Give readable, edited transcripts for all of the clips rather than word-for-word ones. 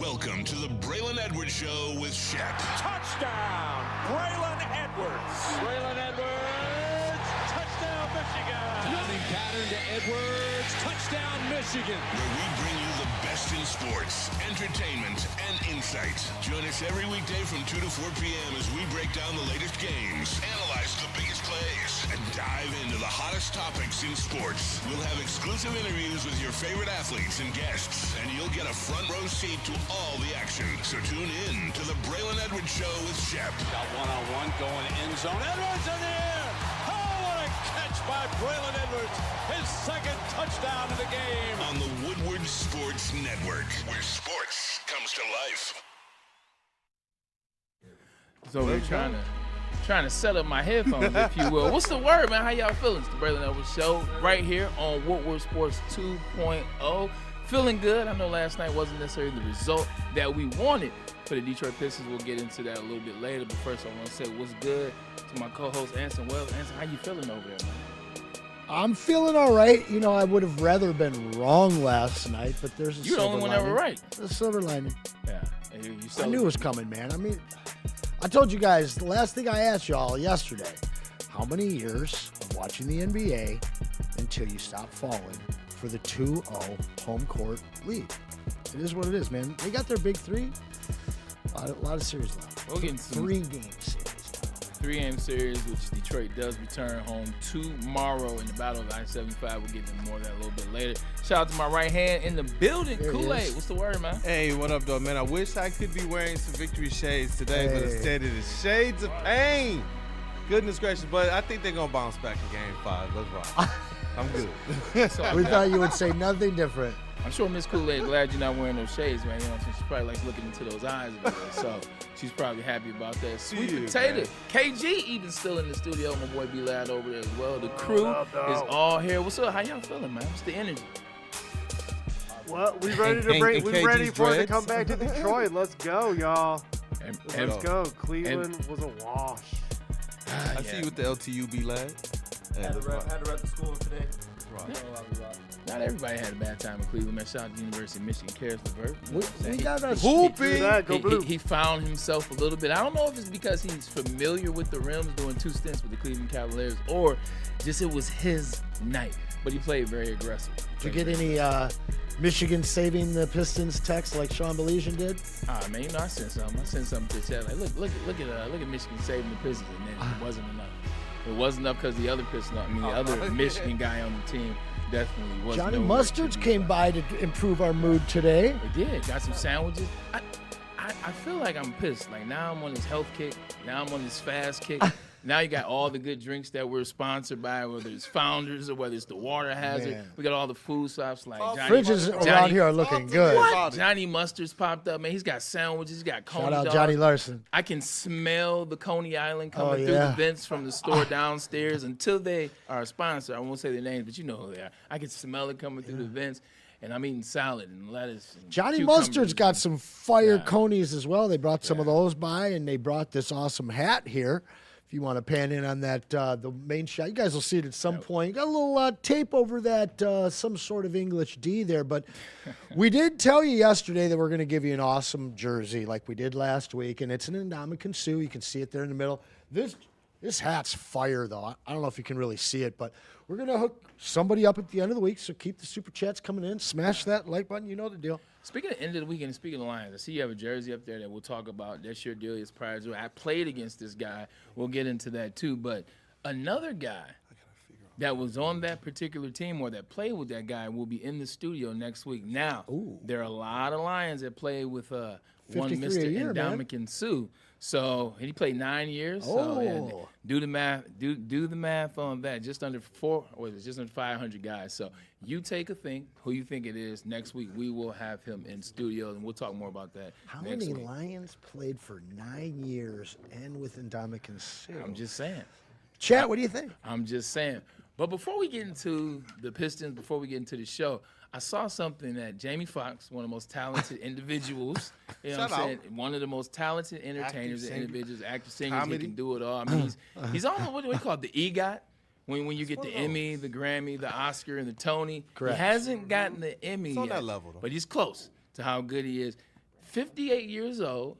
Welcome to the Braylon Edwards Show with Shep. Touchdown, Braylon Edwards. Braylon Edwards, touchdown, Michigan. Passing pattern to Edwards, touchdown, Michigan. Where we bring you the best in sports, entertainment, and insight. Join us every weekday from 2 to 4 p.m. as we break down the latest games, analyze the biggest plays, and dive into the hottest topics in sports. We'll have exclusive interviews with your favorite athletes and guests, and you'll get a front row seat to all the action. So tune in to the Braylon Edwards Show with Shep. Got one-on-one going end zone. Edwards in the air. Oh, what a catch by Braylon Edwards. His second touchdown of the game. On the Woodward Sports Network, where sports comes to life. So we're trying to set up my headphones, if you will. What's the word, man? How y'all feeling? It's the Braylon Edwards Show right here on Woodward Sports 2.0. Feeling good. I know last night wasn't necessarily the result that we wanted for the Detroit Pistons. We'll get into that a little bit later. But first, I want to say what's good to my co-host, Anson. Well, Anson, how you feeling over there, man? I'm feeling all right. You know, I would have rather been wrong last night, but there's a You're the only one ever right. The silver lining. Yeah. I knew it was coming, man. I mean, I told you guys, the last thing I asked y'all yesterday, how many years of watching the NBA until you stop falling for the 2-0 home court lead? It is what it is, man. They got their big three. A lot of series left. We'll get some 3-game series. 3-game series, which Detroit does return home tomorrow in the Battle of I-75. We'll get into more of that a little bit later. Shout out to my right hand in the building, Kool-Aid. What's the word, man? Hey, what up, though, man? I wish I could be wearing some victory shades today, but instead it is shades of pain. Goodness gracious, but I think they're going to bounce back in Game 5. Let's rock. I'm good. We thought you would say nothing different. I'm sure Miss Kool-Aid glad you're not wearing those shades, man. You know, she's probably like looking into those eyes a bit, so she's probably happy about that. Sweet potato. Man. KG even still in the studio. My boy B-Lad over there as well. The crew is all here. What's up? How y'all feeling, man? What's the energy? Well, we ready to bring. We ready for it to come back to Detroit. Let's go, y'all. Let's go. Cleveland was a wash. I see you with the LTU B-Lad. Had to rep the school today. Right. Not everybody had a bad time in Cleveland, man. Shout out to the University of Michigan. Cares the We got us hooping. He found himself a little bit. I don't know if it's because he's familiar with the rims, doing 2 stints with the Cleveland Cavaliers, or just it was his night. But he played very aggressive. Did you get any Michigan saving the Pistons text like Sean Baligian did? Man, you know I sent something. I sent something to chat like, look at Michigan saving the Pistons, and then it wasn't enough. It wasn't enough because the other other Michigan guy on the team definitely wasn't. Johnny Mustards came by to improve our mood today. They did. Got some sandwiches. I feel like I'm pissed. Like now I'm on this health kick. Now I'm on this fast kick. Now you got all the good drinks that we're sponsored by, whether it's Founders or whether it's the Water Hazard. Man. We got all the food stops like fridges around here are looking good. What? Johnny Mustard's popped up, man. He's got sandwiches. He's got Coney dogs. Shout out Johnny Larson. I can smell the Coney Island coming through the vents from the store downstairs. Until they are a sponsor, I won't say their names, but you know who they are. I can smell it coming through the vents. And I'm eating salad and lettuce. And Johnny Mustard's got some fire conies as well. They brought some of those by, and they brought this awesome hat here. If you want to pan in on that, the main shot, you guys will see it at some point. You got a little tape over that, some sort of English D there. But we did tell you yesterday that we're going to give you an awesome jersey like we did last week, and it's an Ndamukong Suh. You can see it there in the middle. This hat's fire, though. I don't know if you can really see it, but we're going to hook somebody up at the end of the week, so keep the Super Chats coming in. Smash that like button. You know the deal. Speaking of end of the week and speaking of Lions, I see you have a jersey up there that we'll talk about. That's your deal. It's prior to. I played against this guy. We'll get into that, too. But another guy that was on that particular team or that played with that guy will be in the studio next week. Now, there are a lot of Lions that play with one Mr. Ndamukong Suh. So, and he played 9 years. So, do the math. Do the math on that. Just under 500 guys. So, you take a think who you think it is. Next week, we will have him in studio, and we'll talk more about that. How many Lions played for 9 years and with Ndamukong Suh? I'm just saying. Chat, what do you think? I'm just saying. But before we get into the Pistons, before we get into the show, I saw something that Jamie Foxx, one of the most talented individuals, you know what I'm saying? One of the most talented entertainers and individuals, actors, singers, he can do it all. I mean, he's on what do we call it, the EGOT? When you get the Emmy, the Grammy, the Oscar, and the Tony. Correct. He hasn't gotten the Emmy yet, on that level, though. But he's close to how good he is. 58 years old.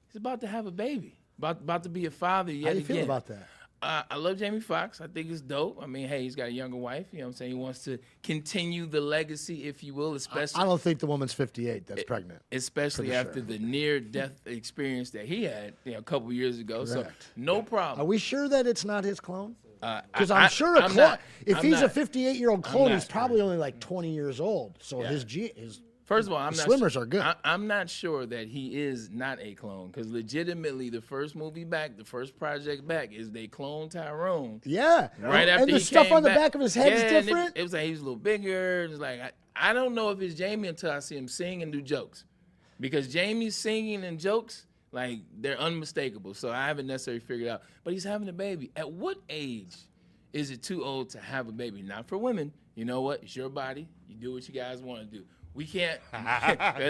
He's about to have a baby. About to be a father yet again. How do you feel about that? I love Jamie Foxx. I think it's dope. I mean, hey, he's got a younger wife. You know what I'm saying? He wants to continue the legacy, if you will, especially. I don't think the woman's 58 that's pregnant. Especially after the near-death experience that he had a couple years ago. Correct. So, no problem. Are we sure that it's not his clone? Because I'm sure a clone. If he's a 58-year-old clone, he's probably only like 20 years old. So his First of all, swimmers are good. I'm not sure that he is not a clone, because legitimately the first movie back, the first project back, is they cloned Tyrone. Yeah. Right after and the he stuff came on the back. back of his head is different. It was like he was a little bigger. It was like I don't know if it's Jamie until I see him sing and do jokes, because Jamie's singing and jokes, like, they're unmistakable. So I haven't necessarily figured out. But he's having a baby. At what age is it too old to have a baby? Not for women. You know what? It's your body. You do what you guys want to do. We can't. I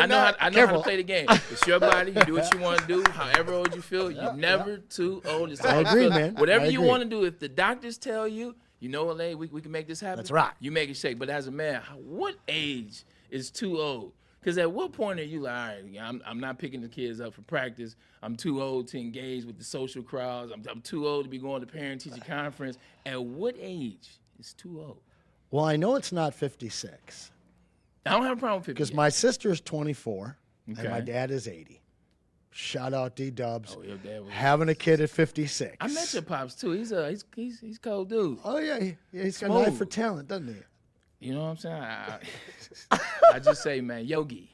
know how to play the game. It's your body. You do what you want to do. However old you feel, you're never too old. It's I agree, man. Whatever you want to do. If the doctors tell you, you know what, lady, we can make this happen. That's right. You make it shake. But as a man, what age is too old? Because at what point are you like, all right, I'm not picking the kids up for practice. I'm too old to engage with the social crowds. I'm too old to be going to parent-teacher conference. At what age is too old? Well, I know it's not 56. I don't have a problem with 50. Because my sister's 24 Okay. and my dad is 80. Shout out D-Dubs. Oh, your dad was having a kid at 56. I met your pops too. He's a cold dude. Oh yeah, he's got an eye for talent, doesn't he? You know what I'm saying? I just say, man, Yogi.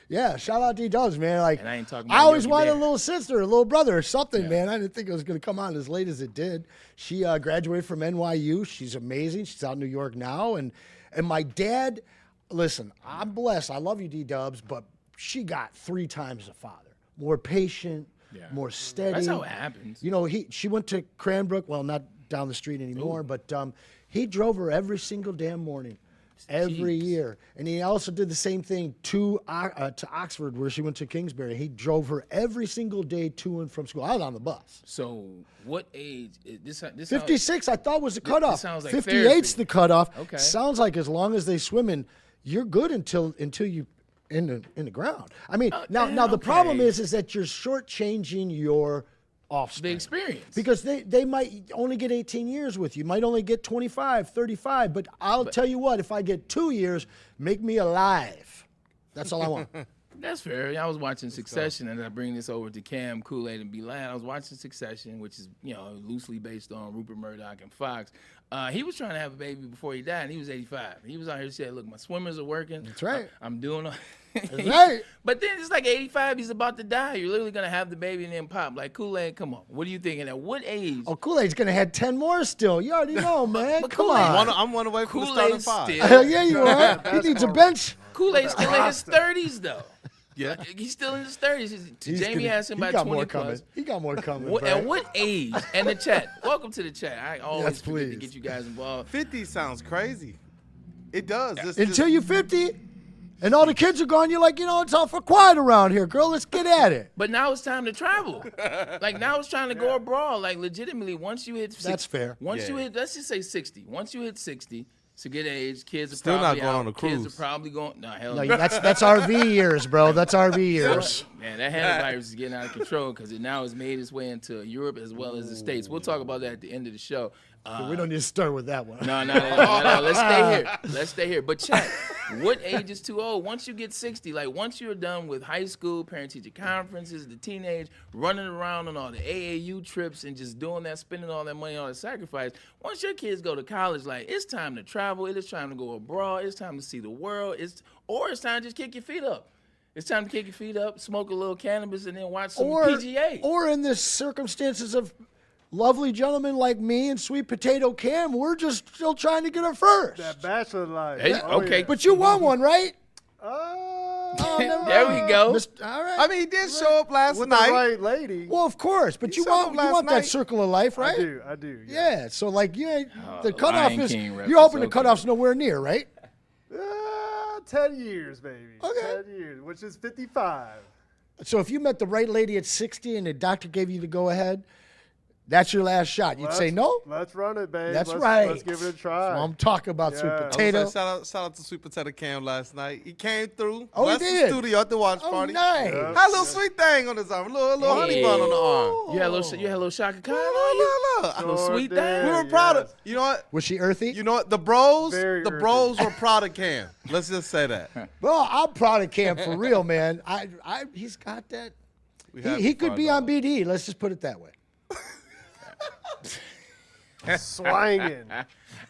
Yeah, shout out D-Dubs, man. Like, And I ain't talking about I always Yogi wanted Bear. a little sister, a little brother, or something, man. I didn't think it was going to come on as late as it did. She graduated from NYU. She's amazing. She's out in New York now. And my dad, listen, I'm blessed. I love you, D-Dubs, but she got 3 times the father. More patient, more steady. That's how it happens. You know, she went to Cranbrook, well, not down the street anymore, but he drove her every single damn morning. Every year. And he also did the same thing to Oxford, where she went to Kingsbury. He drove her every single day to and from school. I was on the bus. So what age is this? 56 I thought was the cutoff. This sounds like 58's the cutoff. Okay. Sounds like as long as they swimming, you're good until you in the ground. I mean, now the problem is that you're shortchanging your offspring. The experience. Because they might only get 18 years with you. Might only get 25, 35. But I'll tell you what, if I get 2 years, make me alive. That's all I want. That's fair. I was watching Succession, and I bring this over to Cam, Kool-Aid, and B-Lan. I was watching Succession, which is, loosely based on Rupert Murdoch and Fox. He was trying to have a baby before he died, and he was 85. He was out here saying, look, my swimmers are working. That's right. I'm doing all That's right. But then it's like 85, he's about to die. You're literally going to have the baby and then pop. Like, Kool-Aid, come on. What are you thinking? At what age? Oh, Kool-Aid's going to have 10 more still. You already know, man. but Come Kool-Aid- on. I'm one away from the starting Kool-Aid's 5. still, Yeah, you are. He needs a bench. Kool-Aid's still in his 30s, though. Yeah. He's still in his 30s. Jamie has him by 20 plus. He got more coming. At Brad. what age? And the chat. Welcome to the chat. I always Yes, forget to please. get you guys involved. 50 sounds crazy. It does. Until you're 50 and all the kids are gone, you're like, it's all for quiet around here, girl. Let's get at it. But now it's time to travel. Like, now it's trying to go abroad. Like, legitimately, once you hit 60. That's fair. Once you hit, let's just say 60. Once you hit 60, it's a good age. Kids are Still probably not going out. on a Kids cruise. are probably going. No, hell No, no. that's RV years, bro. That's RV years. Man, that hantavirus is getting out of control because it now has made its way into Europe as well as the States. We'll talk about that at the end of the show. We don't need to start with that one. No. Let's stay here. Let's stay here. But chat, what age is too old? Once you get 60, like once you're done with high school, parent-teacher conferences, the teenage, running around on all the AAU trips and just doing that, spending all that money on the sacrifice, once your kids go to college, like it's time to travel. It is time to go abroad. It's time to see the world. It's time to just kick your feet up. It's time to kick your feet up, smoke a little cannabis, and then watch some PGA. Or in the circumstances of lovely gentlemen like me and Sweet Potato Cam, we're just still trying to get her first. That bachelor life. Hey, okay. Yeah. But you want one, right? Never There mind. we go. All right. I mean, he did show up last With night. the right lady. Well, of course, but you saw him last want that night. circle of life, right? I do. Yeah. So like the cutoff Lion is King you're reference, hoping the okay. cutoff's nowhere near, right? 10 years, baby. Okay. 10 years, which is 55. So if you met the right lady at 60 and the doctor gave you the go ahead, That's your last shot. You'd say no? Let's run it, babe. That's right. Let's give it a try. That's what I'm talking about, sweet I potato. was like, shout out to Sweet Potato Cam last night. He came through. Oh, he Blessed did? the studio at the watch party. Nice. Had a little sweet thing on his arm, a little honey bun on the arm. You had a little Shaka Khan on you? Look. A little sweet Sure thing? We did. were proud of. Yes. You know what? Was she earthy? You know what? The bros Very were proud of Cam. Let's just say that. Well, I'm proud of Cam for real, man. He's got that. He could be on BD. Let's just put it that way. Swanging.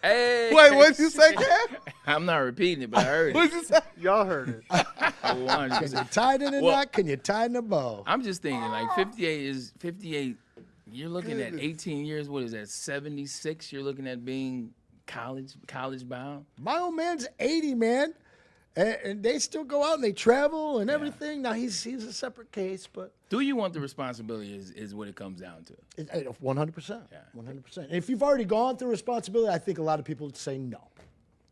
Hey. Wait, what did you say, Cam? I'm not repeating it, but I heard What it. did you say? Y'all heard it. Can you tie it in a knot? Can you tie it in a bow? I'm just thinking, like, 58. You're looking at 18 years. What is that? 76. You're looking at being college bound. My old man's 80, man. And they still go out and they travel and everything. Now, he's a separate case, but. Do you want the responsibility is what it comes down to. 100%. Yeah. 100%. And if you've already gone through responsibility, I think a lot of people would say no.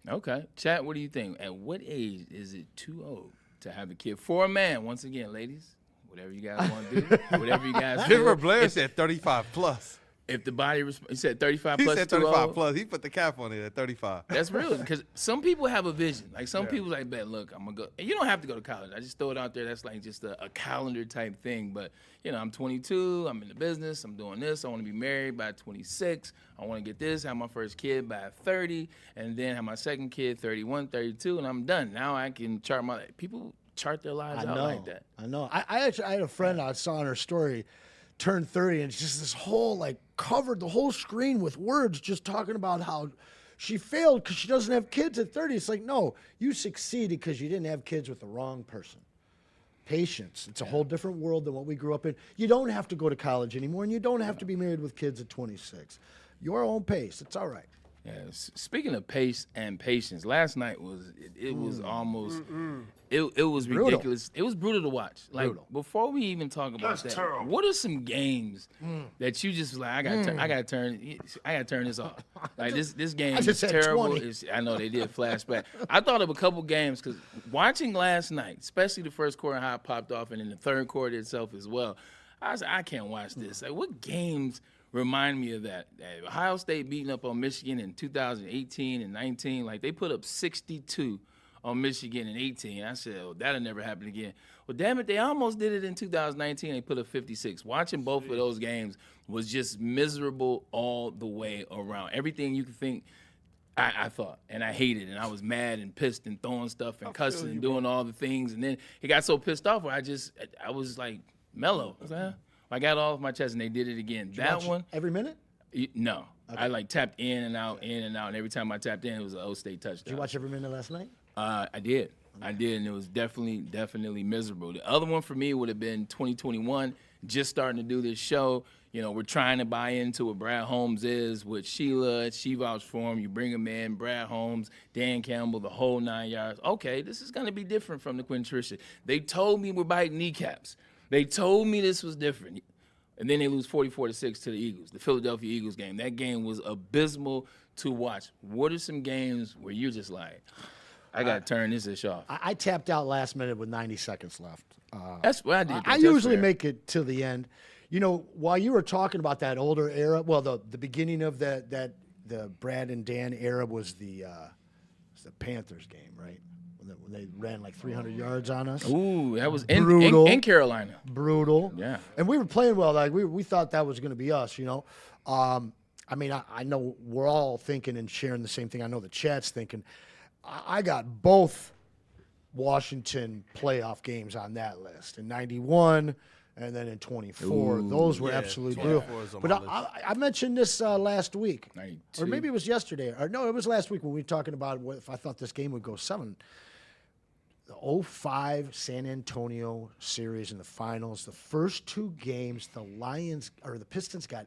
Okay. Chat, what do you think? At what age is it too old to have a kid? For a man, once again, ladies, whatever you guys want to do, whatever you guys feel. Jennifer Blair said 35 plus. If the body, he said 35 He plus. said too 35 old. plus. He put the cap on it at 35. That's real, because some people have a vision. Like some people like, bet, look, I'm gonna go. And you don't have to go to college. I just throw it out there. That's like just a calendar type thing. But I'm 22. I'm in the business. I'm doing this. I want to be married by 26. I want to get this. Have my first kid by 30, and then have my second kid 31, 32, and I'm done. Now I can chart my. People chart their lives out like that. I know. I actually had a friend I saw on her story turned 30, and it's just this whole covered the whole screen with words just talking about how she failed because she doesn't have kids at 30. It's like, no, you succeeded because you didn't have kids with the wrong person. Patience. It's a whole different world than what we grew up in. You don't have to go to college anymore, and you don't have to be married with kids at 26. Your own pace. It's all right. Yeah. Speaking of pace and patience, last night was almost it was ridiculous. It was brutal to watch. Like before we even talk about that, what are some games that you just like? I gotta turn this off. Like this game is terrible. I know they did flashback. I thought of a couple games because watching last night, especially the first quarter how it popped off, and in the third quarter itself as well. I was like, I can't watch this. Like, what games remind me of that? Ohio State beating up on Michigan in 2018 and 19. Like, they put up 62 on Michigan in 18. I said, oh, that'll never happen again. Well, damn it, they almost did it in 2019. They put up 56. Watching both of those games was just miserable all the way around. Everything you could think, I thought, and I hated, and I was mad and pissed and throwing stuff and cussing and doing all the things. And then he got so pissed off where I was like mellow. I got it off my chest, and they did it again. That one every minute? No. Okay. I tapped in and out, and every time I tapped in, it was an O State touchdown. Did you watch every minute last night? I did. I did, and it was definitely miserable. The other one for me would have been 2021, just starting to do this show. We're trying to buy into what Brad Holmes is with Sheila. She vouched for him. You bring him in, Brad Holmes, Dan Campbell, the whole 9 yards. Okay, this is going to be different from the Quinn Tricia. They told me we're biting kneecaps. They told me this was different. And then they lose 44-6 to the Eagles, the Philadelphia Eagles game. That game was abysmal to watch. What are some games where you're just like, I got to turn this ish off? I tapped out last minute with 90 seconds left. That's what I did. I usually make it till the end. While you were talking about that older era, well, the beginning of the Brad and Dan era was the Panthers game, right? When they ran like 300 yards on us. Ooh, that was brutal. In Carolina. Brutal. Yeah. And we were playing well. Like we thought that was going to be us, I know we're all thinking and sharing the same thing. I know the chat's thinking. I got both Washington playoff games on that list. In 91 and then in 24. Ooh, those were absolutely brutal. But I mentioned this last week. 92. Or maybe it was yesterday. Or no, it was last week when we were talking about if I thought this game would go 7. The 05 San Antonio series in the finals, the first 2 games, the Pistons got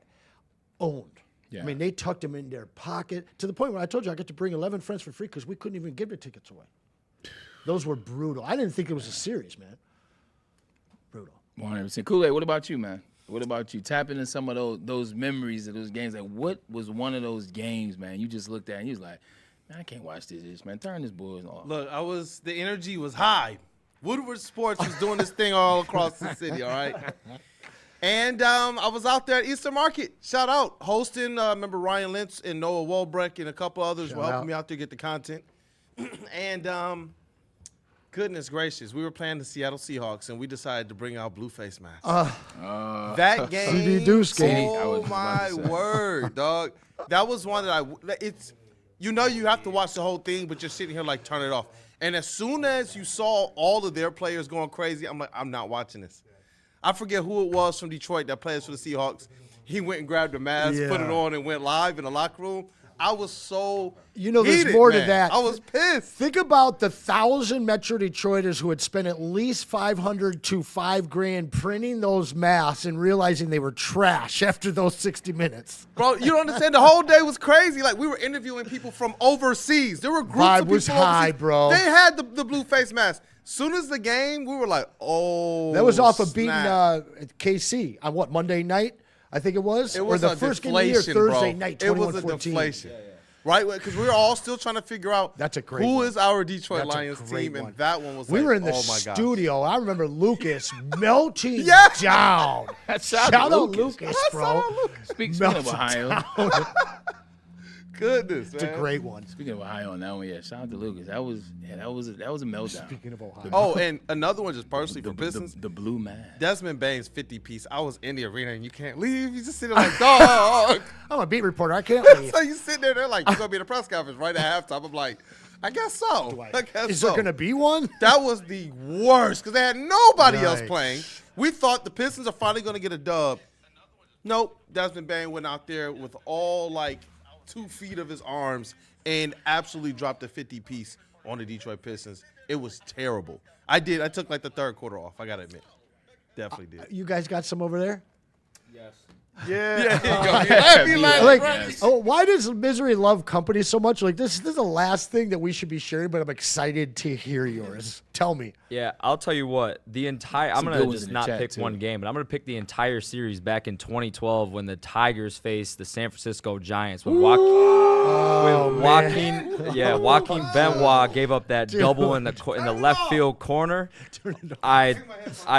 owned. Yeah. I mean, they tucked them in their pocket to the point where I told you I got to bring 11 friends for free because we couldn't even give the tickets away. Those were brutal. I didn't think it was a series, man. Brutal. 100%. Kool-Aid, what about you, man? What about you? Tapping in some of those memories of those games. Like, what was one of those games, man, you just looked at and you was like, man, I can't watch this, man. Turn this boy off. Look, the energy was high. Woodward Sports was doing this thing all across the city, all right? And I was out there at Eastern Market. Shout out. Hosting, remember Ryan Lentz and Noah Walbrecht and a couple others were helping me out there get the content. And goodness gracious, we were playing the Seattle Seahawks, and we decided to bring out blue face masks. That game, oh my word, dog. That was one that you have to watch the whole thing, but you're sitting here like, turn it off. And as soon as you saw all of their players going crazy, I'm like, I'm not watching this. I forget who it was from Detroit that plays for the Seahawks. He went and grabbed a mask, put it on, and went live in the locker room. I was so there's more to that. I was pissed. Think about the 1,000 Metro Detroiters who had spent at least $500 to $5,000 printing those masks and realizing they were trash after those 60 minutes. Bro, you don't understand. The whole day was crazy. Like, we were interviewing people from overseas. There were groups of people was high, overseas. bro. They had the blue face mask. Soon as the game, we were like, oh, that was off of beating KC on what, Monday night? I think it was. It was or the first game of the year, Thursday night, 21-14. It was a deflation. Right? Because we were all still trying to figure out who is our Detroit Lions team, and that one was we were in the studio. I remember Lucas melting down. Shout out Lucas, bro. Speaking of Ohio. Goodness, man. It's a great one. Speaking of Ohio on that one, shout out to Lucas. That was a meltdown. Speaking of Ohio. Oh, and another one just personally for Pistons. The blue man. Desmond Bane's 50-piece. I was in the arena and you can't leave. You just sitting like, dog. I'm a beat reporter. I can't leave. So you sitting there, they're like, you're going to be in a press conference right at halftime. I'm like, I guess so. Is there going to be one? That was the worst because they had nobody else playing. We thought the Pistons are finally going to get a dub. Nope. Desmond Bane went out there with all 2 feet of his arms and absolutely dropped a 50-piece on the Detroit Pistons. It was terrible. I took the third quarter off. I got to admit. Definitely did. You guys got some over there? Yes. Why does Misery love company so much? This is the last thing that we should be sharing, but I'm excited to hear yours. Tell me. Yeah, I'll tell you what. I'm going to just not pick one game, but I'm going to pick the entire series back in 2012 when the Tigers faced the San Francisco Giants. When Joaquin Benoit gave up that double in the left field corner. I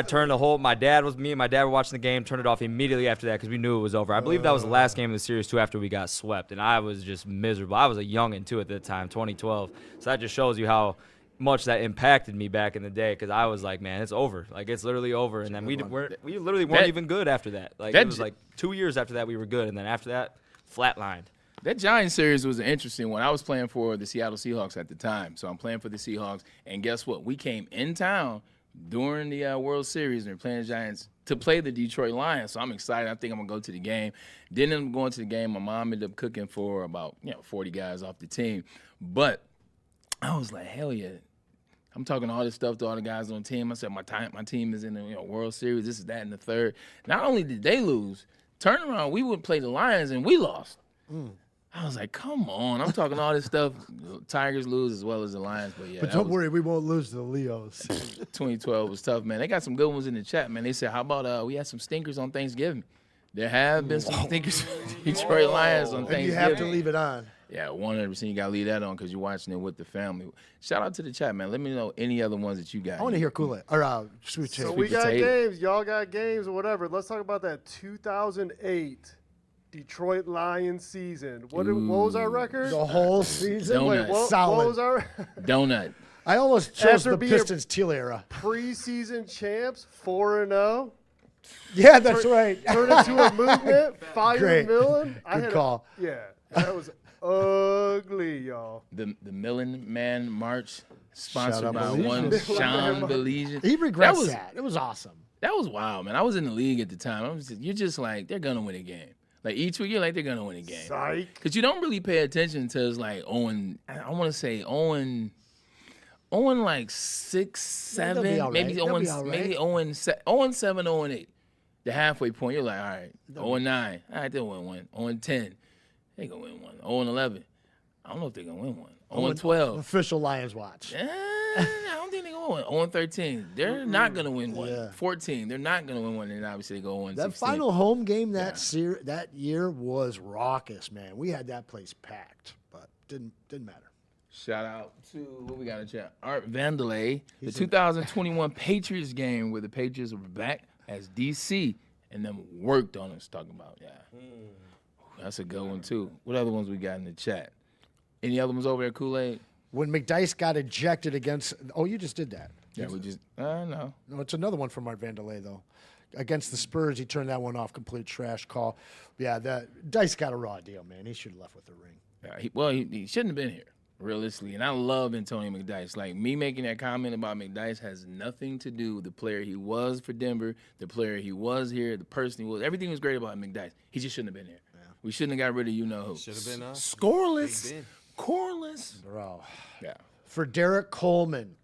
turned my dad and my dad were watching the game, turned it off immediately after that because we knew it was over. I believe that was the last game of the series, too, after we got swept, and I was just miserable. I was a youngin', too, at the time, 2012. So that just shows you how much that impacted me back in the day because I was like, man, it's over. It's literally over. And then we literally weren't even good after that. It was 2 years after that we were good, and then after that, flatlined. That Giants series was an interesting one. I was playing for the Seattle Seahawks at the time, so I'm playing for the Seahawks. And guess what? We came in town during the World Series, and we're playing the Giants to play the Detroit Lions. So I'm excited. I think I'm going to go to the game. Didn't end up going to the game. My mom ended up cooking for about 40 guys off the team. But I was like, hell yeah. I'm talking all this stuff to all the guys on the team. I said, my team is in the World Series. This is that and the third. Not only did they lose, turn around, we would play the Lions, and we lost. I was like, come on. I'm talking all this stuff. Tigers lose as well as the Lions. But don't worry, we won't lose to the Leos. 2012 was tough, man. They got some good ones in the chat, man. They said, how about we had some stinkers on Thanksgiving? There have been some stinkers for the Detroit Lions on Thanksgiving. You have to leave it on. Yeah, 100%. You got to leave that on because you're watching it with the family. Shout out to the chat, man. Let me know any other ones that you got. I want to hear Kool-Aid or Sweet Potato. So we got games. Y'all got games or whatever. Let's talk about that 2008 Detroit Lions season. What was our record? The whole season? Donut. What Solid. was our Donut. I almost chose the Pistons teal era. Preseason champs, 4-0. Yeah, that's right. Turned into a movement. Fire Millen. Good call. That was ugly, y'all. The Millen Man March, sponsored by Baligian. one Sean Baligian. He regrets that. It was awesome. That was wild, man. I was in the league at the time. You're just like, they're going to win a game. Each week, you're like, they're going to win a game. Psych. Because you don't really pay attention to it's like Owen, I want to say Owen 6, 7, maybe Owen 7, Owen 8. The halfway point, you're like, all right, 0-9. All right, they'll win one. 0-10. They going to win one. 0-11. I don't know if they're going to win one. 0-12. Official Lions watch. I don't think they're going to win. 0-13. They're not going to win one. Yeah. 14. They're not going to win one. And obviously they go 1-16. That final home game that year was raucous, man. We had that place packed, but didn't matter. Shout out to what we got in chat. Art Vandelay. The 2021 Patriots game where the Patriots were back as DC and then worked on us. Talking about, that's a good one too. What other ones we got in the chat? Any other ones over there, Kool-Aid? When McDyess got ejected against – oh, you just did that. Yeah, we just no. No, it's another one from Art Vandelay, though. Against the Spurs, he turned that one off. Complete trash call. Yeah, Dice got a raw deal, man. He should have left with the ring. Yeah, he shouldn't have been here, realistically. And I love Antonio McDyess. Like, me making that comment about McDyess has nothing to do with the player he was for Denver, the player he was here, the person he was. Everything was great about McDyess. He just shouldn't have been here. Yeah. We shouldn't have got rid of you-know-who. Should have been us. Scoreless. Coreless. Bro. Yeah. For Derek Coleman.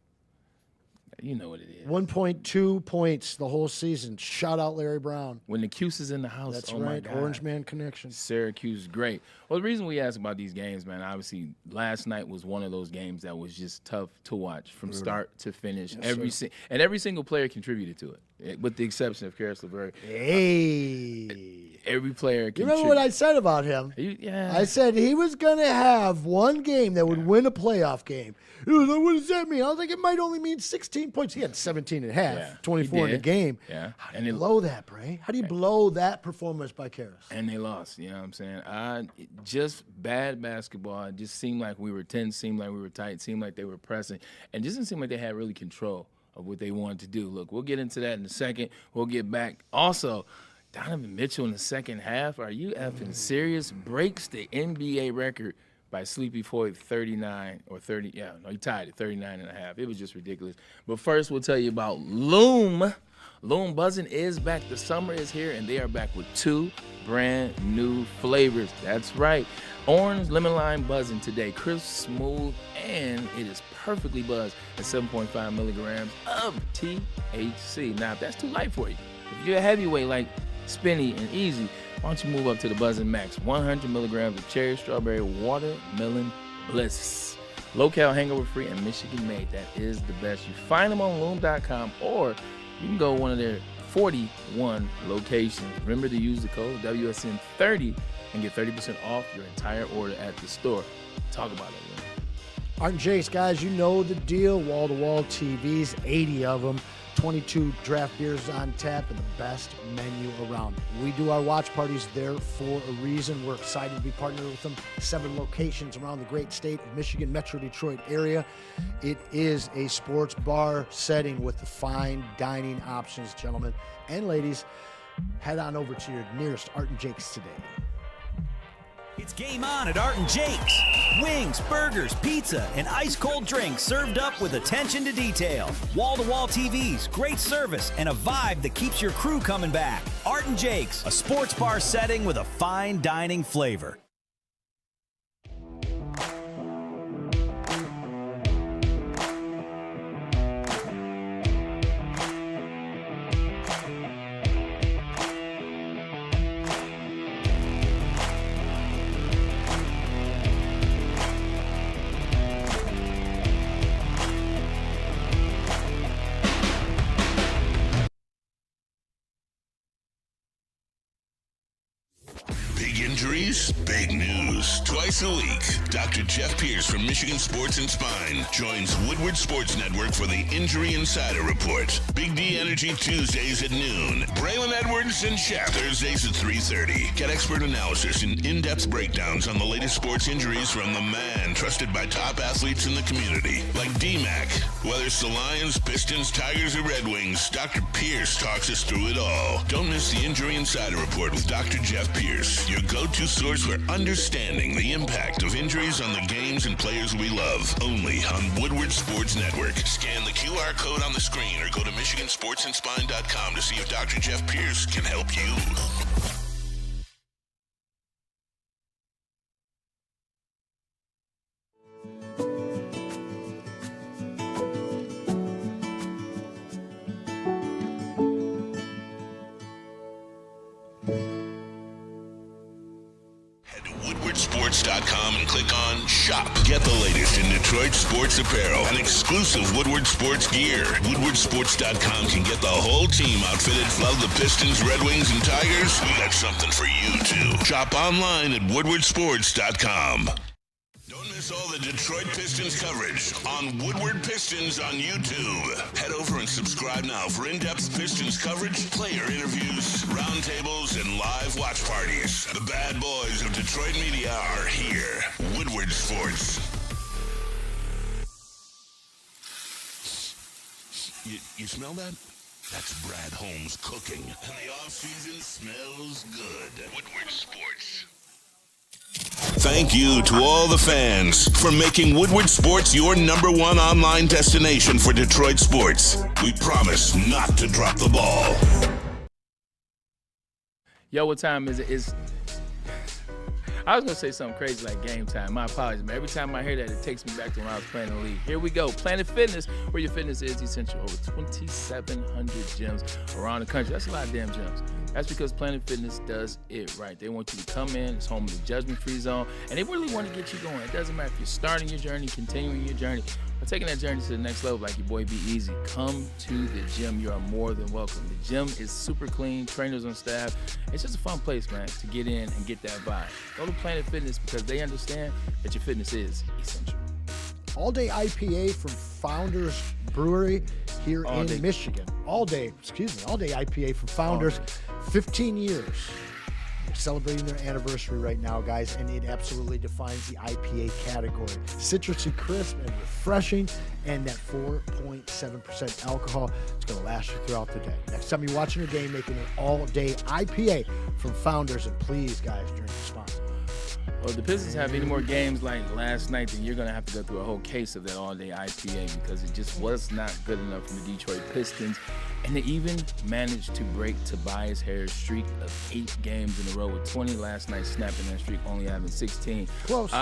You know what it is. 1.2 points the whole season. Shout out Larry Brown. When the Cuse is in the house, That's oh right. my God. Orange Man connection. Syracuse is great. Well, the reason we ask about these games, man, obviously last night was one of those games that was just tough to watch from start to finish. Yes, Every single player contributed to it, with the exception of Karis LeVert. Hey. Every player You remember what I said about him? Yeah. I said he was going to have one game that would win a playoff game. He was like, what does that mean? I was like, it might only mean 16 points. He had 17 and a half, Yeah, 24 in the game. Yeah. How do you blow that, Bray? How do you blow that performance by Karis? And they lost, you know what I'm saying? Just bad basketball. It just seemed like we were tense, seemed like we were tight, seemed like they were pressing. And it just didn't seem like they had really control of what they wanted to do. Look, we'll get into that in a second. We'll get back. Also, Donovan Mitchell in the second half, are you effing serious? Breaks the NBA record by Sleepy Floyd 39 or 30. Yeah, no, he tied it 39 and a half. It was just ridiculous. But first, we'll tell you about Loom. Loom Buzzin' is back. The summer is here, and they are back with 2 brand new flavors. That's right. Orange Lemon Lime Buzzin' today. Crisp, smooth, and it is perfectly buzzed at 7.5 milligrams of THC. Now, if that's too light for you, if you're a heavyweight like Spinny and Easy, why don't you move up to the Buzzin' Max? 100 milligrams of cherry, strawberry, watermelon bliss. Low-cal, hangover-free, and Michigan-made. That is the best. You find them on Loom.com, or you can go to one of their 41 locations. Remember to use the code WSN30 and get 30% off your entire order at the store. Talk about it, Loom. Art and Jace, guys, you know the deal. Wall-to-wall TVs, 80 of them. 22 draft beers on tap, and the best menu around. We do our watch parties there for a reason. We're excited to be partnered with them. 7 locations around the great state of Michigan, Metro Detroit area. It is a sports bar setting with the fine dining options, gentlemen and ladies. Head on over to your nearest Art and Jake's today. It's game on at Art and Jake's. Wings, burgers, pizza, and ice-cold drinks served up with attention to detail. Wall-to-wall TVs, great service, and a vibe that keeps your crew coming back. Art and Jake's, a sports bar setting with a fine dining flavor. Injuries, big news. Twice a week, Dr. Jeff Pierce from Michigan Sports and Spine joins Woodward Sports Network for the Injury Insider Report. Big D Energy Tuesdays at noon. Braylon Edwards and Shaq Thursdays at 3:30. Get expert analysis and in-depth breakdowns on the latest sports injuries from the man trusted by top athletes in the community, like D-Mac. Whether it's the Lions, Pistons, Tigers, or Red Wings, Dr. Pierce talks us through it all. Don't miss the Injury Insider Report with Dr. Jeff Pierce, your go-to source for understanding the impact of injuries on the games and players we love. Only on Woodward Sports Network. Scan the QR code on the screen or go to MichiganSportsandSpine.com to see if Dr. Jeff Pierce can help you. WoodwardSports.com and click on Shop. Get the latest in Detroit sports apparel and exclusive Woodward Sports gear. WoodwardSports.com can get the whole team outfitted. Love the Pistons, Red Wings, and Tigers? We got something for you, too. Shop online at WoodwardSports.com. Don't miss all the Detroit Pistons coverage on Woodward Pistons on YouTube. Head over and subscribe now for in-depth Pistons coverage, player interviews, round roundtables, and live watch parties. The bad boys of Detroit media are here. Woodward Sports. You smell that? That's Brad Holmes cooking. And the off-season smells good. Woodward Sports. Thank you to all the fans for making Woodward Sports your #1 online destination for Detroit sports. We promise not to drop the ball. Yo, what time is it? I was going to say something crazy like game time. My apologies, but every time I hear that, it takes me back to when I was playing in the league. Here we go. Planet Fitness, where your fitness is essential. Over 2,700 gyms around the country. That's a lot of damn gyms. That's because Planet Fitness does it right. They want you to come in. It's home of the judgment-free zone, and they really want to get you going. It doesn't matter if you're starting your journey, continuing your journey, or taking that journey to the next level like your boy Be Easy. Come to the gym. You are more than welcome. The gym is super clean, trainers on staff. It's just a fun place, man, to get in and get that vibe. Go to Planet Fitness because they understand that your fitness is essential. All-day IPA from Founders Brewery here in Michigan. All-day IPA from Founders, 15 years. They're celebrating their anniversary right now, guys, and it absolutely defines the IPA category. Citrusy, crisp, and refreshing, and that 4.7% alcohol. It's going to last you throughout the day. Next time you're watching a game, making an all-day IPA from Founders, and please, guys, drink responsibly. Well, if the Pistons have any more games like last night, then you're going to have to go through a whole case of that all-day IPA because it just was not good enough from the Detroit Pistons. And they even managed to break Tobias Harris' streak of 8 games in a row with 20 last night, snapping that streak, only having 16. Close.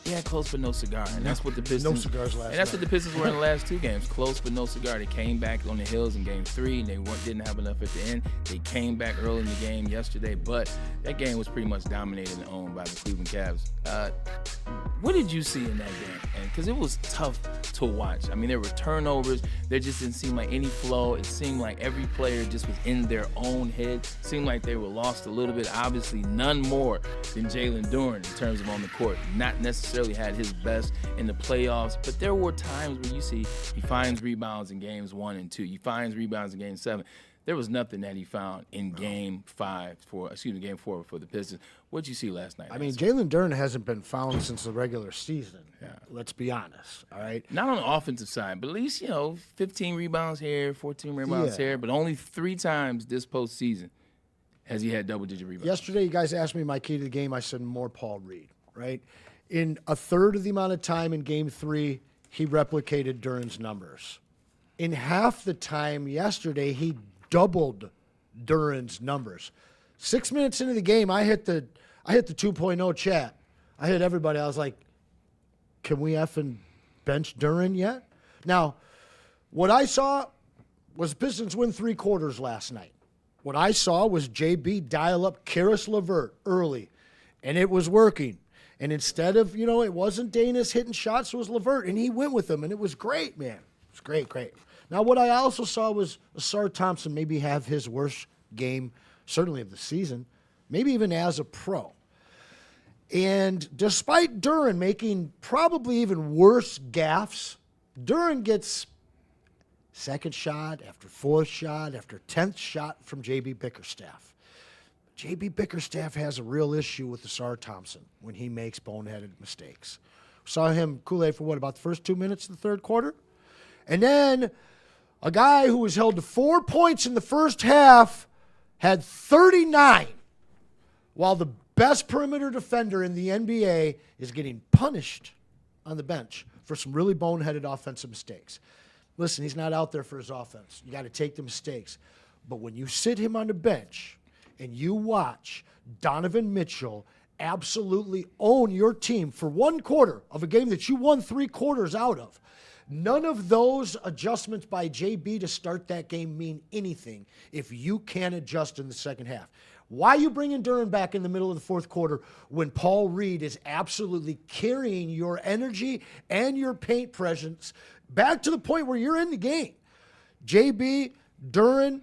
Yeah, close but no cigar. And that's what the Pistons. No cigars last night. And that's what the Pistons were in the last 2 games. Close but no cigar. They came back on the heels in game 3, and they didn't have enough at the end. They came back early in the game yesterday, but that game was pretty much dominated and owned by the Cleveland Cavs. What did you see in that game? Because it was tough to watch. I mean, there were turnovers. There just didn't seem like any flow. It seemed like every player just was in their own head. It seemed like they were lost a little bit. Obviously, none more than Jalen Duren in terms of on the court. Not necessarily had his best in the playoffs, but there were times where you see he finds rebounds in games 1 and 2. He finds rebounds in game 7. There was nothing that he found in game 4 for the Pistons. What'd you see last night? I mean, Jalen Duren hasn't been found since the regular season. Yeah. Let's be honest, all right? Not on the offensive side, but at least, 15 rebounds here, 14 rebounds here, but only 3 times this postseason has he had double-digit rebounds. Yesterday, you guys asked me my key to the game. I said more Paul Reed, right? In a third of the amount of time in game 3, he replicated Duren's numbers. In half the time yesterday, he doubled Duren's numbers. 6 minutes into the game, I hit the 2.0 chat. I hit everybody. I was like, can we effing bench Duren yet? Now, what I saw was the Pistons win 3 quarters last night. What I saw was JB dial up Karis LeVert early, and it was working. And instead of, it wasn't Danis hitting shots, it was LeVert, and he went with them, and it was great, man. It was great, great. Now, what I also saw was Asar Thompson maybe have his worst game, certainly of the season, maybe even as a pro. And despite Duren making probably even worse gaffes, Duren gets second shot after 4th shot after 10th shot from J.B. Bickerstaff. J.B. Bickerstaff has a real issue with Asar Thompson when he makes boneheaded mistakes. Saw him Kool-Aid for about the first 2 minutes of the third quarter? And then a guy who was held to 4 points in the first half had 39, while the best perimeter defender in the NBA is getting punished on the bench for some really boneheaded offensive mistakes. Listen, he's not out there for his offense. You got to take the mistakes. But when you sit him on the bench and you watch Donovan Mitchell absolutely own your team for 1 quarter of a game that you won 3 quarters out of, none of those adjustments by JB to start that game mean anything if you can't adjust in the second half. Why are you bringing Duren back in the middle of the fourth quarter when Paul Reed is absolutely carrying your energy and your paint presence back to the point where you're in the game? JB, Duren,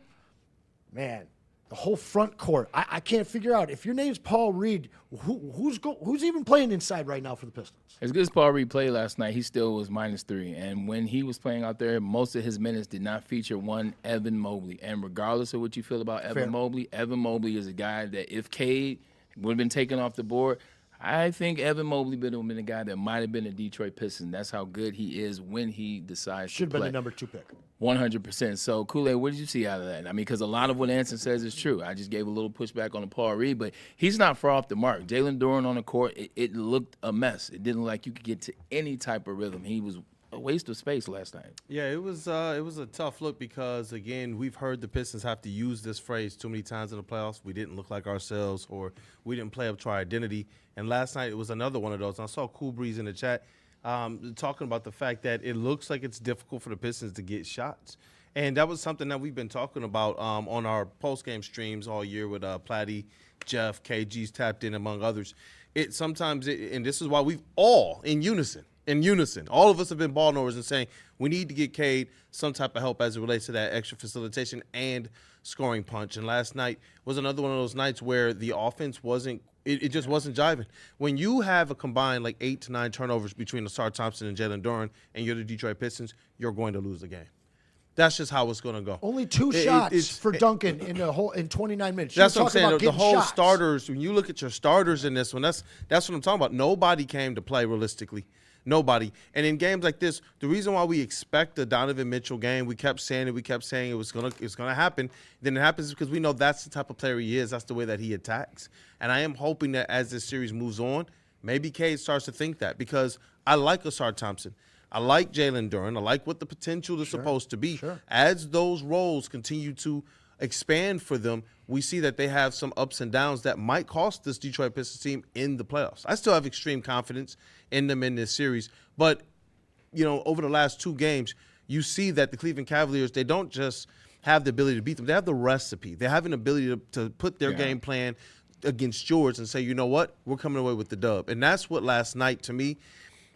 man, the whole front court. I can't figure out if your name's Paul Reed, who's even playing inside right now for the Pistons? As good as Paul Reed played last night, he still was -3. And when he was playing out there, most of his minutes did not feature one Evan Mobley. And regardless of what you feel about Evan Mobley is a guy that if Cade would have been taken off the board, I think Evan Mobley would have been a guy that might have been a Detroit Piston. That's how good he is when he decides to play. Should have been the number 2 pick. 100%. So, Kool-Aid, what did you see out of that? I mean, because a lot of what Anson says is true. I just gave a little pushback on the Paul Reed, but he's not far off the mark. Jalen Duren on the court, it looked a mess. It didn't look like you could get to any type of rhythm. He was a waste of space last night. Yeah, it was a tough look because, again, we've heard the Pistons have to use this phrase too many times in the playoffs. We didn't look like ourselves, or we didn't play up to our identity. And last night it was another one of those. And I saw Cool Breeze in the chat talking about the fact that it looks like it's difficult for the Pistons to get shots. And that was something that we've been talking about on our post-game streams all year with Platty, Jeff, KG's tapped in, among others. And this is why we've all, in unison, all of us have been ball knowers and saying we need to get Cade some type of help as it relates to that extra facilitation and scoring punch. And last night was another one of those nights where the offense it just wasn't jiving. When you have a combined like 8 to 9 turnovers between Ausar Thompson and Jalen Duren and you're the Detroit Pistons, you're going to lose the game. That's just how it's going to go. Only 2 shots for Duncan in 29 minutes. That's what I'm saying. The whole starters, when you look at your starters in this one, that's what I'm talking about. Nobody came to play realistically. Nobody. And in games like this, the reason why we expect the Donovan Mitchell game, we kept saying it's gonna happen. Then it happens because we know that's the type of player he is. That's the way that he attacks. And I am hoping that as this series moves on, maybe Cade starts to think that, because I like Ausar Thompson. I like Jalen Duren. I like what the potential is supposed to be. Sure. As those roles continue to expand for them, we see that they have some ups and downs that might cost this Detroit Pistons team in the playoffs. I still have extreme confidence in them in this series. But, over the last 2 games, you see that the Cleveland Cavaliers, they don't just have the ability to beat them. They have the recipe. They have an ability to put their game plan against yours and say, you know what, we're coming away with the dub. And that's what last night, to me,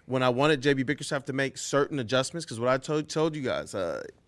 when I wanted J.B. Bickerstaff to make certain adjustments, because what I told you guys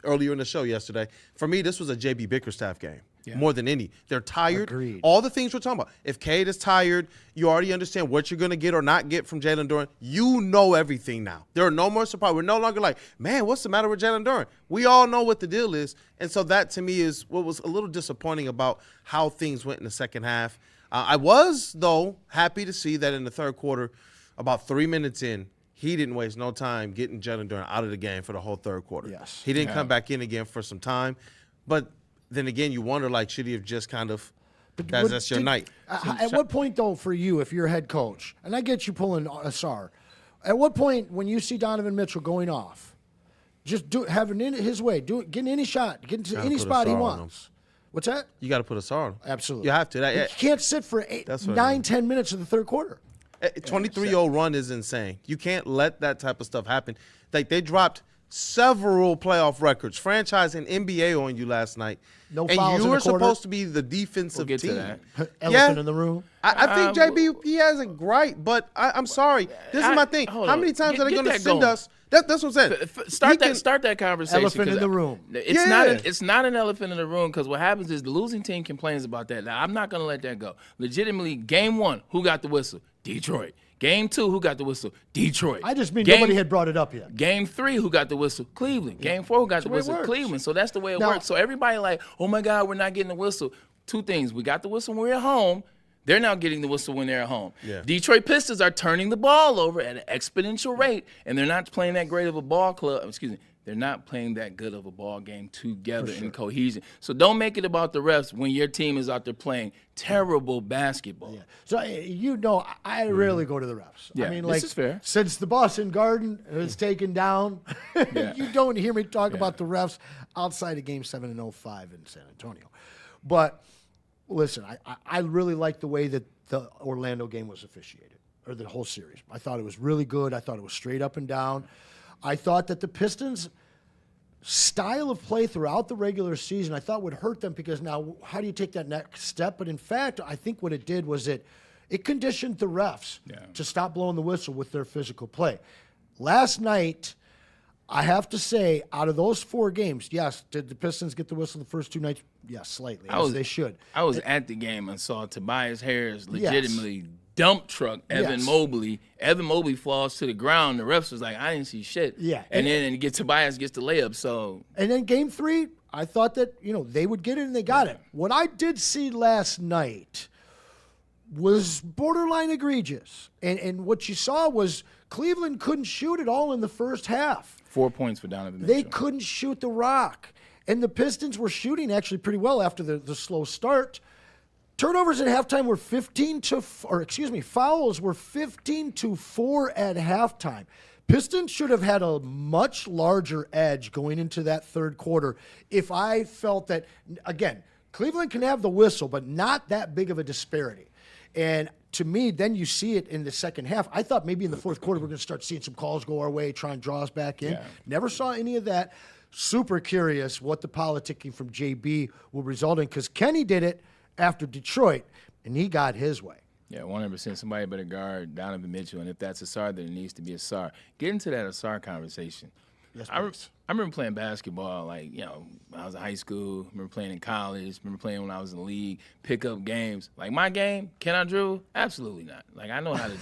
earlier in the show yesterday, for me, this was a J.B. Bickerstaff game more than any. They're tired. Agreed. All the things we're talking about. If Cade is tired, you already understand what you're going to get or not get from Jalen Duren. You know everything now. There are no more surprises. We're no longer like, man, what's the matter with Jalen Duren? We all know what the deal is. And so that, to me, is what was a little disappointing about how things went in the second half. I was, though, happy to see that in the third quarter, about 3 minutes in, he didn't waste no time getting Jalen Duren out of the game for the whole third quarter. Yes. He didn't come back in again for some time. But then again, you wonder, should he have just kind of that's your night? At what point, though, for you, if you're a head coach, and I get you pulling Ausar, at what point when you see Donovan Mitchell going off, just having it his way, getting any shot, getting to any spot he wants. What's that? You got to put Ausar on him. Absolutely. You have to. You can't sit for 10 minutes of the third quarter. A 23-0 run is insane. You can't let that type of stuff happen. They dropped several playoff records, franchise and NBA on you last night. No fouls and you were supposed to be the defensive team. To that. Elephant in the room. I think JB, he has it great, but I'm sorry. This is my thing. How many times are they going to send us? That's what I'm saying. Start that conversation. Elephant in the room. It's not an elephant in the room, because what happens is the losing team complains about that. Now, I'm not going to let that go. Legitimately, game 1, who got the whistle? Detroit. Game 2, who got the whistle? Detroit. I just mean nobody had brought it up yet. Game 3, who got the whistle? Cleveland. Game 4, who got the whistle? Cleveland. So that's the way it works. So everybody like, oh my God, we're not getting the whistle. 2 things. We got the whistle when we're at home. They're now getting the whistle when they're at home. Yeah. Detroit Pistons are turning the ball over at an exponential rate, and they're not playing that great of a ball club. They're not playing that good of a ball game together in cohesion. So don't make it about the refs when your team is out there playing terrible basketball. Yeah. So, I rarely go to the refs. Yeah, I mean, this is fair. Since the Boston Garden is taken down, you don't hear me talk about the refs outside of Game 7 and 05 in San Antonio. But, listen, I really like the way that the Orlando game was officiated, or the whole series. I thought it was really good. I thought it was straight up and down. I thought that the Pistons' style of play throughout the regular season, I thought would hurt them, because now how do you take that next step? But in fact, I think what it did was it conditioned the refs to stop blowing the whistle with their physical play. Last night, I have to say, out of those 4 games, yes, did the Pistons get the whistle the first 2 nights? Yes, slightly, they should. I was at the game and saw Tobias Harris legitimately dump truck Evan Mobley. Evan Mobley falls to the ground. The refs was like, I didn't see shit. Yeah. And then Tobias gets the layup. So. And then game 3, I thought that, they would get it, and they got it. What I did see last night was borderline egregious. And what you saw was Cleveland couldn't shoot it all in the first half. 4 points for Donovan Mitchell. They couldn't shoot the rock. And the Pistons were shooting actually pretty well after the slow start. Turnovers at halftime were fouls were 15-4 at halftime. Pistons should have had a much larger edge going into that third quarter if I felt that, again, Cleveland can have the whistle, but not that big of a disparity. And to me, then you see it in the second half. I thought maybe in the fourth quarter we're going to start seeing some calls go our way, try and draw us back in. Yeah. Never saw any of that. Super curious what the politicking from JB will result in, because Kenny did it after Detroit, and he got his way. Yeah, 100%. Somebody better guard Donovan Mitchell, and if that's Asar, then it needs to be Asar. Get into that Asar conversation. Yes, I remember playing basketball, when I was in high school. I remember playing in college. I remember playing when I was in the league, pickup games. Like, my game, can I dribble? Absolutely not. Like, I know how to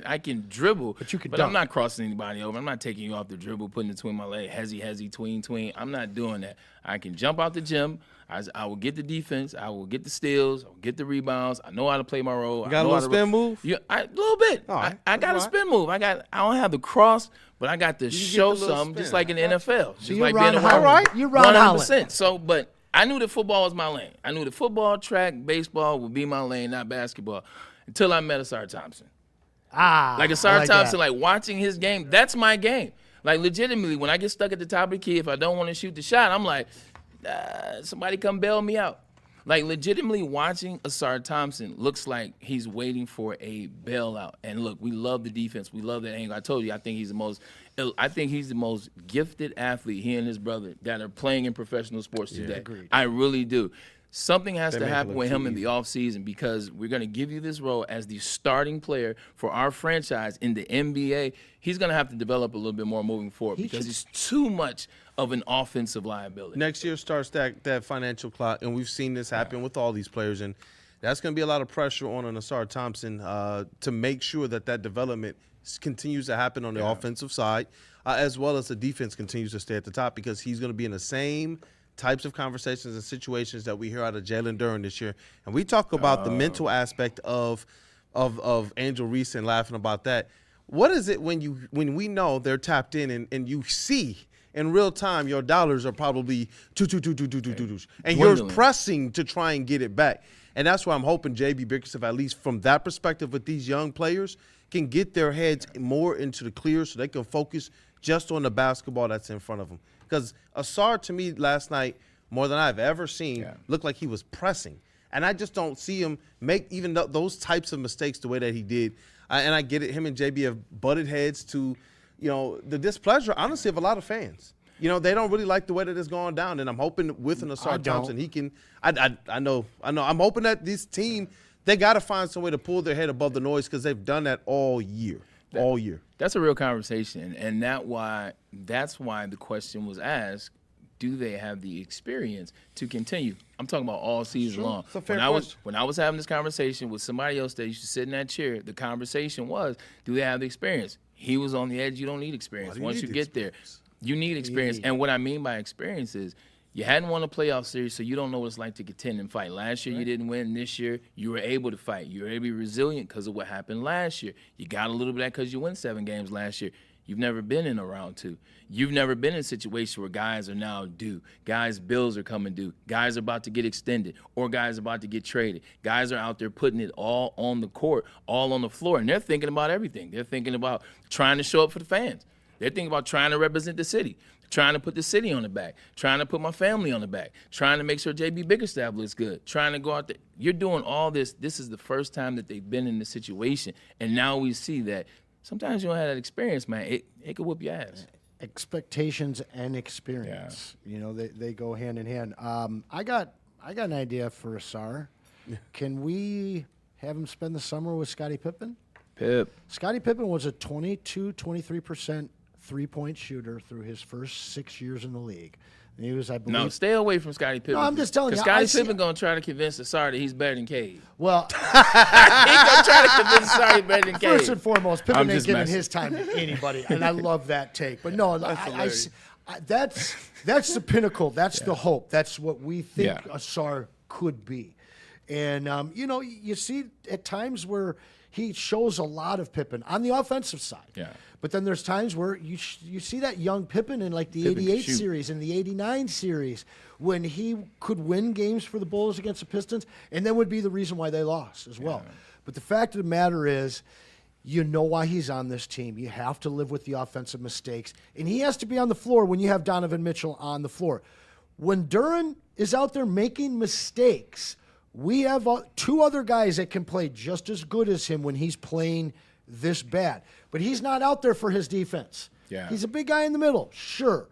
– I can dribble, but you can but dunk. I'm not crossing anybody over. I'm not taking you off the dribble, putting it between my legs, hezzy, tween. I'm not doing that. I can jump out the gym. I will get the defense. I will get the steals. I will get the rebounds. I know how to play my role. You got a little spin move? Yeah, a little bit. Right. I got a spin move. I don't have the cross, but I got to show something, just like in the NFL. So just you're like Ron being a Holland. right? You're Ron 100%. Holland. So, but I knew that football was my lane. I knew that football, track, baseball would be my lane, not basketball, until I met Asar Thompson. Like Asar Thompson, like watching his game, that's my game. Like, legitimately, when I get stuck at the top of the key, if I don't want to shoot the shot, I'm like, somebody come bail me out. Like, legitimately watching Asar Thompson looks like he's waiting for a bailout. And look, we love the defense. We love that angle. I told you, I think he's the most gifted athlete, he and his brother, that are playing in professional sports today. Agreed. I really do. Something has They to make it happen look with him too in the offseason, because we're going to give you this role as the starting player for our franchise in the NBA. He's going to have to develop a little bit more moving forward, because he's too much of an offensive liability. Next year starts that financial clock, and we've seen this happen with all these players, and that's going to be a lot of pressure on an Asar Thompson to make sure that development continues to happen on the offensive side, as well as the defense continues to stay at the top, because he's going to be in the same types of conversations and situations that we hear out of Jalen Duren this year. And we talk about the mental aspect of Angel Reese and laughing about that. What is it when we know they're tapped in and you see in real time your dollars are probably and you're pressing to try and get it back? And that's why I'm hoping JB Bickerstaff, at least from that perspective with these young players, can get their heads more into the clear so they can focus just on the basketball that's in front of them. Because Asar, to me, last night, more than I've ever seen, looked like he was pressing. And I just don't see him make even those types of mistakes the way that he did. And I get it. Him and JB have butted heads to, the displeasure, honestly, of a lot of fans. They don't really like the way that it's going down. And I'm hoping with an Asar Thompson, he can – I know. I'm hoping that this team, they got to find some way to pull their head above the noise, because they've done that all year. All year. That's a real conversation, and that's why the question was asked, do they have the experience to continue? I'm talking about all season long. It's a fair When I was having this conversation with somebody else that used to sit in that chair, the conversation was, do they have the experience? He was on the edge. You don't need experience. Once you get there, you need experience. And what I mean by experience is, you hadn't won a playoff series, so you don't know what it's like to contend and fight. Last year, you didn't win. This year, you were able to fight. You were able to be resilient because of what happened last year. You got a little bit of that because you won 7 games last year. You've never been in a round 2. You've never been in a situation where guys are now due. Guys' bills are coming due. Guys are about to get extended, or guys are about to get traded. Guys are out there putting it all on the court, all on the floor, and they're thinking about everything. They're thinking about trying to show up for the fans. They're thinking about trying to represent the city. Trying to put the city on the back, trying to put my family on the back, trying to make sure JB Bickerstaff looks good, trying to go out there. You're doing all this. This is the first time that they've been in this situation, and now we see that sometimes you don't have that experience, man. It could whoop your ass. Expectations and experience, they go hand in hand. I got an idea for Asar. Can we have him spend the summer with Scottie Pippen? Pip. Scottie Pippen was a 23% three-point shooter through his first 6 years in the league. And he was, I believe. No, stay away from Scottie Pippen. No, I'm just telling you. Because Scottie Pippen going to try to convince Asar that he's better than Cade. Well, he's going to try to convince Asar he's better than Cade. First and foremost, Pippen ain't giving his time to anybody, and I love that take. But no, that's the pinnacle. That's the hope. That's what we think Asar could be. And, you see at times where he shows a lot of Pippen on the offensive side. Yeah. But then there's times where you see that young Pippen in like the 88 series and the 89 series when he could win games for the Bulls against the Pistons, and then would be the reason why they lost as well. But the fact of the matter is, you know why he's on this team. You have to live with the offensive mistakes, and he has to be on the floor when you have Donovan Mitchell on the floor. When Duren is out there making mistakes, we have two other guys that can play just as good as him when he's playing this bad. But he's not out there for his defense. Yeah. He's a big guy in the middle, sure.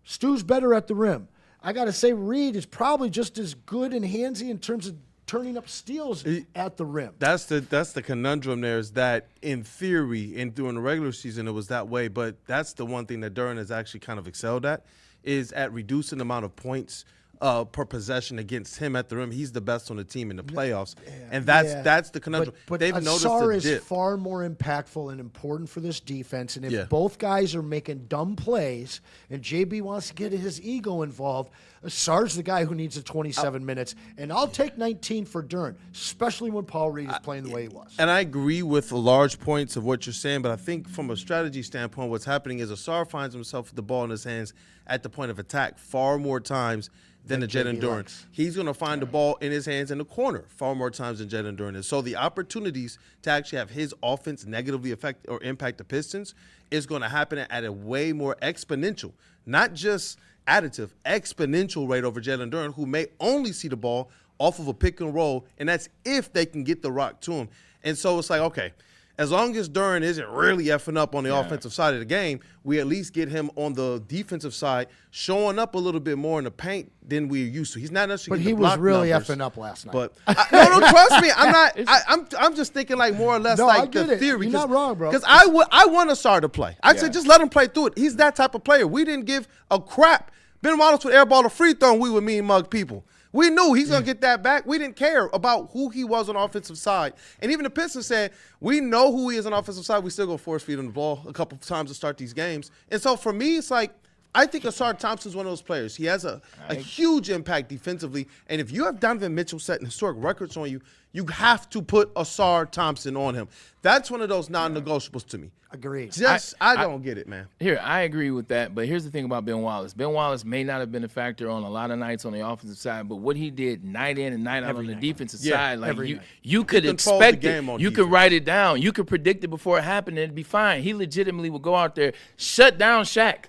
Stu's better at the rim. I got to say Reed is probably just as good and handsy in terms of turning up steals at the rim. That's the conundrum there, is that in theory and during the regular season it was that way, but that's the one thing that Duren has actually kind of excelled at, is at reducing the amount of points per possession against him at the rim. He's the best on the team in the playoffs, and that's the conundrum. But they've noticed Asar the dip. is far more impactful and important for this defense, and if both guys are making dumb plays and JB wants to get his ego involved, Asar's the guy who needs the 27 minutes, and I'll take 19 for Duren, especially when Paul Reed is playing the way he was. And I agree with large points of what you're saying, but I think from a strategy standpoint, what's happening is Asar finds himself with the ball in his hands at the point of attack far more times than the Jalen Duren. He's going to find the ball in his hands in the corner far more times than Jalen Duren is. So the opportunities to actually have his offense negatively affect or impact the Pistons is going to happen at a way more exponential, not just additive, exponential rate over Jalen Duren, who may only see the ball off of a pick and roll, and that's if they can get the rock to him. And so it's like, okay, as long as Duren isn't really effing up on the offensive side of the game, we at least get him on the defensive side showing up a little bit more in the paint than we're used to. He's not necessarily. But he was really effing up last night. But no, trust me, I'm not. I'm just thinking like more or less like the theory. You're not wrong, bro. Because I want Asar to play. I said just let him play through it. He's that type of player. We didn't give a crap. Ben Wallace would airball a free throw, and we would mean mug people. We knew he's going to get that back. We didn't care about who he was on the offensive side. And even the Pistons said, we know who he is on the offensive side. We still go force feed him the ball a couple of times to start these games. And so for me, it's like, I think Asar Thompson's one of those players. He has a huge impact defensively. And if you have Donovan Mitchell setting historic records on you, you have to put Asar Thompson on him. That's one of those non-negotiables to me. Agreed. I don't get it, man. Here, I agree with that, but here's the thing about Ben Wallace. Ben Wallace may not have been a factor on a lot of nights on the offensive side, but what he did night in and night out on the defensive side, like you could expect it. You could write it down. You could predict it before it happened, and it'd be fine. He legitimately would go out there, shut down Shaq.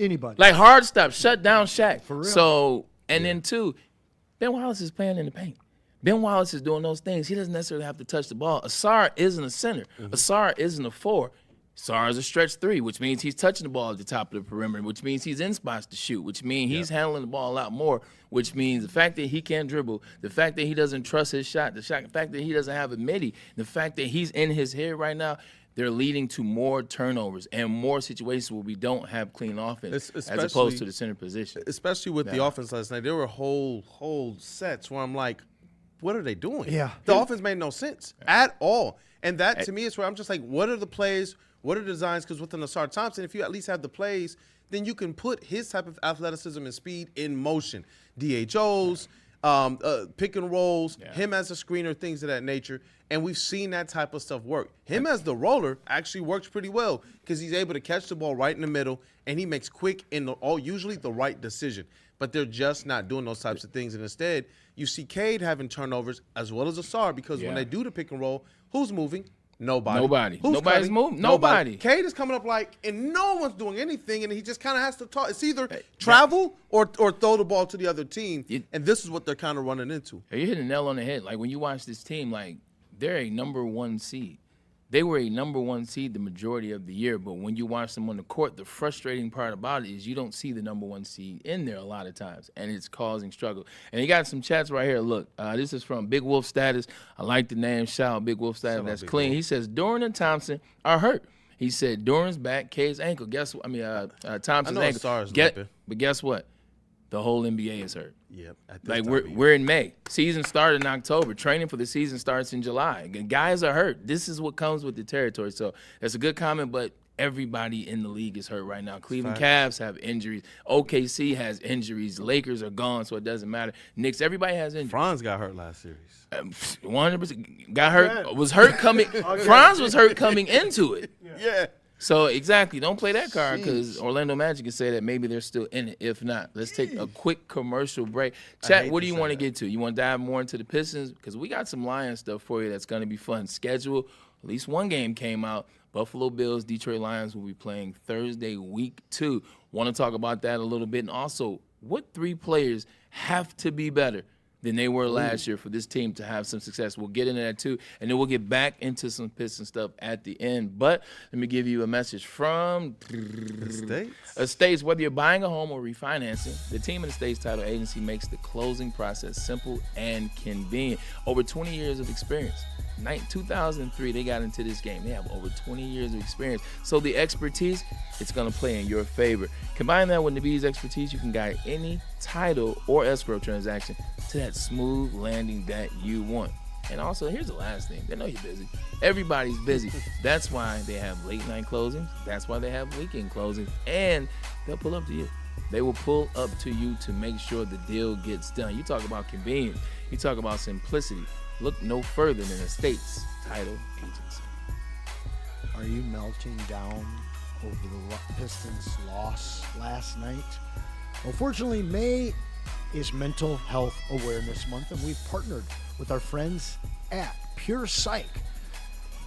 Anybody. Like hard stop, shut down Shaq. For real. So, and then two, Ben Wallace is playing in the paint. Ben Wallace is doing those things. He doesn't necessarily have to touch the ball. Asar isn't a center. Asar isn't a 4. Asar is a stretch 3, which means he's touching the ball at the top of the perimeter, which means he's in spots to shoot, which means he's handling the ball a lot more, which means the fact that he can't dribble, the fact that he doesn't trust his shot, the fact that he doesn't have a midi, the fact that he's in his head right now, they're leading to more turnovers and more situations where we don't have clean offense as opposed to the center position. Especially with the offense last night. There were whole sets where I'm like, what are they doing? Yeah. The offense made no sense at all. And that, to me, is where I'm just like, what are the plays? What are the designs? Because with an Asar Thompson, if you at least have the plays, then you can put his type of athleticism and speed in motion. DHOs, pick and rolls, him as a screener, things of that nature. And we've seen that type of stuff work. Him as the roller actually works pretty well because he's able to catch the ball right in the middle, and he makes quick and usually the right decision. But they're just not doing those types of things. And instead, you see Cade having turnovers as well as Asar because when they do the pick and roll, who's moving? Nobody. Nobody's moving. Nobody. Cade is coming up and no one's doing anything, and he just kind of has to talk. It's either travel or throw the ball to the other team, and this is what they're kind of running into. You're hitting the nail on the head. Like, when you watch this team, like, they're a number 1 seed. They were a number 1 seed the majority of the year, but when you watch them on the court, the frustrating part about it is you don't see the number 1 seed in there a lot of times, and it's causing struggle. And you got some chats right here. Look, this is from Big Wolf Status. I like the name. Shout out Big Wolf Status. That's clean. He says, Duren and Thompson are hurt. He said Durham's back, K's ankle. Guess what? I mean, Thompson's I know ankle. Stars But guess what? The whole NBA is hurt. Yep. Like we're in May. Season started in October. Training for the season starts in July. Guys are hurt. This is what comes with the territory. So that's a good comment, but everybody in the league is hurt right now. Cleveland Cavs have injuries. OKC has injuries. Lakers are gone, so it doesn't matter. Knicks, everybody has injuries. Franz got hurt last series. 100% got hurt. Was hurt coming. Franz was hurt coming into it. Yeah. So exactly, don't play that card because Orlando Magic can say that maybe they're still in it. If not, let's take a quick commercial break. Chat, what do you want to get to? You want to dive more into the Pistons? Because we got some Lions stuff for you that's going to be fun. Schedule, at least one game came out. Buffalo Bills, Detroit Lions will be playing Thursday, week 2. Want to talk about that a little bit. And also, what 3 players have to be better than they were last year for this team to have some success? We'll get into that too, and then we'll get back into some Piston stuff at the end. But let me give you a message from Estates. Whether you're buying a home or refinancing, the team in the Estates Title Agency makes the closing process simple and convenient. Over 20 years of experience. 2003, they got into this game. They have over 20 years of experience. So the expertise, it's going to play in your favor. Combine that with Naveed's expertise, you can guide any title or escrow transaction to that smooth landing that you want. And also, here's the last thing. They know you're busy. Everybody's busy. That's why they have late night closings. That's why they have weekend closings. And they'll pull up to you. They will pull up to you to make sure the deal gets done. You talk about convenience. You talk about simplicity. Look no further than Estates Title Agency. Are you melting down over the Pistons' loss last night? Well, fortunately, May is Mental Health Awareness Month, and we've partnered with our friends at Pure Psych.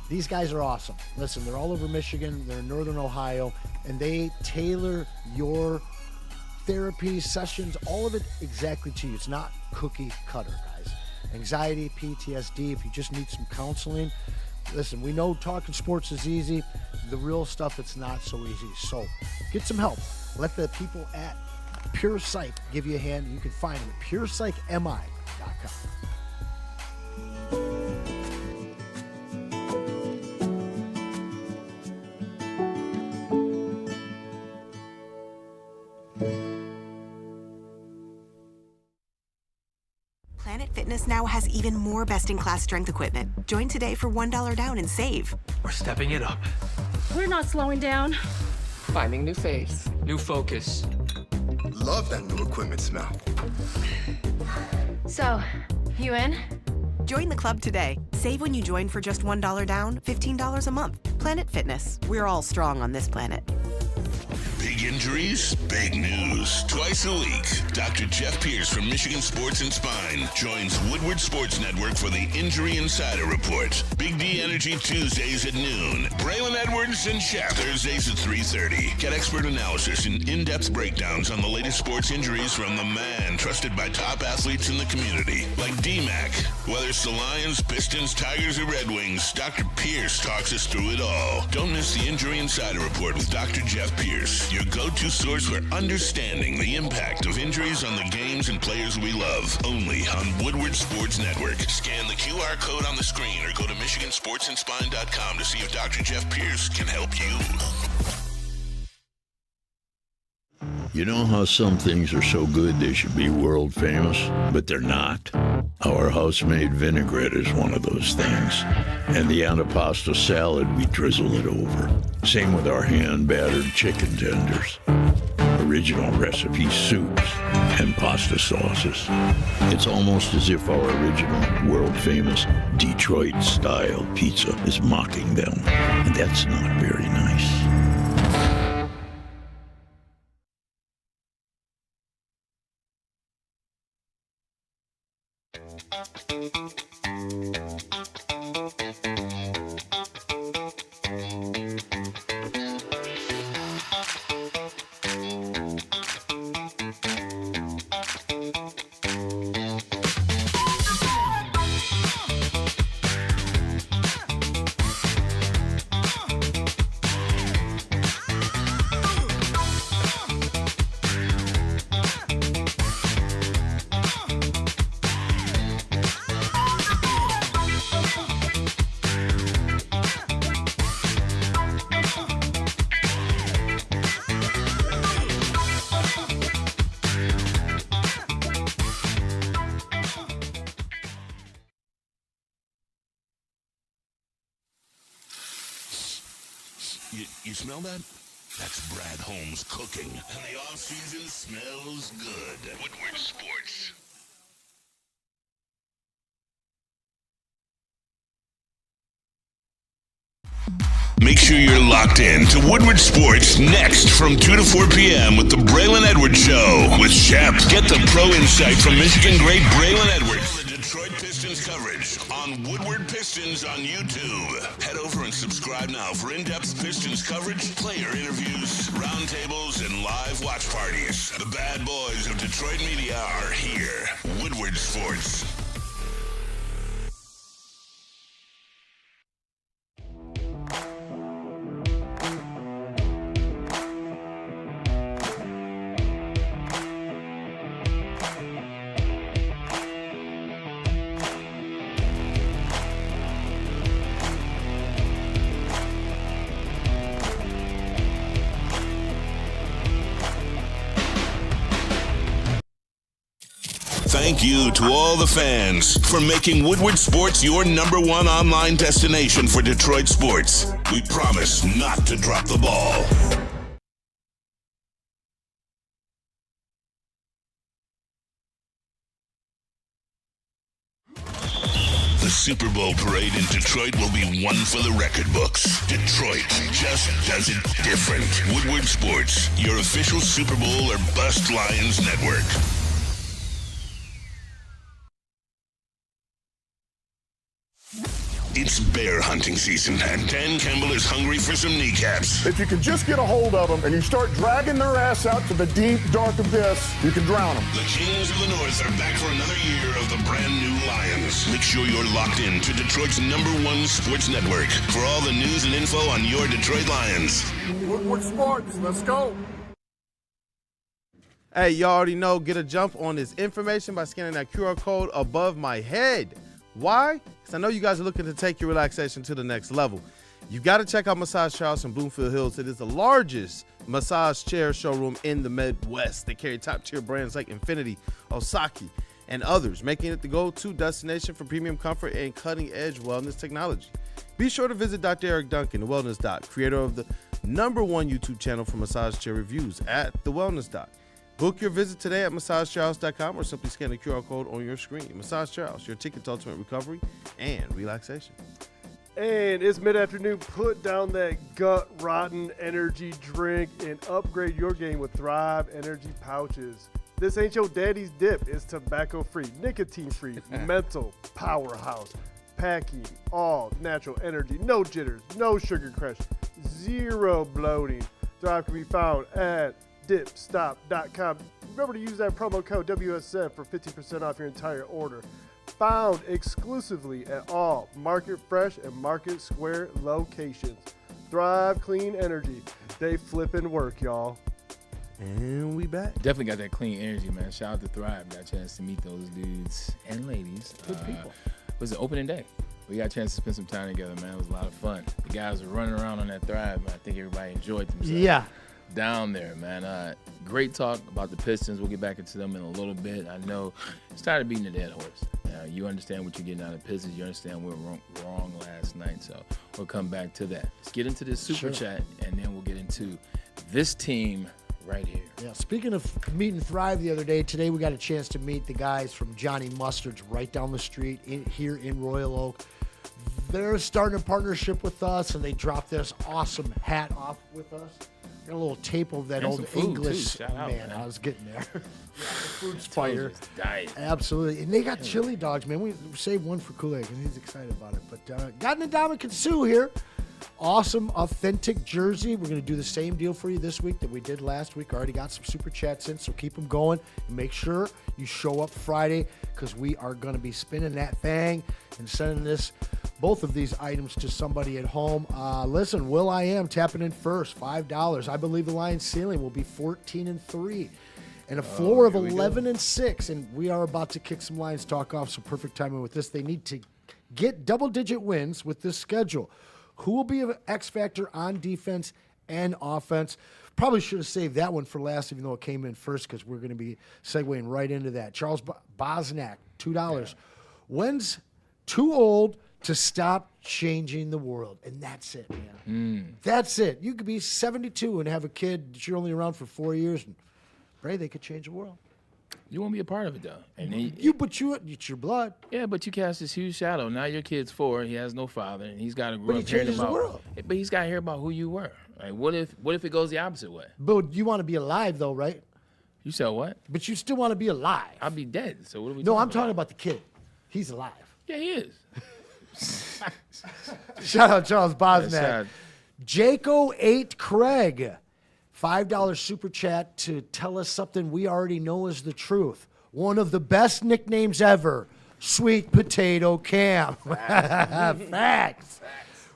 These guys are awesome. Listen, they're all over Michigan, they're in Northern Ohio, and they tailor your therapy sessions, all of it exactly to you. It's not cookie cutter, guys. Anxiety, PTSD, if you just need some counseling, listen, we know talking sports is easy. The real stuff, it's not so easy. So get some help. Let the people at Pure Psych give you a hand. You can find them at PurePsychMI.com. Planet Fitness now has even more best-in-class strength equipment. Join today for $1 down and save. We're stepping it up. We're not slowing down. Finding new faith, new focus. Love that new equipment smell. So, you in? Join the club today. Save when you join for just $1 down, $15 a month. Planet Fitness. We're all strong on this planet. Big injuries, big news. Twice a week, Dr. Jeff Pierce from Michigan Sports and Spine joins Woodward Sports Network for the Injury Insider Report. Big D Energy Tuesdays at noon. Braylon Edwards and Shaq Thursdays at 3:30. Get expert analysis and in-depth breakdowns on the latest sports injuries from the man trusted by top athletes in the community, like D-Mac. Whether it's the Lions, Pistons, Tigers, or Red Wings, Dr. Pierce talks us through it all. Don't miss the Injury Insider Report with Dr. Jeff Pierce, your go-to source for understanding the impact of injuries on the games and players we love. Only on Woodward Sports Network. Scan the QR code on the screen or go to MichiganSportsandSpine.com to see if Dr. Jeff Pierce can help you. You know how some things are so good they should be world famous, but they're not? Our house-made vinaigrette is one of those things. And the antipasto salad, we drizzle it over. Same with our hand-battered chicken tenders. Original recipe soups and pasta sauces. It's almost as if our original, world-famous Detroit-style pizza is mocking them. And that's not very nice. You smell that? That's Brad Holmes cooking. And the off-season smells good. Woodward Sports. Make sure you're locked in to Woodward Sports next from 2 to 4 p.m. with the Braylon Edwards Show with Shep. Get the pro insight from Michigan great Braylon Edwards. The Detroit Pistons coverage on Woodward Pistons on YouTube. Head over and subscribe now for in-depth Pistons coverage, player interviews, roundtables, and live watch parties. The bad boys of Detroit media are here. Woodward Sports. Thank you to all the fans for making Woodward Sports your #1 online destination for Detroit sports. We promise not to drop the ball. The Super Bowl parade in Detroit will be one for the record books. Detroit just does it different. Woodward Sports, your official Super Bowl or Bust Lions network. It's bear hunting season, and Dan Campbell is hungry for some kneecaps. If you can just get a hold of them and you start dragging their ass out to the deep, dark abyss, you can drown them. The Kings of the North are back for another year of the brand new Lions. Make sure you're locked in to Detroit's #1 sports network for all the news and info on your Detroit Lions. Woodward Sports, let's go. Hey, you already know, get a jump on this information by scanning that QR code above my head. Why? Because I know you guys are looking to take your relaxation to the next level. You've got to check out Massage Charles in Bloomfield Hills. It is the largest massage chair showroom in the Midwest. They carry top-tier brands like Infinity, Osaki, and others, making it the go-to destination for premium comfort and cutting-edge wellness technology. Be sure to visit Dr. Eric Duncan, the Wellness Doc, creator of the #1 YouTube channel for massage chair reviews at The Wellness Doc. Book your visit today at MassageCharles.com or simply scan the QR code on your screen. Massage Charles, your ticket to ultimate recovery and relaxation. And it's mid-afternoon. Put down that gut-rotten energy drink and upgrade your game with Thrive Energy Pouches. This ain't your daddy's dip. It's tobacco-free, nicotine-free, mental powerhouse. Packing all natural energy. No jitters, no sugar crush, zero bloating. Thrive can be found at dipstop.com. Remember to use that promo code WSN for 15% off your entire order. Found exclusively at all Market Fresh and Market Square locations. Thrive Clean Energy. They flippin' work, y'all. And we back. Definitely got that clean energy, man. Shout out to Thrive. Got a chance to meet those dudes and ladies. Good people. It was an opening day. We got a chance to spend some time together, man. It was a lot of fun. The guys were running around on that Thrive, man. I think everybody enjoyed themselves. Yeah. Down there, man. Great talk about the Pistons. We'll get back into them in a little bit. I know it's tired of beating the dead horse. You understand what you're getting out of the Pistons. You understand we were wrong last night, so we'll come back to that. Let's get into this super chat, and then we'll get into this team right here. Yeah, speaking of meeting Thrive the other day, today we got a chance to meet the guys from Johnny Mustard's right down the street here in Royal Oak. They're starting a partnership with us, and they dropped this awesome hat off with us. Got a little tape of that and old English man. I was getting there. Yeah, the food's fire. Absolutely. And they got chili dogs, man. We saved one for Kool-Aid, and he's excited about it. But got an Ndamukong Suh here. Awesome, authentic jersey. We're going to do the same deal for you this week that we did last week. Already got some super chats in, so keep them going. And make sure you show up Friday because we are going to be spinning that thing and sending both of these items to somebody at home. Listen, Will.i.am tapping in first, $5. I believe the Lions ceiling will be 14-3. And a floor of 11-6. And we are about to kick some Lions talk off, so perfect timing with this. They need to get double-digit wins with this schedule. Who will be an X factor on defense and offense? Probably should have saved that one for last, even though it came in first, because we're going to be segueing right into that. Charles Bosnack, $2. Yeah. When's too old to stop changing the world. And that's it, man. That's it. You could be 72 and have a kid that you're only around for 4 years, and Bray, they could change the world. You won't be a part of it, though. And it's your blood. Yeah, but you cast this huge shadow. Now your kid's 4. He has no father, and he's got to grow But he up hearing changes the about. world. But he's got to hear about who you were. Like, what if it goes the opposite way? But you want to be alive, though, right? You said what? But you still want to be alive. I'll be dead. So what are we? No, I'm talking about the kid. He's alive. Yeah, he is. Shout out Charles Bosnack. sad. Jaco 8 Craig, $5 super chat to tell us something we already know is the truth. One of the best nicknames ever, Sweet Potato Cam. Facts.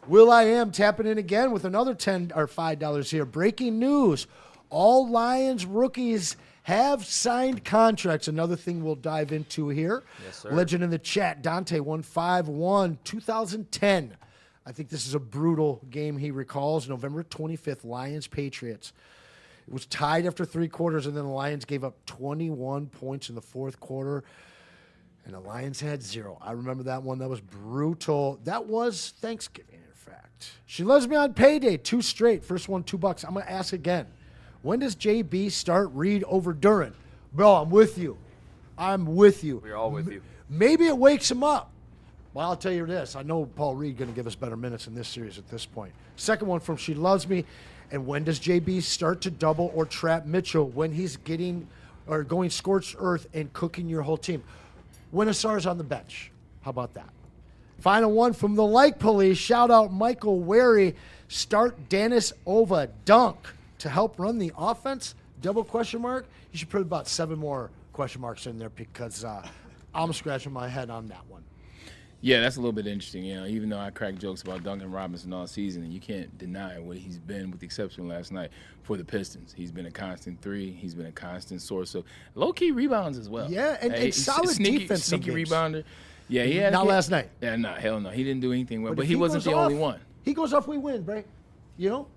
Will I Am tapping in again with another $10 or $5 here. Breaking news: all Lions rookies have signed contracts. Another thing we'll dive into here. Yes, sir. Legend in the chat, Dante151, 2010. I think this is a brutal game he recalls. November 25th, Lions-Patriots. It was tied after 3 quarters, and then the Lions gave up 21 points in the 4th quarter, and the Lions had 0. I remember that one. That was brutal. That was Thanksgiving, in fact. She loves me on payday, 2 straight. First one, $2. I'm going to ask again. When does JB start Reed over Duran? Bro, I'm with you. I'm with you. We're all with you. Maybe it wakes him up. Well, I'll tell you this. I know Paul Reed going to give us better minutes in this series at this point. Second one from She Loves Me. And when does JB start to double or trap Mitchell when he's getting or going scorched earth and cooking your whole team? When Asar's on the bench. How about that? Final one from the Like Police. Shout out Michael Wary. Start Dennis Ova dunk to help run the offense? Double question mark? You should put about 7 more question marks in there because I'm scratching my head on that one. Yeah, that's a little bit interesting. You know, even though I crack jokes about Duncan Robinson all season, and you can't deny what he's been, with the exception of last night, for the Pistons. He's been a constant 3. He's been a constant source of low-key rebounds as well. Yeah, and solid defense. Sneaky rebounder. Yeah, he had not last night. Yeah, no, hell no. He didn't do anything well, but he if wasn't the goes only off, one. He goes off, we win, Bray. You know?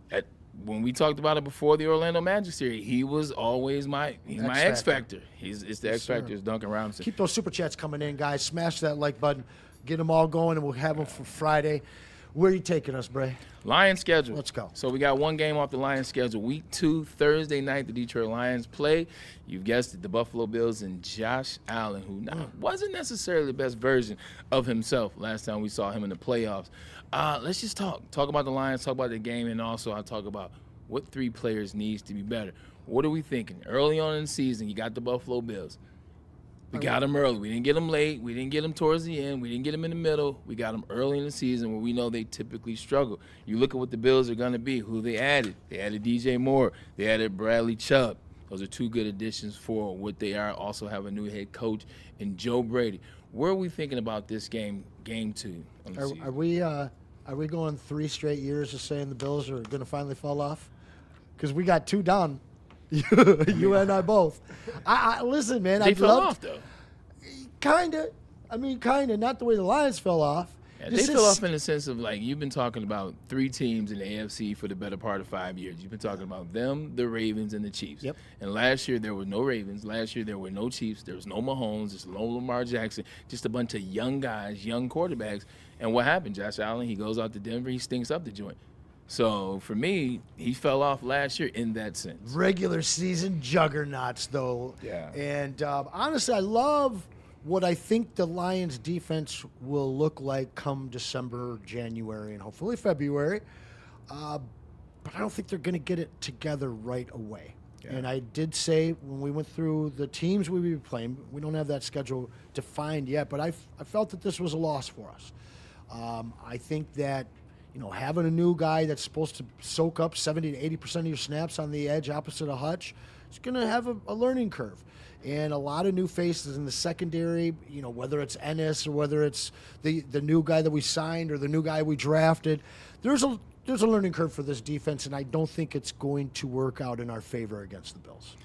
When we talked about it before the Orlando Magic series, he was always my X Factor. It's the X Factor is Duncan Robinson. Keep those super chats coming in, guys. Smash that like button. Get them all going, and we'll have them for Friday. Where are you taking us, Bray? Lions schedule. Let's go. So we got one game off the Lions schedule. Week 2, Thursday night, the Detroit Lions play. You've guessed it, the Buffalo Bills and Josh Allen, who wasn't necessarily the best version of himself last time we saw him in the playoffs. Let's just talk about the Lions, talk about the game, and also I'll talk about what 3 players needs to be better. What are we thinking? Early on in the season, you got the Buffalo Bills. We got them early. We didn't get them late. We didn't get them towards the end. We didn't get them in the middle. We got them early in the season where we know they typically struggle. You look at what the Bills are going to be, who they added. They added DJ Moore. They added Bradley Chubb. Those are 2 good additions for what they are. Also have a new head coach in Joe Brady. Where are we thinking about this game 2? Are we going 3 straight years of saying the Bills are going to finally fall off? Because we got 2 down. You and I both. I listen, man. They fell off, though. Kinda. I mean, kinda. Not the way the Lions fell off. Yeah, they fell off in the sense of, like, you've been talking about 3 teams in the AFC for the better part of 5 years. You've been talking about them, the Ravens, and the Chiefs. Yep. And last year there were no Ravens. Last year there were no Chiefs. There was no Mahomes. There's no Lamar Jackson. Just a bunch of young guys, young quarterbacks. And what happened? Josh Allen, he goes out to Denver. He stinks up the joint. So, for me, he fell off last year in that sense. Regular season juggernauts, though. Yeah. And honestly, I love what I think the Lions' defense will look like come December, January, and hopefully February. But I don't think they're going to get it together right away. Yeah. And I did say when we went through the teams we would be playing, we don't have that schedule defined yet, but I felt that this was a loss for us. I think that, you know, having a new guy that's supposed to soak up 70 to 80% of your snaps on the edge opposite of Hutch, it's going to have a learning curve. And a lot of new faces in the secondary, you know, whether it's Ennis or whether it's the new guy that we signed or the new guy we drafted, there's a learning curve for this defense, and I don't think it's going to work out in our favor against the Bills.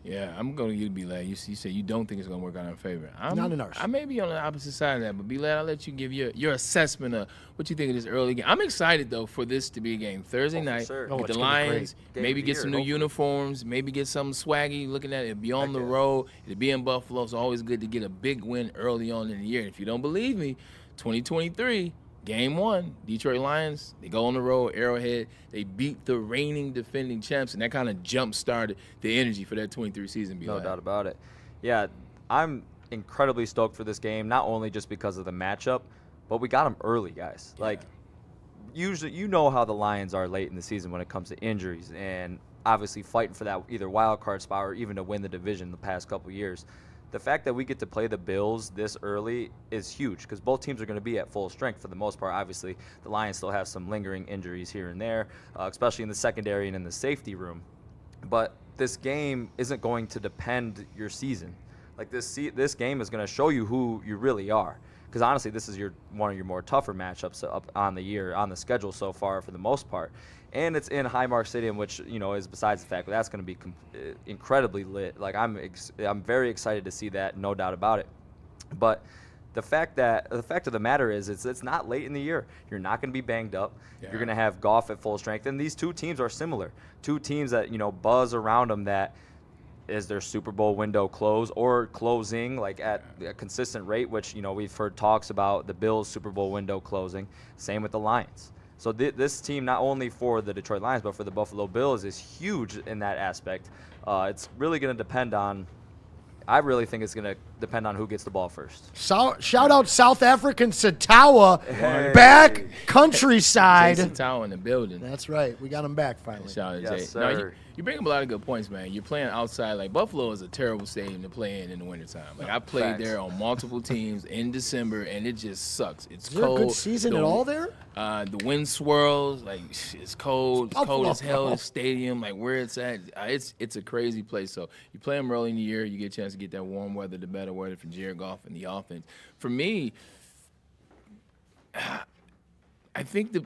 Yeah, I'm going to give B-Lad. You say you don't think it's going to work out in our favor. Not in ours. I may be on the opposite side of that, but B-Lad, I'll let you give your assessment of what you think of this early game. I'm excited, though, for this to be a game Thursday night. Get the Lions, maybe get some new uniforms, maybe get something swaggy. Looking at it, be on the road. It'll be in Buffalo. It's always good to get a big win early on in the year. And if you don't believe me, 2023, Game 1, Detroit Lions, they go on the road, Arrowhead. They beat the reigning defending champs, and that kind of jump-started the energy for that 23 season. No doubt about it. Yeah, I'm incredibly stoked for this game, not only just because of the matchup, but we got them early, guys. Yeah. Like, usually, you know how the Lions are late in the season when it comes to injuries and obviously fighting for that either wild card spot or even to win the division the past couple years. The fact that we get to play the Bills this early is huge because both teams are going to be at full strength for the most part. Obviously, the Lions still have some lingering injuries here and there, especially in the secondary and in the safety room. But this game isn't going to depend your season. Like this game is going to show you who you really are. Because honestly, this is one of your more tougher matchups up on the schedule so far for the most part. And it's in Highmark Stadium, which, you know, is besides the fact that that's going to be incredibly lit. Like, I'm very excited to see that, no doubt about it. But the fact of the matter is it's not late in the year. You're not going to be banged up. Yeah. You're going to have Goff at full strength. And these two teams are similar. Two teams that, you know, buzz around them that is their Super Bowl window close or closing like at a consistent rate, which, you know, we've heard talks about the Bills' Super Bowl window closing. Same with the Lions. So this team, not only for the Detroit Lions, but for the Buffalo Bills, is huge in that aspect. It's really going to depend on – I really think it's going to depend on who gets the ball first. Shout out South African Satawa, back countryside. Satawa in the building. That's right. We got him back finally. Shout out Jay. Yes, sir. You bring up a lot of good points, man. You're playing outside. Like, Buffalo is a terrible stadium to play in the wintertime. Like, I played there on multiple teams in December, and it just sucks. It's cold. Is there a good season at all there? The wind swirls. Like, it's cold. It's cold as hell in the stadium. Like, where it's at, it's a crazy place. So you play them early in the year. You get a chance to get that warm weather, the better weather for Jared Goff and the offense. For me, I think the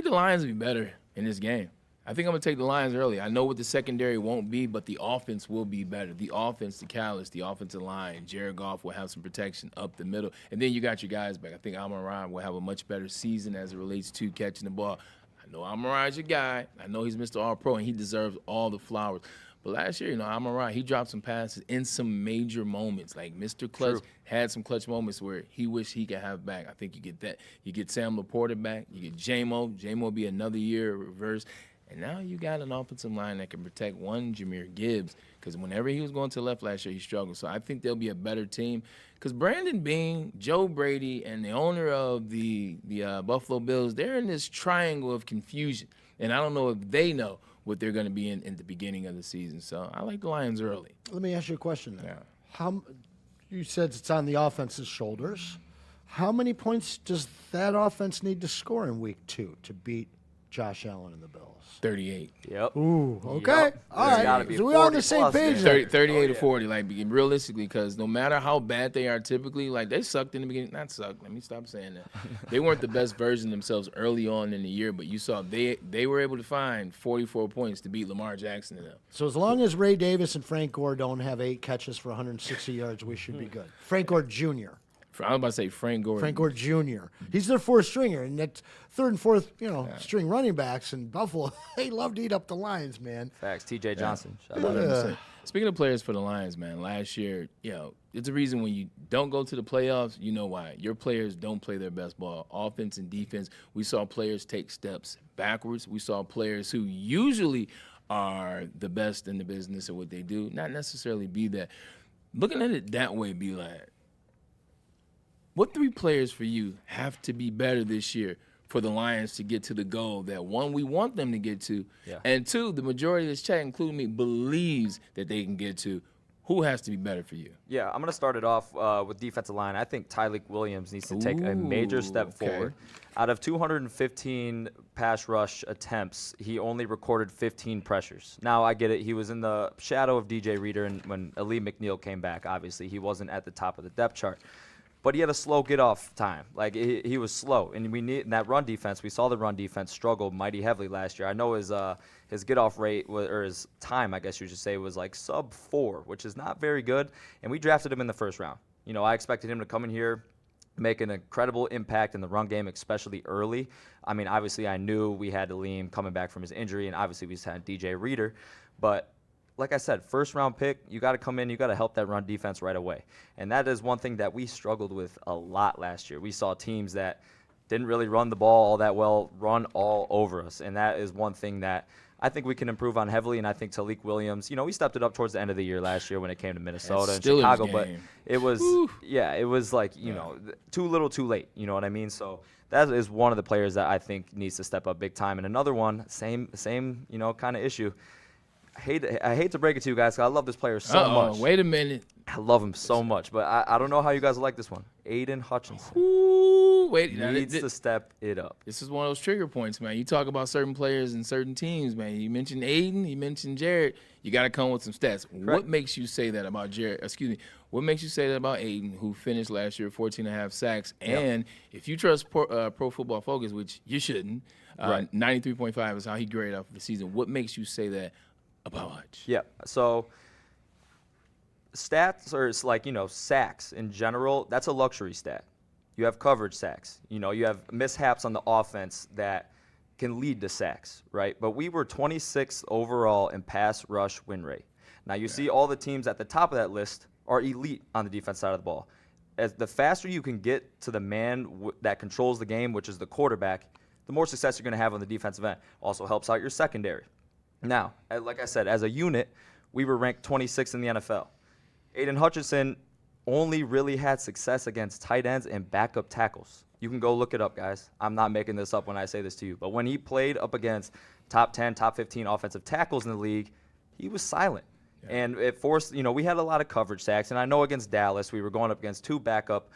Lions will be better in this game. I think I'm going to take the Lions early. I know what the secondary won't be, but the offense will be better. The offense, the callus, the offensive line, Jared Goff will have some protection up the middle. And then you got your guys back. I think Amon-Ra will have a much better season as it relates to catching the ball. I know Amon-Ra is your guy. I know he's Mr. All-Pro, and he deserves all the flowers. But last year, you know, Amon-Ra, he dropped some passes in some major moments. Like Mr. Clutch had some clutch moments where he wished he could have back. I think you get that. You get Sam Laporta back. You get J-Mo. J-Mo will be another year reverse. And now you got an offensive line that can protect one Jahmyr Gibbs, because whenever he was going to the left last year, he struggled. So I think they'll be a better team, because Brandon Beane, Joe Brady, and the owner of the Buffalo Bills, they're in this triangle of confusion. And I don't know if they know what they're going to be in the beginning of the season. So I like the Lions early. Let me ask you a question then. Yeah. You said it's on the offense's shoulders. How many points does that offense need to score in week 2 to beat Josh Allen and the Bills? 38. Yep. Ooh, okay. Yep. All right. So we're on the same page. 38 to 40, like, realistically, because no matter how bad they are typically, like, they sucked in the beginning. Not sucked. Let me stop saying that. They weren't the best version of themselves early on in the year, but you saw they were able to find 44 points to beat Lamar Jackson and them. So as long as Ray Davis and Frank Gore don't have 8 catches for 160 yards, we should be good. Frank Gore Jr. I was about to say Frank Gore. Frank Gore Jr. He's their fourth stringer, and that's third and fourth, string running backs in Buffalo. They love to eat up the Lions, man. Facts. T.J. Johnson. Speaking of players for the Lions, man, last year, it's a reason when you don't go to the playoffs, you know why. Your players don't play their best ball. Offense and defense, we saw players take steps backwards. We saw players who usually are the best in the business at what they do not necessarily be that. Looking at it that way, be like, what 3 players for you have to be better this year for the Lions to get to the goal that, 1, we want them to get to, and 2, the majority of this chat, including me, believes that they can get to? Who has to be better for you? Yeah, I'm going to start it off with defensive line. I think Tyleik Williams needs to take a major step forward. Out of 215 pass rush attempts, he only recorded 15 pressures. Now, I get it. He was in the shadow of DJ Reader, and when Ali McNeil came back, obviously, he wasn't at the top of the depth chart. But he had a slow get-off time. Like, he was slow. And we need in that run defense. We saw the run defense struggle mighty heavily last year. I know his get-off rate, or his time, I guess you should say, was like sub-4, which is not very good. And we drafted him in the first round. You know, I expected him to come in here, make an incredible impact in the run game, especially early. I mean, obviously, I knew we had Aleem coming back from his injury, and obviously we had DJ Reader. But like I said, first-round pick, you got to come in, you got to help that run defense right away. And that is one thing that we struggled with a lot last year. We saw teams that didn't really run the ball all that well run all over us, and that is one thing that I think we can improve on heavily. And I think Talik Williams, we stepped it up towards the end of the year last year when it came to Minnesota and Chicago, but it was, it was like, too little too late, you know what I mean? So that is one of the players that I think needs to step up big time. And another one, same kind of issue. I hate to break it to you guys, 'cause I love this player so much. Wait a minute. I love him so much, but I don't know how you guys like this one. Aiden Hutchinson needs to step it up. This is one of those trigger points, man. You talk about certain players and certain teams, man. You mentioned Aiden, you mentioned Jared. You got to come with some stats. Correct. What makes you say that about Jared? Excuse me. What makes you say that about Aiden, who finished last year 14.5 sacks? Yep. And if you trust Pro Football Focus, which you shouldn't, 93.5 is how he graded out for the season. What makes you say that about Hutch? Yeah. So stats are like, sacks in general, that's a luxury stat. You have coverage sacks. You have mishaps on the offense that can lead to sacks, right? But we were 26th overall in pass rush win rate. Now you see all the teams at the top of that list are elite on the defense side of the ball. As the faster you can get to the man that controls the game, which is the quarterback, the more success you're going to have on the defensive end. Also helps out your secondary. Now, like I said, as a unit, we were ranked 26th in the NFL. Aiden Hutchinson only really had success against tight ends and backup tackles. You can go look it up, guys. I'm not making this up when I say this to you. But when he played up against top 10, top 15 offensive tackles in the league, he was silent. Yeah. And it forced, we had a lot of coverage sacks. And I know against Dallas, we were going up against two backup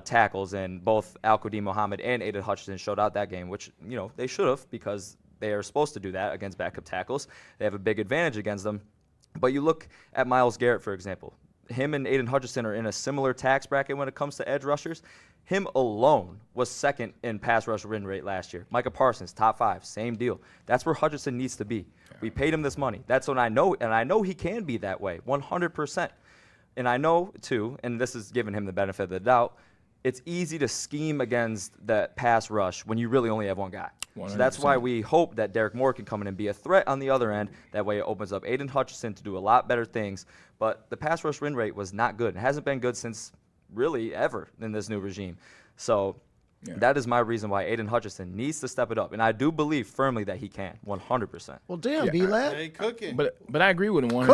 tackles, and both Al-Qadim Muhammad and Aiden Hutchinson showed out that game, which, they should have, because they are supposed to do that against backup tackles. They have a big advantage against them. But you look at Myles Garrett, for example. Him and Aiden Hutchinson are in a similar tax bracket when it comes to edge rushers. Him alone was second in pass rush win rate last year. Micah Parsons, top 5, same deal. That's where Hutchinson needs to be. Yeah. We paid him this money. That's what I know, and I know he can be that way, 100%. And I know, too, and this is giving him the benefit of the doubt, it's easy to scheme against that pass rush when you really only have one guy. 100%. So that's why we hope that Derek Moore can come in and be a threat on the other end. That way it opens up Aiden Hutchinson to do a lot better things. But the pass rush win rate was not good. It hasn't been good since really ever in this new regime. So that is my reason why Aiden Hutchinson needs to step it up. And I do believe firmly that he can, 100%. Well, damn, B-Lad. Hey, cooking. But I agree with him.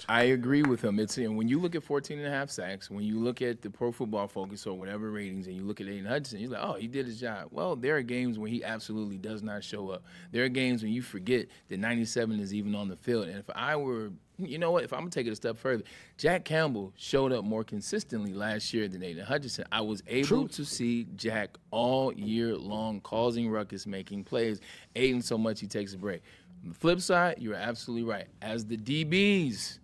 I agree with him. It's when you look at 14.5 sacks, when you look at the Pro Football Focus or whatever ratings, and you look at Aiden Hutchinson, you're like, oh, he did his job. Well, there are games when he absolutely does not show up. There are games when you forget that 97 is even on the field. And if I were – you know what? If I'm going to take it a step further, Jack Campbell showed up more consistently last year than Aiden Hutchinson. I was able to see Jack all year long causing ruckus, making plays. Aiden so much he takes a break. On the flip side, you're absolutely right. As the DBs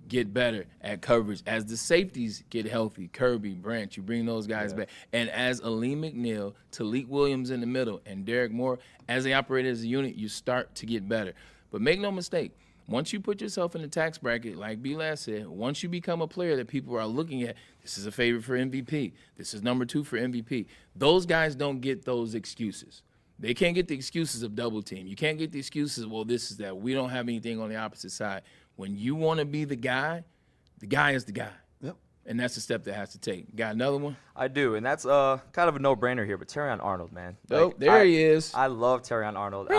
get better at coverage, as the safeties get healthy, Kirby, Branch, you bring those guys back. And as Aleem McNeil, Talik Williams in the middle, and Derek Moore, as they operate as a unit, you start to get better. But make no mistake, once you put yourself in the tax bracket, like B-Lad said, once you become a player that people are looking at, this is a favorite for MVP, this is number 2 for MVP, those guys don't get those excuses. They can't get the excuses of double team. You can't get the excuses, well, this is that. We don't have anything on the opposite side. When you want to be the guy is the guy. Yep. And that's the step that has to take. Got another one? I do, and that's kind of a no-brainer here, but Terrion Arnold, man. Oh, there he is. I love Terrion Arnold.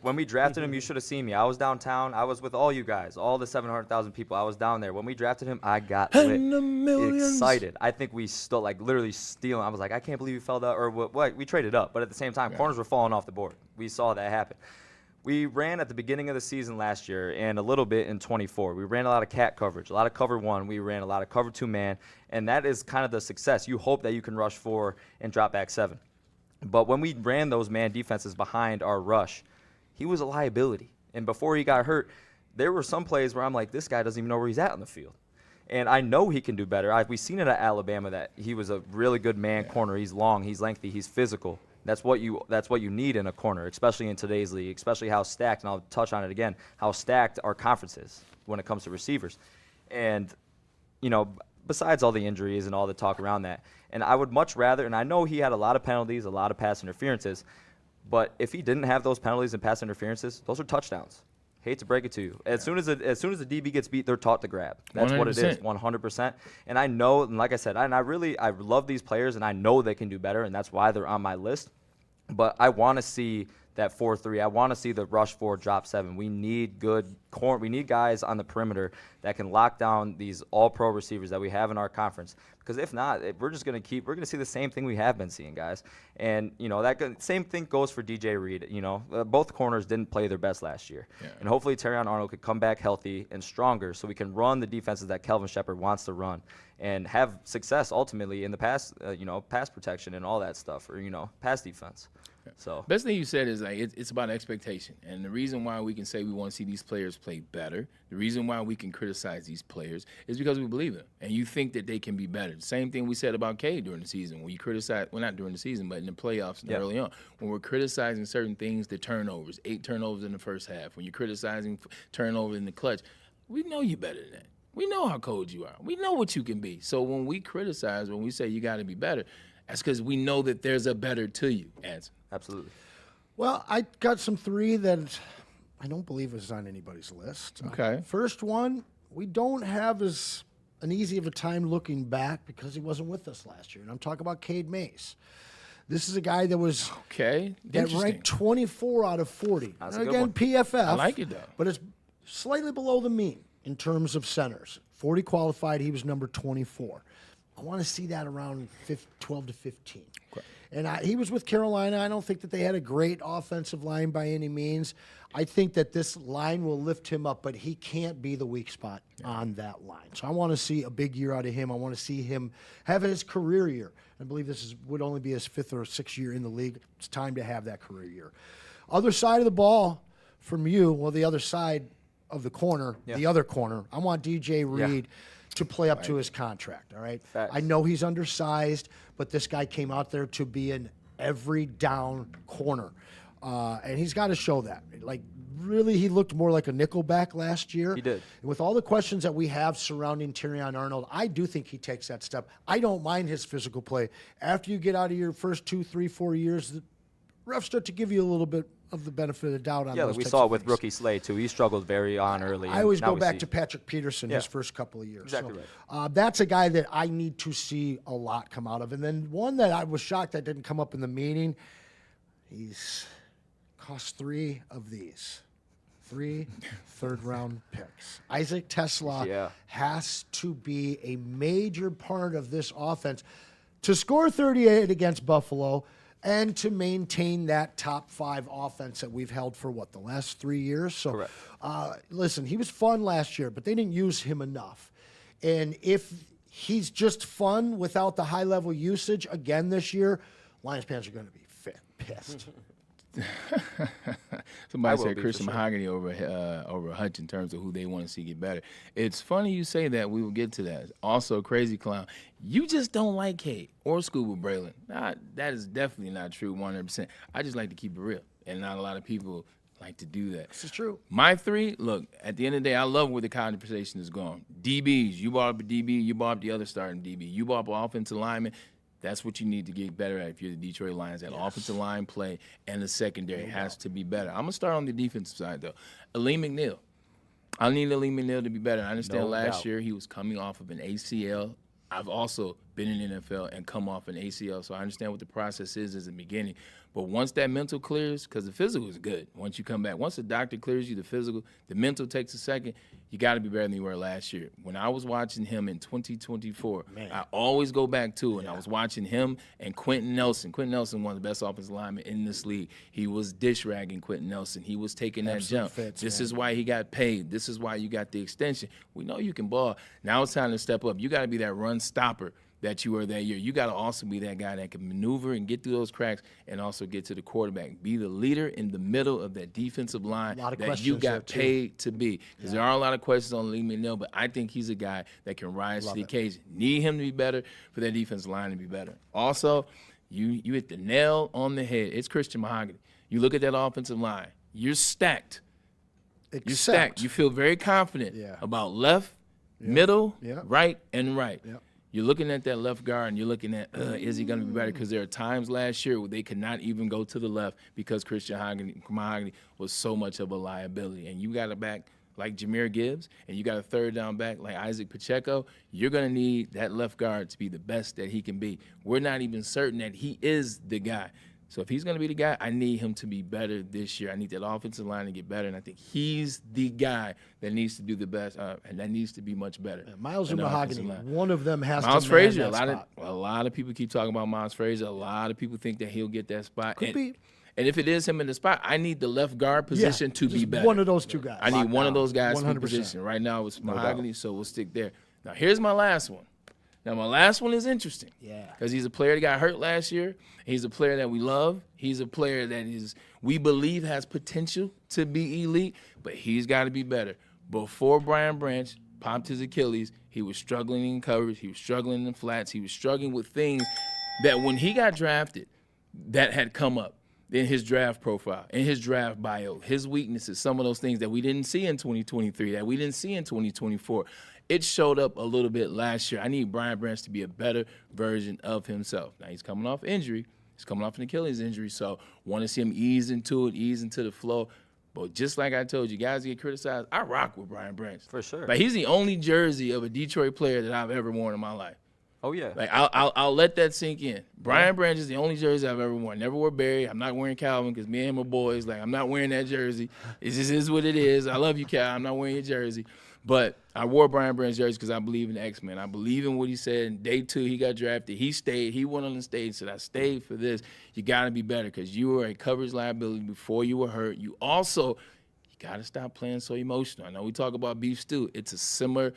When we drafted him, you should have seen me. I was downtown. I was with all you guys, all the 700,000 people. I was down there. When we drafted him, I got excited. I think we still, literally stealing. I was like, I can't believe we fell down, or what? We traded up, but at the same time, corners were falling off the board. We saw that happen. We ran at the beginning of the season last year and a little bit in 24. We ran a lot of cat coverage, a lot of cover 1. We ran a lot of cover 2 man, and that is kind of the success. You hope that you can rush 4 and drop back 7. But when we ran those man defenses behind our rush, he was a liability. And before he got hurt, there were some plays where I'm like, this guy doesn't even know where he's at on the field. And I know he can do better. We've seen it at Alabama that he was a really good man corner. He's long, he's lengthy, he's physical. That's what you need in a corner, especially in today's league, especially how stacked, and I'll touch on it again, how stacked our conference is when it comes to receivers. And, besides all the injuries and all the talk around that, and I would much rather, and I know he had a lot of penalties, a lot of pass interferences, but if he didn't have those penalties and pass interferences, those are touchdowns. Hate to break it to you. As soon as the DB gets beat, they're taught to grab. That's 100%. What it is, 100%. And I know, and like I said, I love these players, and I know they can do better, and that's why they're on my list. But I want to see that 4-3. I want to see the rush 4, drop 7. We need we need guys on the perimeter that can lock down these all-pro receivers that we have in our conference. Because if not, we're going to see the same thing we have been seeing, guys. And, that same thing goes for DJ Reed. Both corners didn't play their best last year. Yeah. And hopefully Terrion Arnold could come back healthy and stronger so we can run the defenses that Kelvin Shepherd wants to run and have success ultimately in the pass protection and all that stuff, or, pass defense. So best thing you said is it's about expectation, and the reason why we can say we want to see these players play better, the reason why we can criticize these players is because we believe them, and you think that they can be better. The same thing we said about Cade during the season when you criticize, well, not during the season, but in the playoffs and early on, when we're criticizing certain things, the turnovers, 8 turnovers in the first half, when you're criticizing turnovers in the clutch, we know you better than that. We know how cold you are. We know what you can be. So when we criticize, when we say you got to be better, that's because we know that there's a better to you, Anson. Absolutely. Well, I got some 3 that I don't believe is on anybody's list. Okay. First one, we don't have as an easy of a time looking back because he wasn't with us last year. And I'm talking about Cade Mays. This is a guy that was that ranked 24 out of 40. That's and a again, good one. PFF. I like it, though. But it's slightly below the mean in terms of centers. 40 qualified, he was number 24. I want to see that around 12 to 15. Okay. And he was with Carolina. I don't think that they had a great offensive line by any means. I think that this line will lift him up, but he can't be the weak spot on that line. So I want to see a big year out of him. I want to see him have his career year. I believe this would only be his 5th or 6th year in the league. It's time to have that career year. Other side of the ball from you, well, the other side of the corner, the other corner, I want DJ Reed to play up to his contract, all right? Facts. I know he's undersized, but this guy came out there to be an every down corner. And he's got to show that. Like, really, he looked more like a nickelback last year. He did. And with all the questions that we have surrounding Terrion Arnold, I do think he takes that step. I don't mind his physical play. After you get out of your first 2, 3, 4 years, the refs start to give you a little bit of the benefit of the doubt on those we types saw of it with things. rookie Slade, too. He struggled very early. I always go back to Patrick Peterson, his first couple of years. Exactly right. That's a guy that I need to see a lot come out of. And then one that I was shocked that didn't come up in the meeting, he's cost 3 of these. 3 third-round picks. Isaac Tesla has to be a major part of this offense to score 38 against Buffalo and to maintain that top 5 offense that we've held for, the last 3 years? So, listen, he was fun last year, but they didn't use him enough. And if he's just fun without the high-level usage again this year, Lions fans are going to be pissed. Somebody said Christian Mahogany over Hutch in terms of who they want to see get better. It's funny you say that. We will get to that. Also, Crazy Clown, you just don't like Cade or Scuba Braylon. That is definitely not true 100%. I just like to keep it real, and not a lot of people like to do that. This is true. My 3, look, at the end of the day, I love where the conversation is going. DBs, you brought up a DB, you brought up the other starting DB. You brought up an offensive lineman. That's what you need to get better at if you're the Detroit Lions. That offensive line play and the secondary has to be better. I'm going to start on the defensive side, though. Aleem McNeil. I need Aleem McNeil to be better. I understand last year he was coming off of an ACL. I've also been in the NFL and come off an ACL, so I understand what the process is at the beginning. But once that mental clears, because the physical is good once you come back. Once the doctor clears you, the physical, the mental takes a second, you got to be better than you were last year. When I was watching him in 2024, I always go back to it. And I was watching him and Quentin Nelson. Quentin Nelson, one of the best offensive linemen in this league. He was dish-ragging Quentin Nelson. He was taking that jump. This is why he got paid. This is why you got the extension. We know you can ball. Now it's time to step up. You got to be that run stopper that you were that year. You got to also be that guy that can maneuver and get through those cracks and also get to the quarterback. Be the leader in the middle of that defensive line that you got paid to be. Because there are a lot of questions on Lee McNeil, but I think he's a guy that can rise to the occasion. Need him to be better for that defensive line to be better. Also, you hit the nail on the head. It's Christian Mahogany. You look at that offensive line. You're stacked. You're stacked. You feel very confident about left, middle, right, and right. You're looking at that left guard, and you're looking at, is he going to be better? Because there are times last year where they could not even go to the left because Christian Mahogany was so much of a liability. And you got a back like Jahmyr Gibbs, and you got a third down back like Isaac Pacheco. You're going to need that left guard to be the best that he can be. We're not even certain that he is the guy. So if he's going to be the guy, I need him to be better this year. I need that offensive line to get better, and I think he's the guy that needs to do the best, and that needs to be much better. Miles or Mahogany, one of them has Miles to Frazier, man that spot. a lot of people keep talking about Miles Frazier. A lot of people think that he'll get that spot. Could be. And if it is him in the spot, I need the left guard position to be better. One of those two guys. I need one of those guys 100%. to be positioned. Right now it's Mahogany, so we'll stick there. Now here's my last one. Now, my last one is interesting. Yeah. Because he's a player that got hurt last year. He's a player that we love. He's a player that we believe has potential to be elite, but he's got to be better. Before Brian Branch popped his Achilles, he was struggling in coverage. He was struggling in flats. He was struggling with things that when he got drafted, that had come up in his draft profile, in his draft bio, his weaknesses, some of those things that we didn't see in 2023, that we didn't see in 2024. It showed up a little bit last year. I need Brian Branch to be a better version of himself. Now, he's coming off injury. He's coming off an Achilles injury, so want to see him ease into it, ease into the flow. But just like I told you, guys get criticized, I rock with Brian Branch. For sure. Like, he's the only jersey of a Detroit player that I've ever worn in my life. Oh, yeah. Like, I'll let that sink in. Brian Branch is the only jersey I've ever worn. Never wore Barry. I'm not wearing Calvin because me and my boys, like, I'm not wearing that jersey. It just is what it is. I love you, Cal. I'm not wearing your jersey. But I wore Brian Branch's jersey because I believe in the X-Men. I believe in what he said. In day 2, he got drafted. He stayed. He went on the stage and said, I stayed for this. You got to be better because you were a coverage liability before you were hurt. You got to stop playing so emotional. I know we talk about beef stew. It's a similar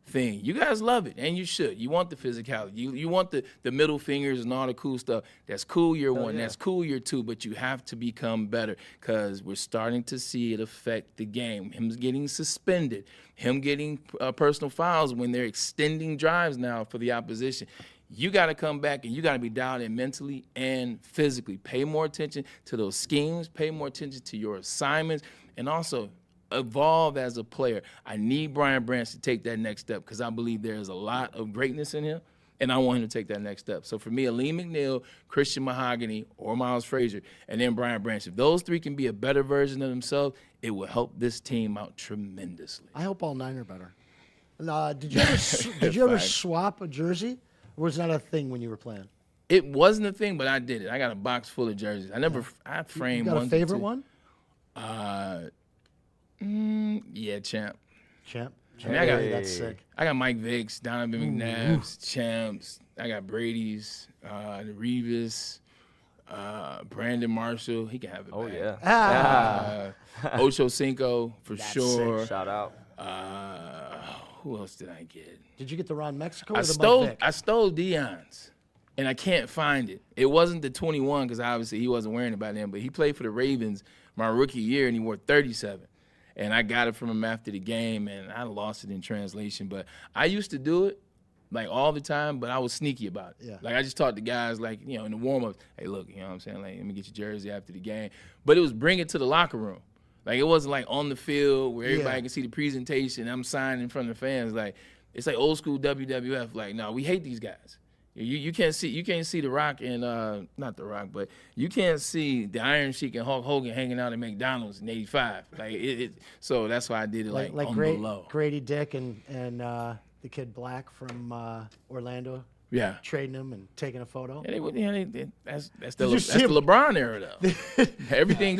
thing. You guys love it, and you should. You want the physicality. You want the middle fingers and all the cool stuff. That's cool year one. That's cool year 2, but you have to become better because we're starting to see it affect the game. Him getting suspended, him getting personal fouls when they're extending drives now for the opposition. You got to come back, and you got to be dialed in mentally and physically. Pay more attention to those schemes. Pay more attention to your assignments. And also evolve as a player. I need Brian Branch to take that next step because I believe there is a lot of greatness in him, and I want him to take that next step. So for me, Aleem McNeil, Christian Mahogany, or Miles Frazier, and then Brian Branch. If those 3 can be a better version of themselves, it will help this team out tremendously. I hope all 9 are better. Did you ever swap a jersey, or was that a thing when you were playing? It wasn't a thing, but I did it. I got a box full of jerseys. I framed one. You got a favorite one? Yeah, Champ. Champ. I mean, that's sick. I got Mike Vicks, Donovan McNabb's, Champs. I got Brady's, the Revis, Brandon Marshall. He can have it. Oh, back. yeah. Ocho Cinco for sure. Sick. Shout out. Who else did I get? Did you get the Ron Mexico? I stole Dion's, and I can't find it. It wasn't the 21 because obviously he wasn't wearing it by then, but he played for the Ravens my rookie year, and he wore 37. And I got it from him after the game, and I lost it in translation. But I used to do it, like, all the time, but I was sneaky about it. Yeah. Like, I just talked to guys, like, you know, in the warm-ups, hey, look, you know what I'm saying? Like, let me get your jersey after the game. But it was bring it to the locker room. Like, it wasn't, like, on the field where everybody can see the presentation. I'm signing in front of the fans. Like, it's like old school WWF. Like, no, we hate these guys. You can't see The Rock and not The Rock, but you can't see the Iron Sheik and Hulk Hogan hanging out at McDonald's in '85. Like so that's why I did it like on the low. Grady Dick and the kid Black from Orlando. Yeah, trading him and taking a photo. Yeah, that's the LeBron era though. everything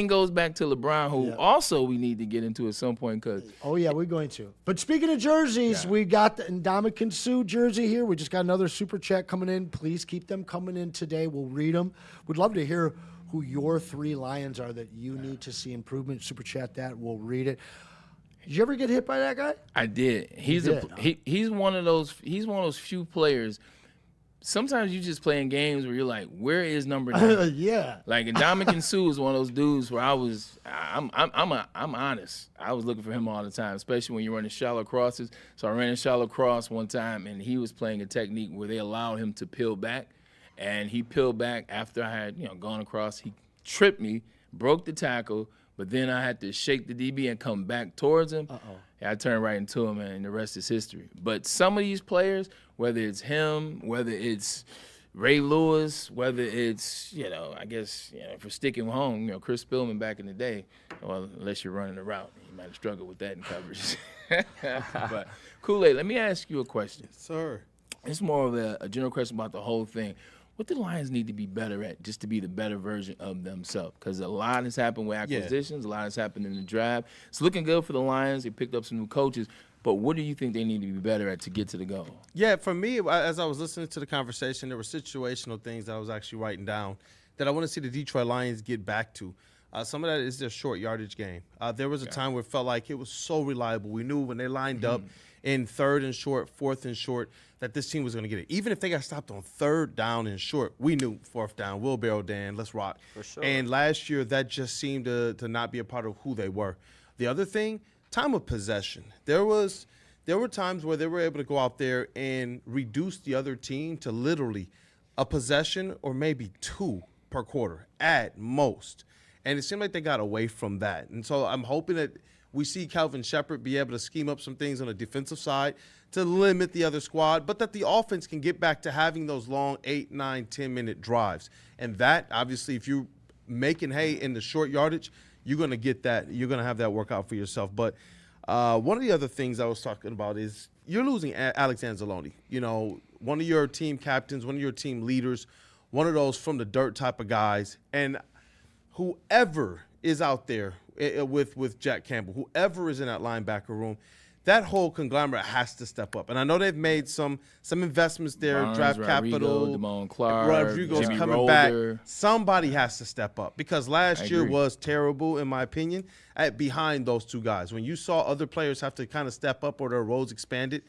goes back to LeBron, who also we need to get into at some point. We're going to. But speaking of jerseys, we got the Ndamukong Suh jersey here. We just got another super chat coming in. Please keep them coming in today. We'll read them. We'd love to hear who your 3 Lions are that you need to see improvement. Super chat that. We'll read it. Did you ever get hit by that guy? I did. He's one of those few players. Sometimes you just playing games where you're like, where is number 9? Yeah. Like Ndamukong Suh is one of those dudes where I'm honest. I was looking for him all the time, especially when you're running shallow crosses. So I ran a shallow cross one time, and he was playing a technique where they allowed him to peel back, and he peeled back after I had gone across. He tripped me, broke the tackle. But then I had to shake the DB and come back towards him. I turned right into him, and the rest is history. But some of these players, whether it's him, whether it's Ray Lewis, whether it's, I guess, for sticking home, Chris Spillman back in the day, well, unless you're running a route, you might have struggled with that in coverage. But Kool-Aid, let me ask you a question. Yes, sir. It's more of a general question about the whole thing. What do the Lions need to be better at just to be the better version of themselves? Because a lot has happened with acquisitions. A lot has happened in the draft. It's looking good for the Lions. They picked up some new coaches. But what do you think they need to be better at to get to the goal? Yeah, for me, as I was listening to the conversation, there were situational things that I was actually writing down that I want to see the Detroit Lions get back to. Some of that is their short yardage game. There was a time where it felt like it was so reliable. We knew when they lined up in 3rd and short, 4th and short, that this team was going to get it. Even if they got stopped on 3rd down and short, we knew 4th down, wheelbarrow Dan, let's rock. For sure. And last year, that just seemed to not be a part of who they were. The other thing, time of possession. There were times where they were able to go out there and reduce the other team to literally a possession or maybe 2 per quarter at most. And it seemed like they got away from that. And so I'm hoping that we see Calvin Shepard be able to scheme up some things on the defensive side to limit the other squad, but that the offense can get back to having those long 8, 9, 10-minute drives. And that, obviously, if you're making hay in the short yardage, you're going to get that. You're going to have that work out for yourself. But one of the other things I was talking about is you're losing Alex Anzalone. One of your team captains, one of your team leaders, one of those from the dirt type of guys. And whoever is out there with Jack Campbell, whoever is in that linebacker room, that whole conglomerate has to step up. And I know they've made some investments there, Barnes, draft Rodrigo, capital. Damone Clark, Rodrigo's Jimmy coming Rolder. back. Somebody has to step up because last year agree. was terrible, in my opinion, behind those two guys. When you saw other players have to kind of step up or their roles expanded,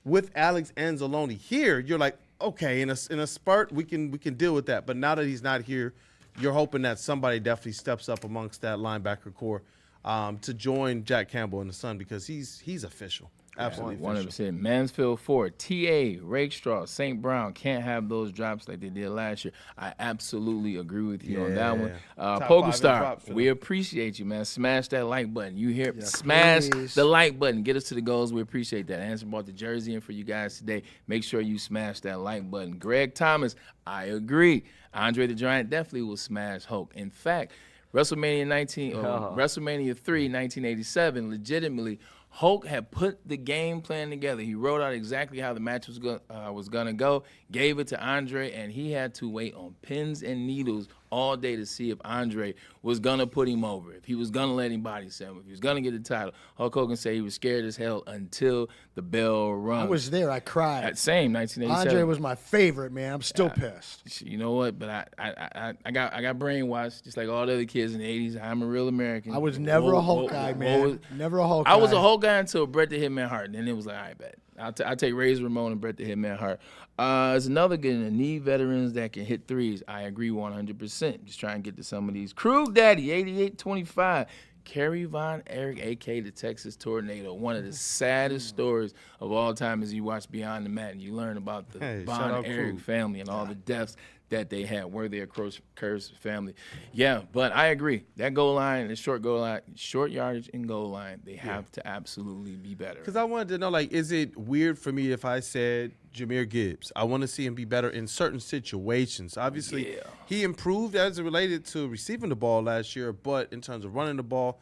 with Alex Anzalone here, you're like, okay, in a spurt, we can deal with that. But now that he's not here, you're hoping that somebody definitely steps up amongst that linebacker core to join Jack Campbell and the Sun because he's official. Absolutely official. 100%. Mansfield Ford, TA, Rakestraw, St. Brown can't have those drops like they did last year. I absolutely agree with you on that one. Poker Star, we appreciate you, man. Smash that like button. You hear? Yes, smash please. the like button. Get us to the goals. We appreciate that. Anson brought the jersey in for you guys today. Make sure you smash that like button. Greg Thomas, I agree. Andre the Giant definitely will smash Hulk. In fact, WrestleMania 3, 1987, legitimately, Hulk had put the game plan together. He wrote out exactly how the match was going to go, gave it to Andre, and he had to wait on pins and needles all day to see if Andre was going to put him over, if he was going to let him body slam, if he was going to get the title. Hulk Hogan said he was scared as hell until the bell rung. I was there. I cried. Same, 1987. Andre was my favorite, man. I'm still pissed. You know what? But I got brainwashed just like all the other kids in the 80s. I'm a real American. I was never a Hulk guy, man. Never a Hulk guy. I was a Hulk guy until Bret the Hitman Hart. And then it was like, all right, bet. I'll take Razor Ramon and Bret the Hitman Hart. There's another good one. Need veterans that can hit threes. I agree 100%. Just try and get to some of these. Krug Daddy, 8825. Kerry Von Erich, a.k.a. the Texas Tornado. One of the saddest stories of all time is you watch Beyond the Mat and you learn about the Von Erich family and all the deaths that they had. Were they a cursed family? Yeah, but I agree. That goal line, the short goal line, short yardage and goal line, they have to absolutely be better. Because I wanted to know, is it weird for me if I said Jahmyr Gibbs? I want to see him be better in certain situations. Obviously, he improved as it related to receiving the ball last year, but in terms of running the ball,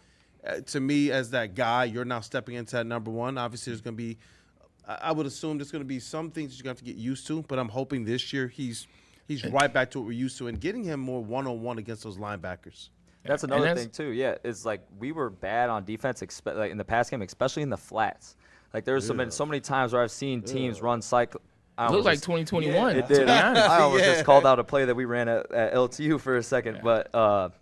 to me, as that guy, you're now stepping into that number one. Obviously, there's going to be, I would assume there's going to be some things you're going to have to get used to, but I'm hoping this year he's right back to what we're used to and getting him more one-on-one against those linebackers. That's another thing, too. Yeah, it's like we were bad on defense in the pass game, especially in the flats. Like there's been so many times where I've seen teams run cycle. It looked like 2021. It did. I almost just called out a play that we ran at LTU for a second, but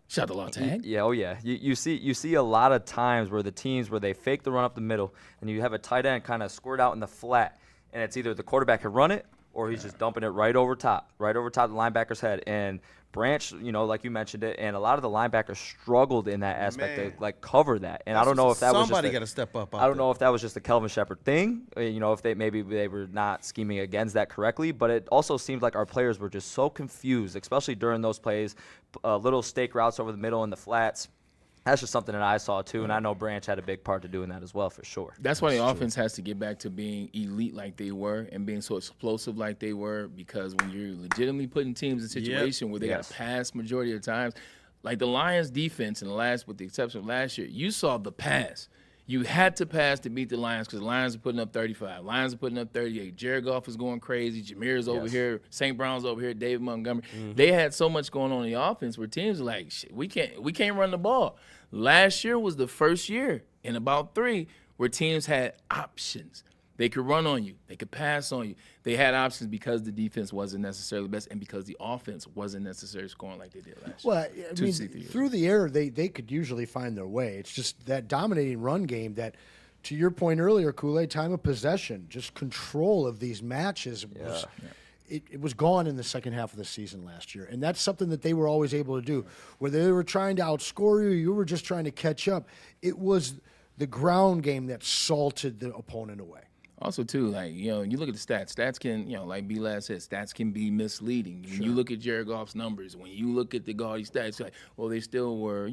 shot the long tag. Yeah, oh yeah. You see a lot of times where the teams where they fake the run up the middle, and you have a tight end kind of squirt out in the flat, and it's either the quarterback can run it or he's just dumping it right over top the linebacker's head. And Branch, like you mentioned it, and a lot of the linebackers struggled in that aspect to cover that. And I don't know if that was somebody got to step up. I don't know if that was just a Kelvin Shepard thing. If they were not scheming against that correctly. But it also seemed like our players were just so confused, especially during those plays, little stake routes over the middle in the flats. That's just something that I saw too, and I know Branch had a big part to doing that as well, for sure. That's why the offense has to get back to being elite like they were and being so explosive like they were, because when you're legitimately putting teams in a situation where they got to pass majority of the times, like the Lions defense in the last, with the exception of last year, you saw the pass. You had to pass to beat the Lions because the Lions are putting up 35. Lions are putting up 38. Jared Goff is going crazy. Jameer's over here. St. Brown's over here. David Montgomery. They had so much going on in the offense where teams are like, shit, we can't run the ball. Last year was the first year in about 3 where teams had options. They could run on you. They could pass on you. They had options because the defense wasn't necessarily the best and because the offense wasn't necessarily scoring like they did last year. Well, I mean, through the air, they could usually find their way. It's just that dominating run game that, to your point earlier, Kool-Aid, time of possession, just control of these matches was it was gone in the second half of the season last year. And that's something that they were always able to do. Whether they were trying to outscore you, you were just trying to catch up. It was the ground game that salted the opponent away. Also, too, like, you look at the stats. Stats can, like B-Lad said, stats can be misleading. When you look at Jared Goff's numbers, when you look at the gaudy stats, like, well, they still were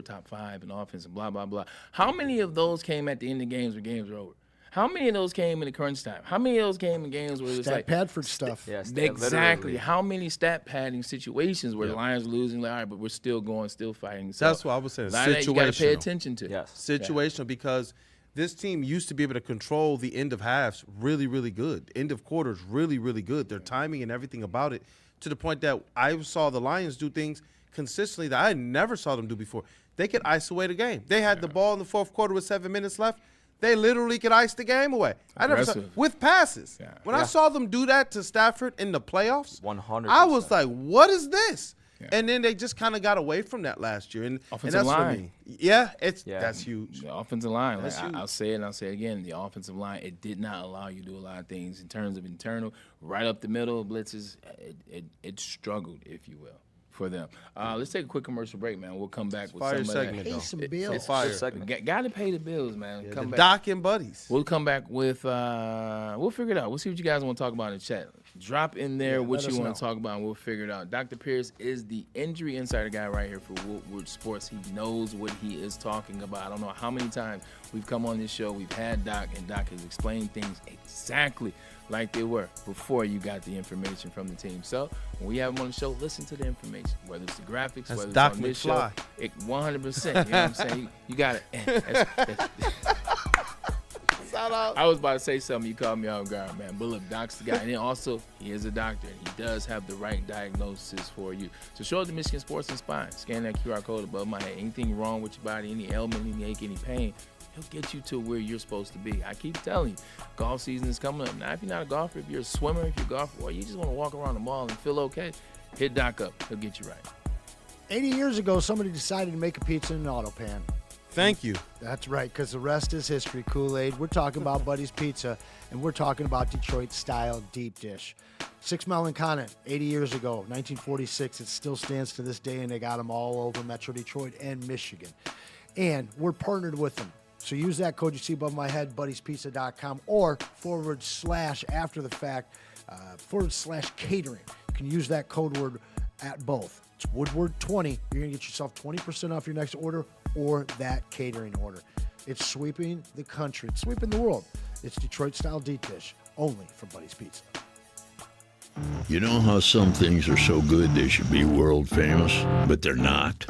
top 5 in offense and blah, blah, blah. How many of those came at the end of games where games were over? How many of those came in the crunch time? How many of those came in games where it's like Padford stuff? Exactly. How many stat padding situations where the Lions are losing? Like, all right, but we're still going, still fighting. So that's what I was saying. Situational. You got to pay attention to. Situational, because this team used to be able to control the end of halves really, really good. End of quarters really, really good. Their timing and everything about it, to the point that I saw the Lions do things consistently that I never saw them do before. They could isolate a game. They had the ball in the fourth quarter with 7 minutes left. They literally could ice the game away. I never saw with passes. When I saw them do that to Stafford in the playoffs, 100%. I was like, what is this? And then they just kind of got away from that last year. And offensive line. That's huge. The offensive line. Like, I'll say it and I'll say it again. The offensive line, it did not allow you to do a lot of things in terms of internal, right up the middle, blitzes. It struggled, if you will, for them. Let's take a quick commercial break, man. We'll come back with some segment, of that. Pay some bills. It's fire. Got to pay the bills, man. Yeah, come back. Doc and buddies. We'll come back with, we'll figure it out. We'll see what you guys want to talk about in the chat. Drop in there what you want to talk about, and we'll figure it out. Dr. Pierce is the injury insider guy right here for Woodward Sports. He knows what he is talking about. I don't know how many times we've come on this show, we've had Doc, and Doc has explained things exactly like they were before you got the information from the team. So when we have him on the show, listen to the information, whether it's the graphics, whether it's Doc on this McFly. show. 100%. You know what I'm saying? You got it. I was about to say something. You called me off guard, man. But look, Doc's the guy. And then also, he is a doctor. And he does have the right diagnosis for you. So show up to Michigan Sports and Spine. Scan that QR code above my head. Anything wrong with your body, any ailment, any ache, any pain, he'll get you to where you're supposed to be. I keep telling you, golf season is coming up. Now, if you're not a golfer, if you're a swimmer, if you're a golfer, or you just want to walk around the mall and feel okay, hit Doc up. He'll get you right. 80 years ago, somebody decided to make a pizza in an auto pan. Thank you. That's right, because the rest is history, Kool-Aid. We're talking about Buddy's Pizza, and we're talking about Detroit-style deep dish. 6 Melon Continent, 80 years ago, 1946. It still stands to this day, and they got them all over Metro Detroit and Michigan. And we're partnered with them. So use that code you see above my head, buddyspizza.com, or / after the fact, / catering. You can use that code word at both. It's Woodward20. You're going to get yourself 20% off your next order or that catering order. It's sweeping the country. It's sweeping the world. It's Detroit-style deep dish, only from Buddy's Pizza. You know how some things are so good they should be world famous, but they're not?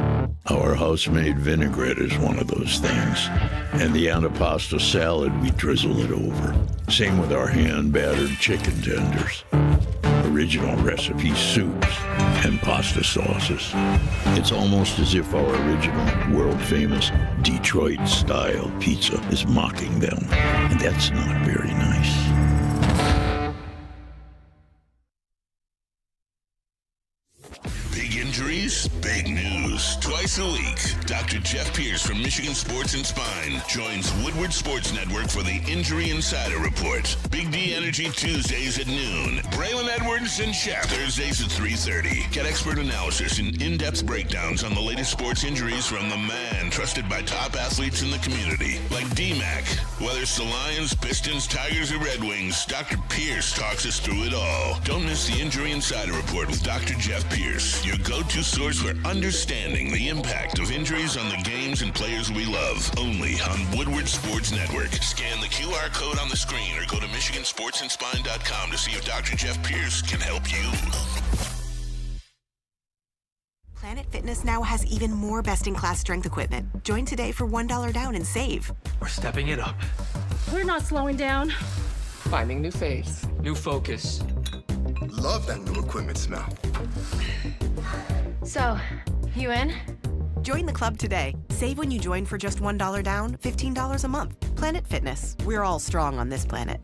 Our house-made vinaigrette is one of those things. And the antipasto salad, we drizzle it over. Same with our hand-battered chicken tenders. Original recipe soups and pasta sauces. It's almost as if our original, world-famous Detroit-style pizza is mocking them. And that's not very nice. Big injuries, big news. Twice a week, Dr. Jeff Pierce from Michigan Sports and Spine joins Woodward Sports Network for the Injury Insider Report. Big D Energy Tuesdays at noon. Braylon Edwards and Shaq Thursdays at 3:30. Get expert analysis and in-depth breakdowns on the latest sports injuries from the man trusted by top athletes in the community, like D-Mac. Whether it's the Lions, Pistons, Tigers, or Red Wings, Dr. Pierce talks us through it all. Don't miss the Injury Insider Report with Dr. Jeff Pierce, your go-to source for understanding the impact of injuries on the games and players we love. Only on Woodward Sports Network. Scan the QR code on the screen or go to MichiganSportsandSpine.com to see if Dr. Jeff Pierce can help you. Planet Fitness now has even more best-in-class strength equipment. Join today for $1 down and save. We're stepping it up. We're not slowing down. Finding new faith, new focus. Love that new equipment smell. So, you in? Join the club today. Save when you join for just $1 down, $15 a month. Planet Fitness. We're all strong on this planet.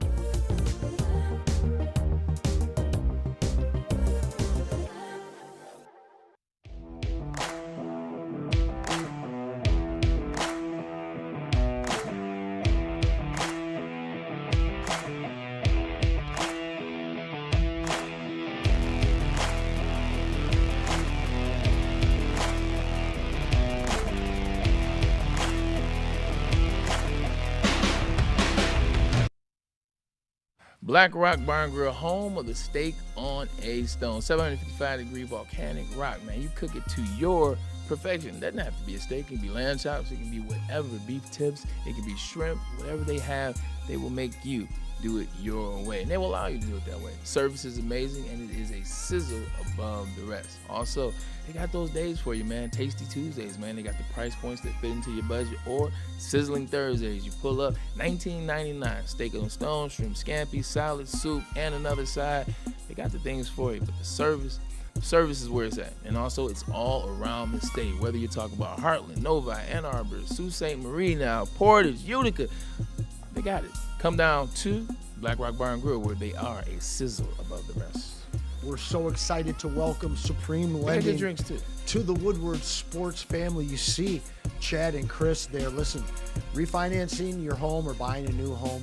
Black Rock Bar and Grill, home of the steak on a stone. 755-degree volcanic rock, man. You cook it to your perfection. It doesn't have to be a steak. It can be lamb chops. It can be whatever, beef tips. It can be shrimp. Whatever they have, they will make you do it your way. And they will allow you to do it that way. Service is amazing, and it is a sizzle above the rest. Also, they got those days for you, man. Tasty Tuesdays, man. They got the price points that fit into your budget. Or Sizzling Thursdays. You pull up, $19.99. Steak on stone, shrimp scampi, salad, soup, and another side. They got the things for you, but the service is where it's at. And also, it's all around the state. Whether you're talking about Heartland, Novi, Ann Arbor, Sault Ste. Marie now, Portage, Utica, they got it. Come down to Black Rock Bar and Grill, where they are a sizzle above the rest. We're so excited to welcome Supreme Lending drinks too. to the Woodward Sports family. You see Chad and Chris there. Listen, refinancing your home or buying a new home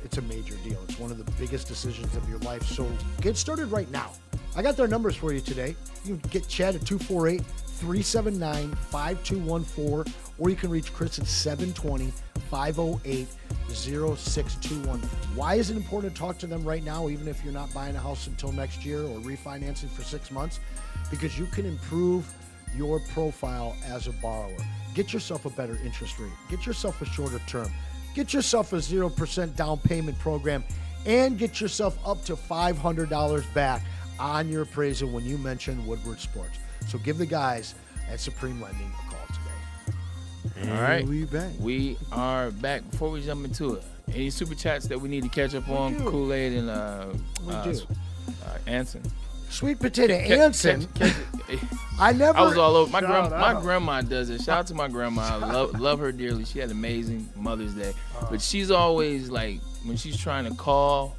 it's a major deal. It's one of the biggest decisions of your life. So get started right now. I got their numbers for you today. You can get Chad at 248-379-5214, or you can reach Chris at 720-508-0621. Why is it important to talk to them right now, even if you're not buying a house until next year or refinancing for 6 months? Because you can improve your profile as a borrower. Get yourself a better interest rate. Get yourself a shorter term. Get yourself a 0% down payment program, and get yourself up to $500 back on your appraisal when you mention Woodward Sports. So give the guys at Supreme Lending a call today. All right. We are back. Before we jump into it, any super chats that we need to catch up on? Kool-Aid and Anson. Sweet Potato Anson. I was all over. My grandma does it. Shout out to my grandma. I love her dearly. She had an amazing Mother's Day. But she's always like, when she's trying to call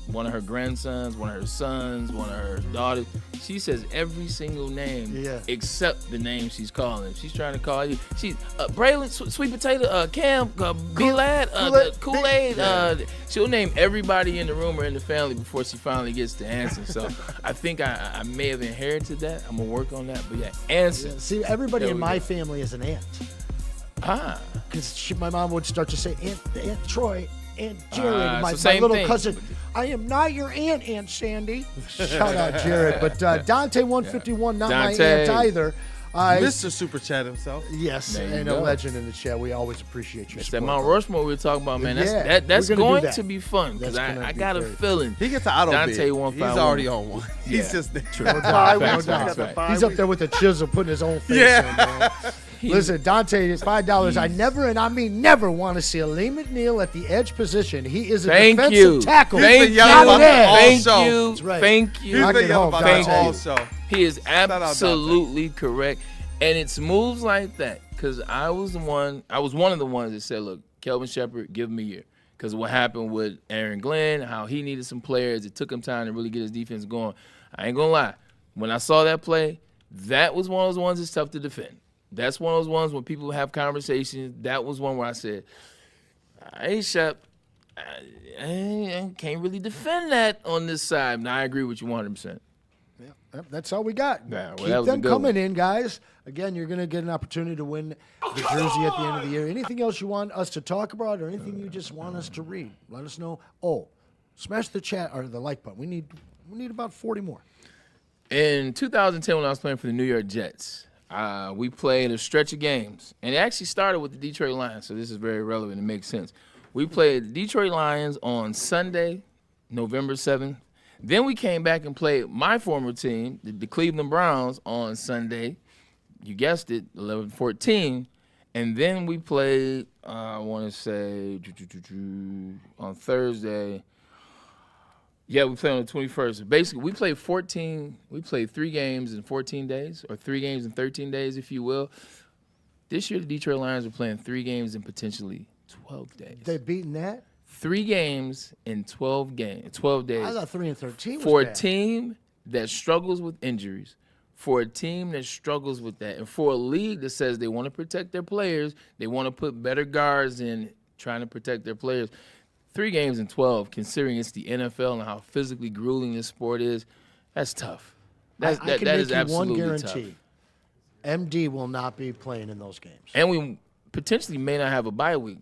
one of her grandsons, one of her sons, one of her daughters, she says every single name except the name she's calling. If she's trying to call you, she's Braylon, Sweet Potato, Cam, B-Lad, Kool-Aid. She'll name everybody in the room or in the family before she finally gets to Anson. So I think I may have inherited that. I'm going to work on that. But yeah, Anson. Yeah, see, everybody in my family is an aunt. Because my mom would start to say, Aunt Troy, Aunt Jared, my little cousin. I am not your Aunt Sandy. Shout out Jared. But Dante 151, not my aunt either. Mr. Super Chat himself. Yes, and a legend in the chat. We always appreciate your support. That Mount Rushmore we were talking about, man. That's going to be fun, because I got a feeling. He gets an auto Dante bid. 151. He's already on one. He's just there. He's up there with a chisel putting his own face in, man. Listen, Dante is $5. I never, and I mean never, want to see Aleem McNeil at the edge position. He is a defensive tackle. Thank you. He is absolutely correct. And it's moves like that, because I was one of the ones that said, look, Kelvin Shepherd, give him a year. Because what happened with Aaron Glenn, how he needed some players, it took him time to really get his defense going. I ain't going to lie. When I saw that play, that was one of those ones that's tough to defend. That's one of those ones when people have conversations. That was one where I said, hey, Shep, I can't really defend that on this side. Now, I agree with you 100%. Yeah, that's all we got. Yeah, well, Keep them coming in, guys. Again, you're going to get an opportunity to win the jersey at the end of the year. Anything else you want us to talk about, or anything you just want us to read, let us know. Oh, smash the chat or the like button. We need about 40 more. In 2010, when I was playing for the New York Jets, we played a stretch of games. And it actually started with the Detroit Lions, so this is very relevant. It makes sense. We played the Detroit Lions on Sunday, November 7th. Then we came back and played my former team, the Cleveland Browns, on Sunday. You guessed it, 11-14. And then we played, I want to say, on Thursday. Yeah, we played on the 21st. Basically, we played 3 games in 14 days, or 3 games in 13 days, if you will. This year, the Detroit Lions are playing 3 games in potentially 12 days. They've beaten that? 3 games in 12 days. I thought 3 and 13 was For bad. a team that struggles with injuries, for a team that struggles with that, and for a league that says they want to protect their players, they want to put better guards in trying to protect their players. 3 games in 12, considering it's the NFL and how physically grueling this sport is, that's tough. I can that make is you absolutely one tough. guarantee. MD will not be playing in those games. And we potentially may not have a bye week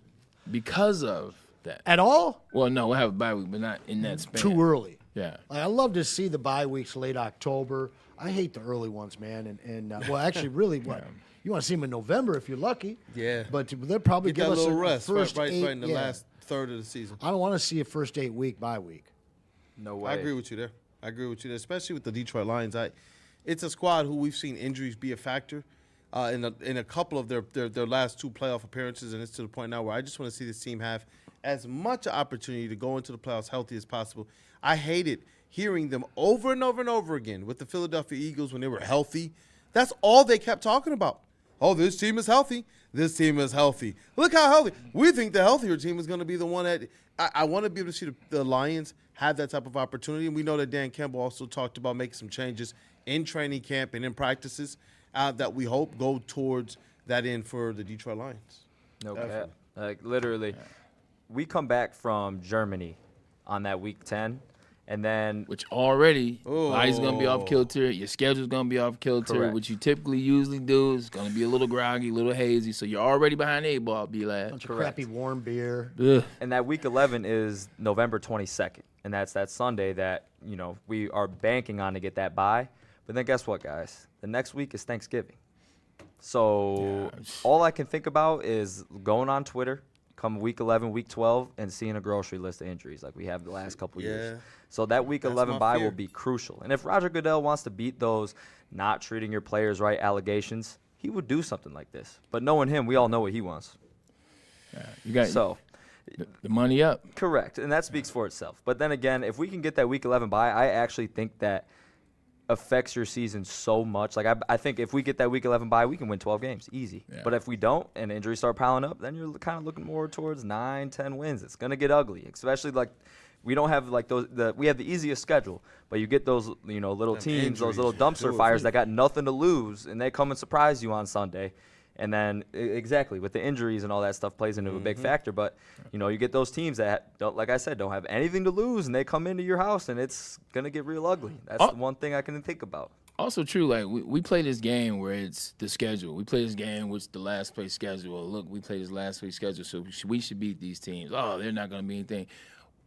because of that. At all? Well, no, we'll have a bye week, but not in that span. Too early. Yeah. Like, I love to see the bye weeks late October. I hate the early ones, man. And well, actually, really, what you want to see them in November if you're lucky. Yeah. But they'll probably Get give that us little a rest first right 8, in the last third of the season. I don't want to see a first 8-week bye week. No way. I agree with you there. Especially with the Detroit Lions. It's a squad who we've seen injuries be a factor in a couple of their last 2 playoff appearances, and it's to the point now where I just want to see this team have as much opportunity to go into the playoffs healthy as possible. I hated hearing them over and over and over again with the Philadelphia Eagles when they were healthy. That's all they kept talking about. Oh, this team is healthy. This team is healthy. Look how healthy. We think the healthier team is going to be the one that I want to be able to see the Lions have that type of opportunity. And we know that Dan Campbell also talked about making some changes in training camp and in practices that we hope go towards that end for the Detroit Lions. No cap. Like, literally, we come back from Germany on that week 10. And then, which already, body's gonna be off kilter. Your schedule's gonna be off kilter. Correct. What you typically usually do is gonna be a little groggy, a little hazy. So you're already behind the 8 ball, B-Lad. Bunch of crappy warm beer. Ugh. And that week 11 is November 22nd, and that's that Sunday that we are banking on to get that bye. But then guess what, guys? The next week is Thanksgiving. So all I can think about is going on Twitter come week 11, week 12, and seeing a grocery list of injuries like we have the last couple years. So that week 11 bye will be crucial. And if Roger Goodell wants to beat those not treating your players right allegations, he would do something like this. But knowing him, we all know what he wants. You got the money up. Correct, and that speaks for itself. But then again, if we can get that week 11 bye, I actually think that affects your season so much. Like I think if we get that week 11 bye, we can win 12 games easy. Yeah. But if we don't and injuries start piling up, then you're kind of looking more towards 9, 10 wins. It's gonna get ugly, especially like we don't have like those. We have the easiest schedule, but you get those little teams, those little dumpster fires that got nothing to lose, and they come and surprise you on Sunday. And then exactly with the injuries and all that stuff plays into a big factor. But you get those teams that don't, like I said, don't have anything to lose, and they come into your house, and it's gonna get real ugly. That's the one thing I can think about. Also true, like we play this game where it's the schedule. We play this game with the last place schedule. Look, we play this last place schedule, so we should beat these teams. Oh, they're not gonna be anything.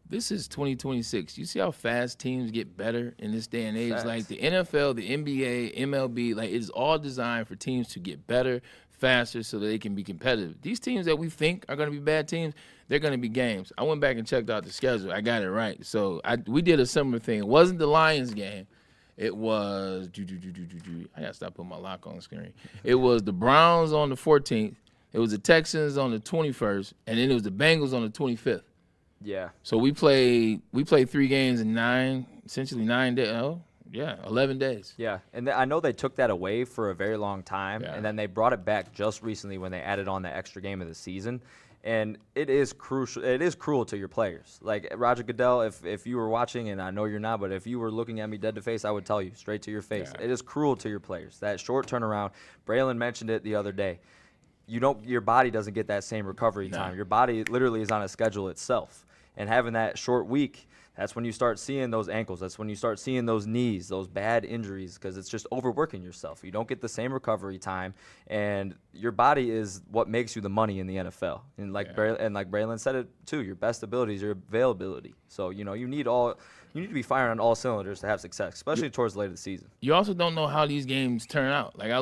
This is 2026. You see how fast teams get better in this day and age? Facts. Like the NFL, the NBA, MLB, like it's all designed for teams to get better, faster, so that they can be competitive. These teams that we think are going to be bad teams, they're going to be games. I went back and checked out the schedule. I got it right. So we did a similar thing. It wasn't the Lions game. It was I got to stop putting my lock on the screen. It was the Browns on the 14th. It was the Texans on the 21st, and then it was the Bengals on the 25th. Yeah. So we played 3 games in 9 days. Oh, yeah, 11 days. Yeah, and I know they took that away for a very long time, and then they brought it back just recently when they added on the extra game of the season. And it is crucial. It is cruel to your players. Like Roger Goodell, if you were watching, and I know you're not, but if you were looking at me dead to face, I would tell you straight to your face. Yeah. It is cruel to your players. That short turnaround. Braylon mentioned it the other day. Your body doesn't get that same recovery time. Your body literally is on a schedule itself. And having that short week, That's when you start seeing those ankles. That's when you start seeing those knees, those bad injuries, because it's just overworking yourself. You don't get the same recovery time, and your body is what makes you the money in the NFL. And like Braylon said it too, your best ability is your availability. So you need to be firing on all cylinders to have success, especially towards the late of the season. You also don't know how these games turn out. Like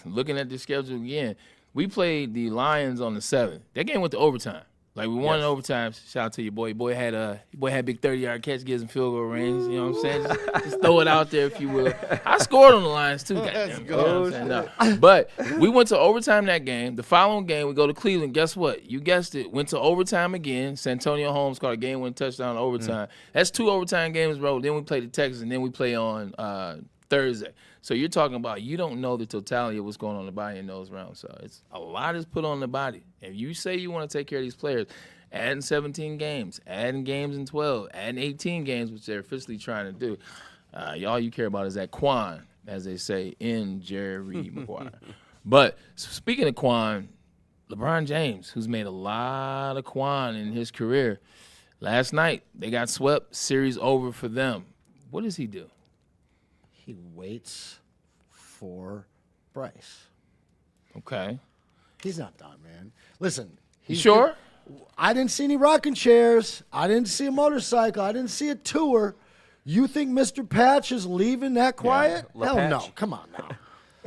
looking at the schedule again, we played the Lions on the 7th. That game went to overtime. Like, we won in overtime. Shout out to your boy. Boy had big 30-yard catch, gives him field goal range. You know what I'm saying? Just throw it out there, if you will. I scored on the Lions, too. Goddamn, you know what I'm saying? No. But we went to overtime that game. The following game, we go to Cleveland. Guess what? You guessed it. Went to overtime again. Santonio Holmes caught a game-winning touchdown in overtime. That's 2 overtime games, bro. Then we play the Texans, and then we play on Thursday. So you're talking about you don't know the totality of what's going on in the body in those rounds. So it's a lot is put on the body. If you say you want to take care of these players, adding 17 games, adding games in 12, adding 18 games, which they're officially trying to do, all you care about is that Quan, as they say in Jerry Maguire. But speaking of Quan, LeBron James, who's made a lot of Quan in his career, last night they got swept, series over for them. What does he do? He waits for Bryce. Okay. He's not done, man. Listen. You sure? I didn't see any rocking chairs. I didn't see a motorcycle. I didn't see a tour. You think Mr. Patch is leaving that quiet? Yeah, Hell no. Come on now.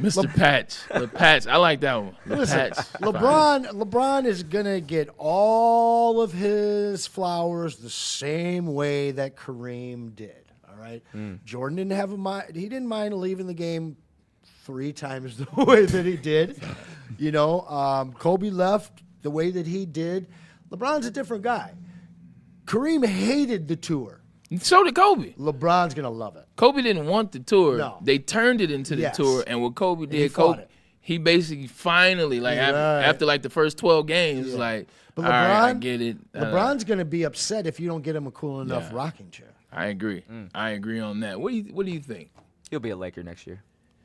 Mr. Patch. Patch. I like that one. Listen, LeBron is going to get all of his flowers the same way that Kareem did. Right? Jordan didn't have he didn't mind leaving the game 3 times the way that he did. Kobe left the way that he did. LeBron's a different guy. Kareem hated the tour. So did Kobe. LeBron's going to love it. Kobe didn't want the tour. No. They turned it into the tour, and what Kobe did, he basically finally, after the first 12 games, but LeBron, all right, I get it. LeBron's going to be upset if you don't get him a cool enough rocking chair. I agree. I agree on that. What do you think? He'll be a Laker next year.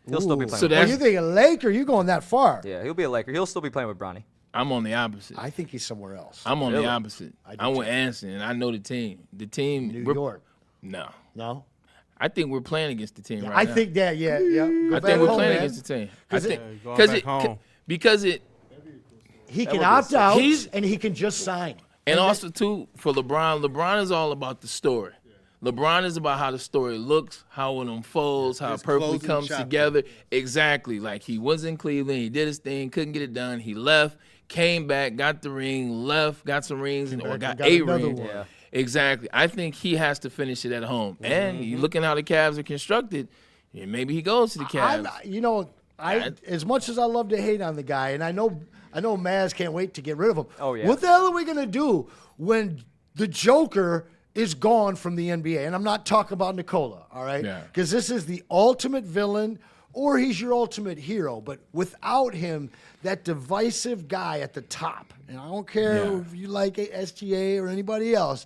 He'll still be playing. So you think a Laker? You going that far? Yeah, he'll be a Laker. He'll still be playing with Bronny. I'm on the opposite. I think he's somewhere else. I'm on the opposite. I'm with Anson, and I know the team. The team. New York. No. I think we're playing against the team right now. I think that. Yeah. I think we're playing against the team. Because he can opt out and he can just sign. And also, too, for LeBron is all about the story. LeBron is about how the story looks, how it unfolds, how it perfectly comes together. Exactly. Like, he was in Cleveland, he did his thing, couldn't get it done. He left, came back, got the ring, left, got some rings, or got a ring. Yeah. Exactly. I think he has to finish it at home. And you looking how the Cavs are constructed, maybe he goes to the Cavs. As much as I love to hate on the guy, and I know Maz can't wait to get rid of him. Oh, yeah. What the hell are we going to do when the Joker is gone from the NBA? And I'm not talking about Nikola, all right? Because this is the ultimate villain, or he's your ultimate hero. But without him, that divisive guy at the top, and I don't care if you like SGA or anybody else,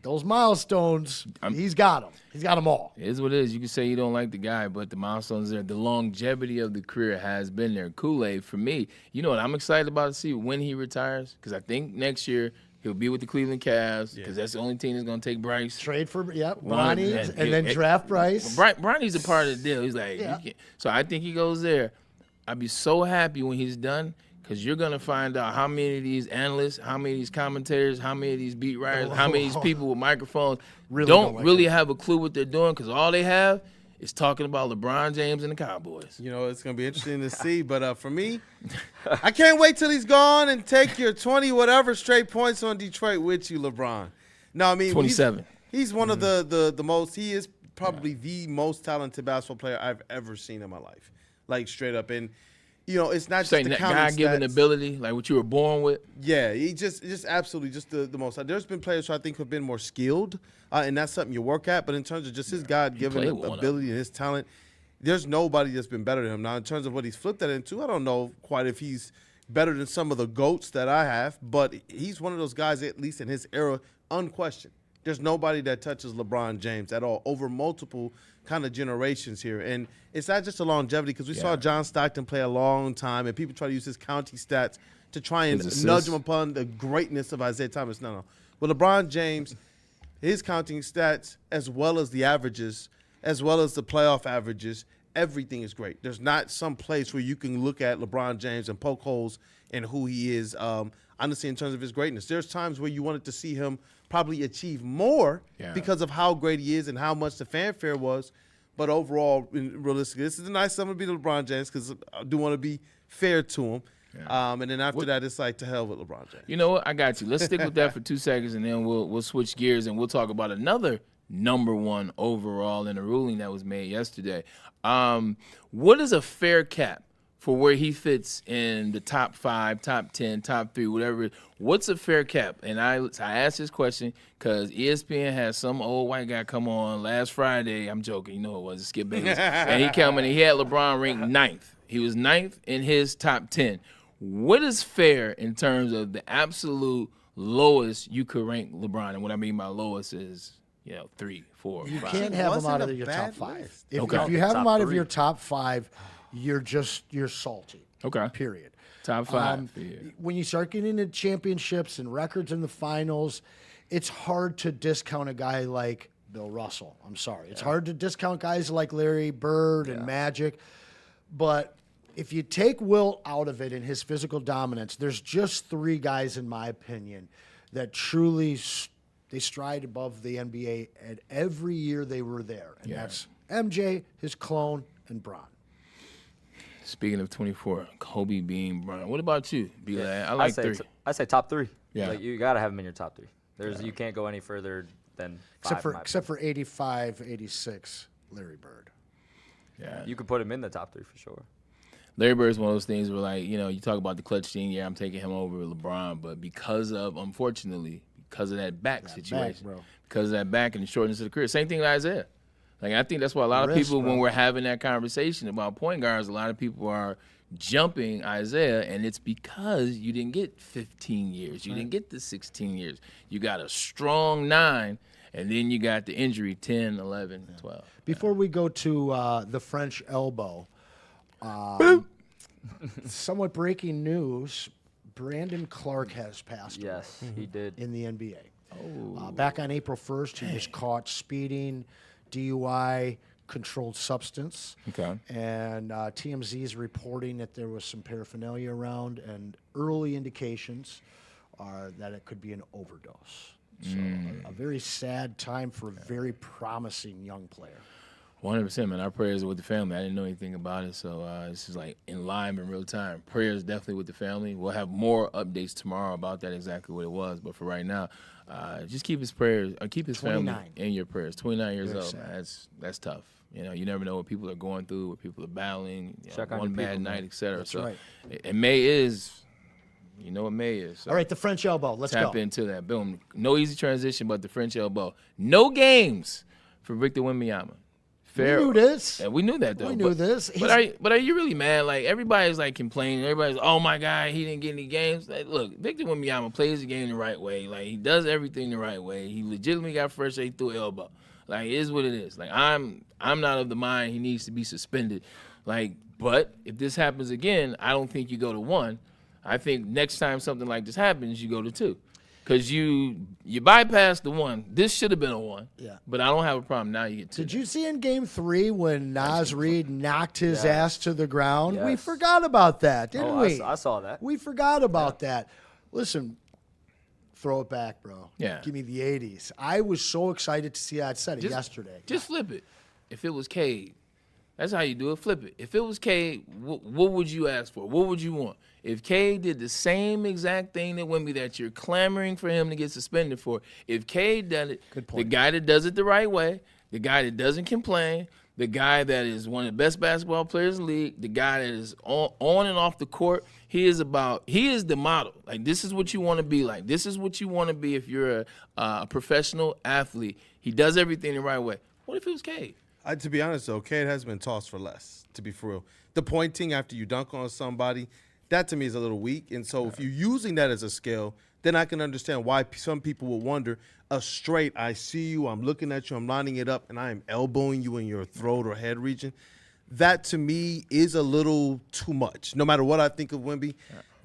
those milestones, he's got them. He's got them all. It is what it is. You can say you don't like the guy, but the milestones there. The longevity of the career has been there. Kool-Aid, for me, you know what I'm excited about to see when he retires? Because I think next year he'll be with the Cleveland Cavs because that's the only team that's going to take Bryce. Trade for, Bronny, and then draft Bryce. Bronny's a part of the deal. He's like, so I think he goes there. I'd be so happy when he's done because you're going to find out how many of these analysts, how many of these commentators, how many of these beat writers, how many of these people with microphones don't really have a clue what they're doing because all they have is talking about LeBron James and the Cowboys. It's going to be interesting to see. But for me, I can't wait till he's gone and take your 20-whatever straight points on Detroit with you, LeBron. No, I mean 27. He's one of the most – he is probably the most talented basketball player I've ever seen in my life, like straight up. And, it's not just the counting God-given ability, like what you were born with? Yeah, he just absolutely just the most. There's been players who I think have been more skilled, and that's something you work at. But in terms of just his God-given ability and his talent, there's nobody that's been better than him. Now, in terms of what he's flipped that into, I don't know quite if he's better than some of the GOATs that I have, but he's one of those guys, at least in his era, unquestioned. There's nobody that touches LeBron James at all over multiple kind of generations here. And it's not just a longevity because we saw John Stockton play a long time, and people try to use his county stats to try and nudge him upon the greatness of Isaiah Thomas. No. Well, LeBron James, his counting stats as well as the averages, as well as the playoff averages, everything is great. There's not some place where you can look at LeBron James and poke holes in who he is, honestly, in terms of his greatness. There's times where you wanted to see him probably achieve more because of how great he is and how much the fanfare was. But overall, realistically, this is a nice summer to be LeBron James because I do want to be fair to him. Yeah. And then after that, it's like to hell with LeBron James. You know what? I got you. Let's stick with that for 2 seconds, and then we'll switch gears and we'll talk about another #1 overall in a ruling that was made yesterday. What is a fair cap for where he fits in the top 5, top 10, top 3, whatever? What's a fair cap? And I asked this question because ESPN had some old white guy come on last Friday. I'm joking. You know it was Skip Bayless. And he came in and he had LeBron ranked 9th. He was 9th in his top 10. What is fair in terms of the absolute lowest you could rank LeBron? And what I mean by lowest is, 3, 4, 5. You can't have him out of your top 5. If you have him out of your top 5, you're salty. Okay. Period. Top 5. When you start getting into championships and records in the finals, it's hard to discount a guy like Bill Russell. I'm sorry. It's hard to discount guys like Larry Bird and Magic. But if you take Wilt out of it and his physical dominance, there's just 3 guys, in my opinion, that truly they stride above the NBA at every year they were there. And that's MJ, his clone, and Bron. Speaking of 24, Kobe being Bron. What about you, B-Lad? I like 3. I say top 3. Yeah. Like, you got to have him in your top 3. You can't go any further than 5. Except for 85, 86, Larry Bird. Yeah. You could put him in the top 3 for sure. Larry Bird is one of those things where, like, you talk about the clutch thing. Yeah, I'm taking him over LeBron, but unfortunately, because of that back situation, because of that back and the shortness of the career, same thing with Isaiah. Like, I think that's why a lot of people, when we're having that conversation about point guards, a lot of people are jumping Isaiah, and it's because you didn't get 15 years. You didn't get the 16 years. You got a strong 9, and then you got the injury 10, 11, 12. Before we go to the French elbow, somewhat breaking news, Brandon Clark has passed away. Yes, he did. In the NBA. Back on April 1st, he was caught speeding, DUI, controlled substance. Okay. And TMZ is reporting that there was some paraphernalia around, and early indications are that it could be an overdose. So a very sad time for a very promising young player. 100%, man. Our prayers are with the family. I didn't know anything about it, so this is like in live in real time. Prayers definitely with the family. We'll have more updates tomorrow about that, exactly what it was. But for right now, just keep his prayers, keep his family in your prayers. 29 years old, man. That's tough. You never know what people are going through, what people are battling. One bad night, etc. That's so, right. And May is. You know what May is. So all right, the French elbow. Let's tap go. into that. Boom. No easy transition, but the French elbow. No games for Victor Wembanyama. Fair. We knew this. Yeah, we knew that, though. We knew this. But are you really mad? Like, everybody's, like, complaining. Everybody's, oh, my God, he didn't get any games. Like, look, Victor Wembanyama plays the game the right way. Like, he does everything the right way. He legitimately got first aid through elbow. Like, it is what it is. Like, I'm not of the mind he needs to be suspended. Like, but if this happens again, I don't think you go to 1. I think next time something like this happens, you go to 2. Because you bypass the 1. This should have been a 1. Yeah. But I don't have a problem. Now you get 2. Did you see in Game 3 when Naz Reid knocked his ass to the ground? Yes. We forgot about that, didn't we? I saw that. We forgot about that. Listen, throw it back, bro. Yeah. Give me the 80s. I was so excited to see that. I said it yesterday. Just flip it. If it was Cade, that's how you do it. Flip it. If it was Cade, what would you ask for? What would you want? If Cade did the same exact thing that Wemby that you're clamoring for him to get suspended for, if Cade done it, the guy that does it the right way, the guy that doesn't complain, the guy that is one of the best basketball players in the league, the guy that is on and off the court, he is the model. Like, this is what you want to be like. This is what you want to be if you're a professional athlete. He does everything the right way. What if it was Cade? To be honest, though, Cade has been tossed for less, to be for real. The pointing after you dunk on somebody, that to me is a little weak. And so if you're using that as a scale, then I can understand why some people will wonder, a straight, I see you, I'm looking at you, I'm lining it up, and I am elbowing you in your throat or head region. That to me is a little too much. No matter what I think of Wemby,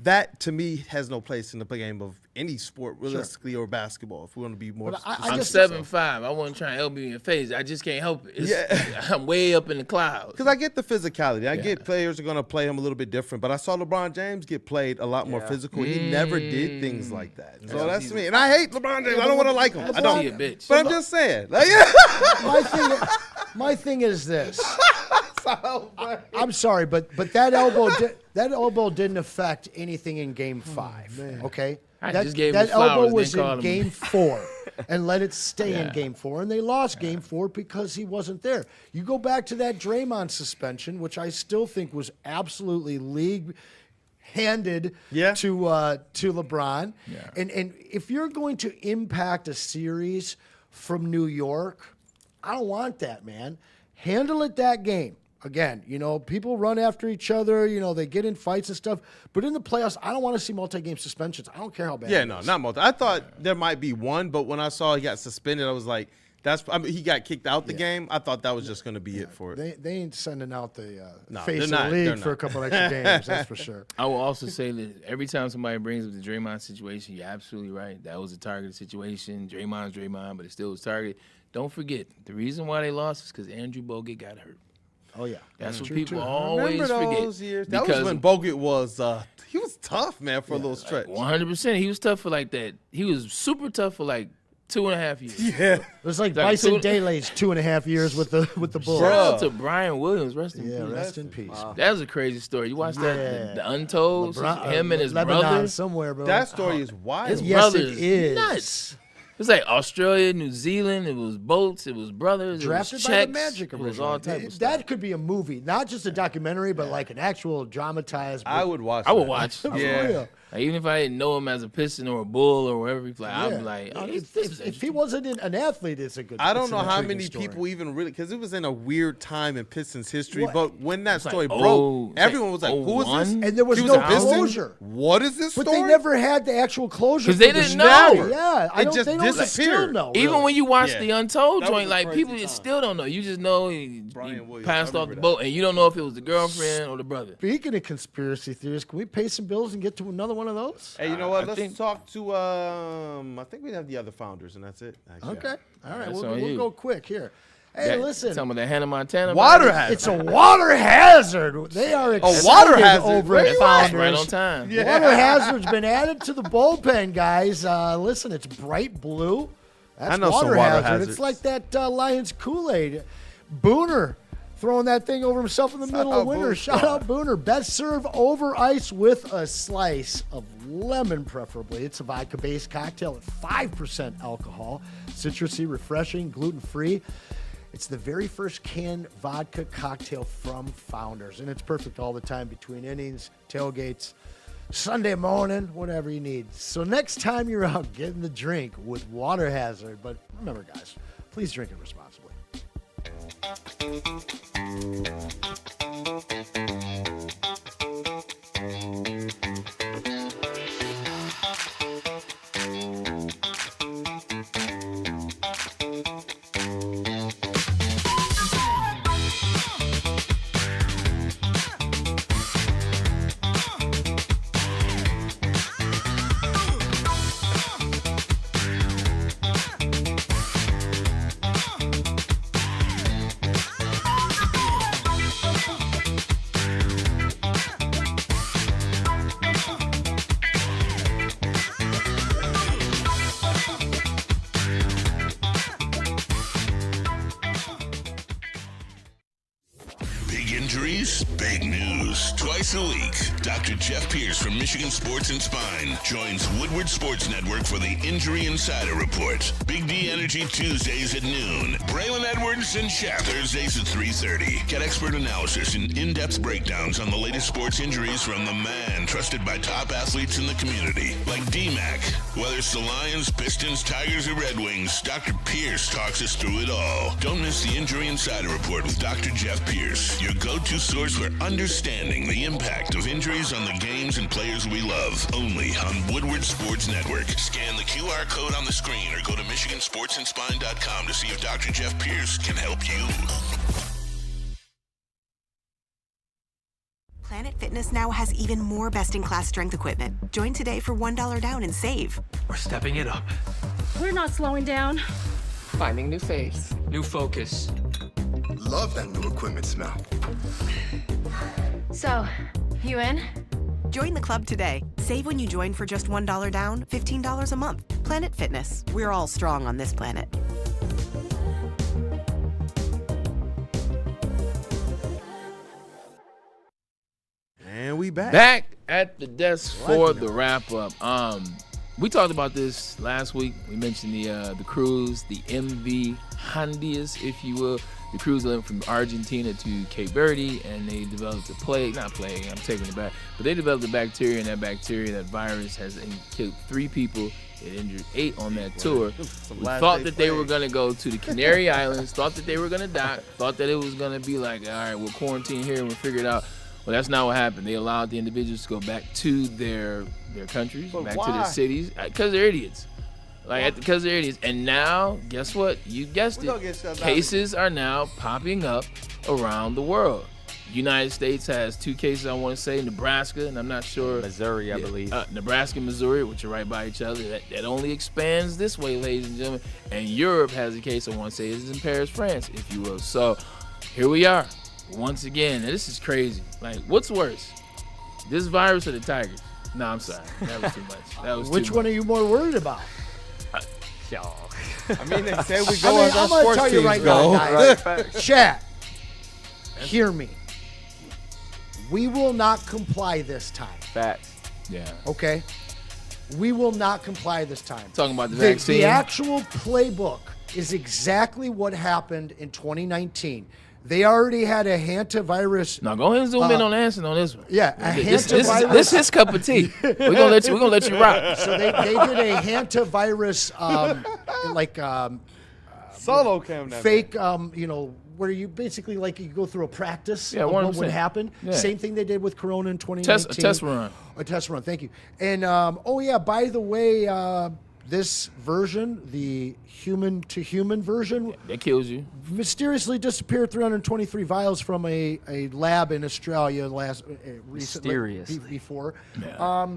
that to me has no place in the game of any sport, realistically, or basketball. If we want to be more, I'm 7'5". I wasn't trying to elbow you in your face. I just can't help it. I'm way up in the clouds. Because I get the physicality. I get players are going to play him a little bit different. But I saw LeBron James get played a lot more physical. He never did things like that. So that's me. And I hate LeBron James. I don't want to like him. I don't. But I'm just saying. Like, my thing is this. I'm sorry, but that elbow didn't affect anything in Game 5. Okay, that elbow was in Game 4 and let it stay in Game 4, and they lost Game 4 because he wasn't there. You go back to that Draymond suspension, which I still think was absolutely league-handed to LeBron. Yeah. And if you're going to impact a series from New York, I don't want that, man. Handle it that game. Again, people run after each other. They get in fights and stuff. But in the playoffs, I don't want to see multi-game suspensions. I don't care how bad. Yeah, no, not multi. I thought there might be one, but when I saw he got suspended, I was like, he got kicked out the game. I thought that was just going to be it for it. They ain't sending out the face of the league for a couple extra games. That's for sure. I will also say that every time somebody brings up the Draymond situation, you're absolutely right. That was a targeted situation. Draymond's Draymond, but it still was targeted. Don't forget, the reason why they lost is because Andrew Bogut got hurt. Oh, yeah. That's what people always forget. Remember those years? That was when Bogut was he was tough, man, for a little stretch. 100%. He was tough for like that. He was super tough for like 2.5 years. Yeah. It was like Bison Dele's 2.5 years with the Bulls. Shout out to Brian Williams. Rest in peace. Rest in pease. Wow. That was a crazy story. You watched that? The Untold? Him and his Lebanon brother? somewhere, bro. That story is wild. His yes, brother's it is. nuts. It was like Australia, New Zealand. It was boats. It was brothers. Drafted it was by checks. the Magic. It was all type of stuff. That could be a movie, not just a documentary, but like an actual dramatized. I would watch. I would watch. Yeah. Like, even if I didn't know him as a Piston or a Bull or wherever, I'd be like, oh, if he wasn't an athlete, it's a good. I don't know how many people even really, because it was in a weird time in Pistons history. But when that story broke, everyone was like, "Who is this?" And there was no closure. What is this story? But they never had the actual closure because they didn't know. Yeah, it just disappeared. Know, even when you watch the Untold joint, like people still don't know. You just know he passed off the boat, and you don't know if it was the girlfriend or the brother. Speaking of conspiracy theories, can we pay some bills and get to another one of those? Hey, you know what? Let's talk to. I think we have the other founders, and that's it. Actually. Okay. All right. We'll go quick here. Hey, listen. Some of the Hannah Montana. Water hazard. It's a water hazard. They are excited water hazard over at Founders. Right on time. Yeah. Water hazard's been added to the bullpen, guys. Listen, it's bright blue. That's water hazard. It's like that Lions Kool-Aid. Booner throwing that thing over himself in the middle of winter. Shout out Booner. Best serve over ice with a slice of lemon, preferably. It's a vodka-based cocktail at 5% alcohol. Citrusy, refreshing, gluten-free. It's the very first canned vodka cocktail from Founders, and it's perfect all the time between innings, tailgates, Sunday morning, whatever you need. So next time you're out, getting the drink with Water Hazard. But remember, guys, please drink it responsibly. Big news. Twice a week, Dr. Jeff Pierce from Michigan Sports and Spine joins Woodward Sports Network for the Injury Insider Report. Big D Energy Tuesdays at noon. Braylon Edwards and Shaq Thursdays at 3:30. Get expert analysis and in-depth breakdowns on the latest sports injuries from the man trusted by top athletes in the community, like D-Mac. Whether it's the Lions, Pistons, Tigers, or Red Wings, Dr. Pierce talks us through it all. Don't miss the Injury Insider Report with Dr. Jeff Pierce, your go-to source for understanding the impact of injuries on the games and players we love. Only on Woodward Sports Network. Scan the QR code on the screen or go to MichiganSportsandSpine.com to see if Dr. Jeff Pierce can help you. Planet Fitness now has even more best-in-class strength equipment. Join today for $1 down and save. We're stepping it up. We're not slowing down. Finding new faith. New focus. Love that new equipment smell. So, you in? Join the club today. Save when you join for just $1 down, $15 a month. Planet Fitness. We're all strong on this planet. And we back. Back at the desk for the wrap-up. We talked about this last week. We mentioned the cruise, the MV Hondias, if you will. The cruise went from Argentina to Cape Verde, and they developed not plague, I'm taking it back, but they developed a bacteria, and that virus has killed 3 people. It injured 8 on that tour. We thought that they were going to go to the Canary Islands, thought that they were going to dock, thought that it was going to be like, all right, we'll quarantine here and we'll figure it out. Well, that's not what happened. They allowed the individuals to go back to their countries, to their cities, because they're idiots. Because they're idiots. And now, guess what? You guessed it. Cases are now popping up around the world. United States has 2 cases, I want to say, Nebraska, and I'm not sure. Missouri, I believe. Nebraska and Missouri, which are right by each other. That only expands this way, ladies and gentlemen. And Europe has a case, I want to say, is in Paris, France, if you will. So here we are, once again. And this is crazy. Like, what's worse? This virus or the Tigers? No, I'm sorry. That was too much. Which one are you more worried about? I mean, they say we go as our I'm gonna sports tell you teams right go. now, guys. Chat, hear me. We will not comply this time. Facts. Yeah. Okay? We will not comply this time. Talking about the vaccine. The actual playbook is exactly what happened in 2019. They already had a hantavirus. Now go ahead and zoom in on Anson on this one. Yeah, this is his cup of tea. We're gonna let you rock. So they did a hantavirus solo cam fake where you basically you go through a practice of 100%. what would happen. Yeah. Same thing they did with Corona in 2019. Test run. A test run, thank you. And by the way, this version, the human-to-human version, that kills you. Mysteriously disappeared 323 vials from a lab in Australia recently. Before. Yeah.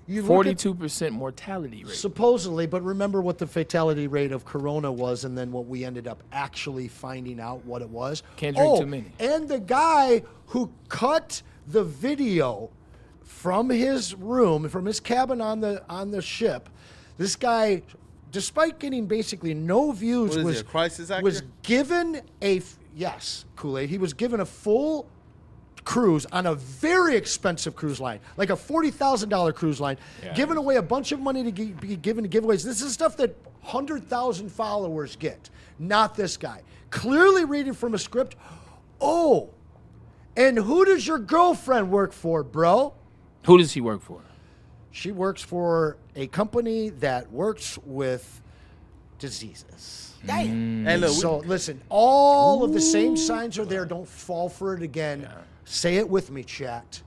42% mortality rate. Supposedly, but remember what the fatality rate of Corona was, and then what we ended up actually finding out what it was. Can't drink too many. And the guy who cut the video from his room, from his cabin on the ship, this guy, despite getting basically no views, was given Kool-Aid. He was given a full cruise on a very expensive cruise line, like a $40,000 cruise line, giving away a bunch of money to be given to giveaways. This is stuff that 100,000 followers get, not this guy. Clearly reading from a script. Oh, and who does your girlfriend work for, bro? Who does he work for? She works for a company that works with diseases. Hey, look, so listen, all of the same signs are there. Don't fall for it again. Yeah. Say it with me, chat.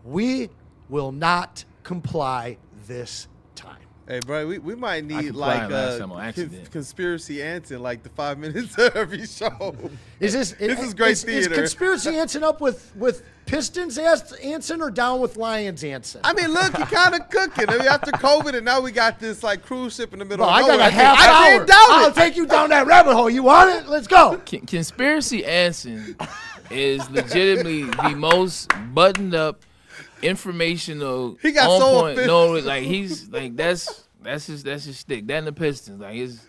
We will not comply this time. Hey, bro, we might need like a conspiracy Anson, like the 5 minutes of every show. This is great theater. Is conspiracy Anson up with Pistons Anson or down with Lions Anson? I mean, look, you kind of cooking. I mean, after COVID, and now we got this like cruise ship in the middle of nowhere. I got a half hour. I'll take you down that rabbit hole. You want it? Let's go. Conspiracy Anson is legitimately the most buttoned up, informational. He got on so point. No, like he's like that's his stick. That and the Pistons, like it's.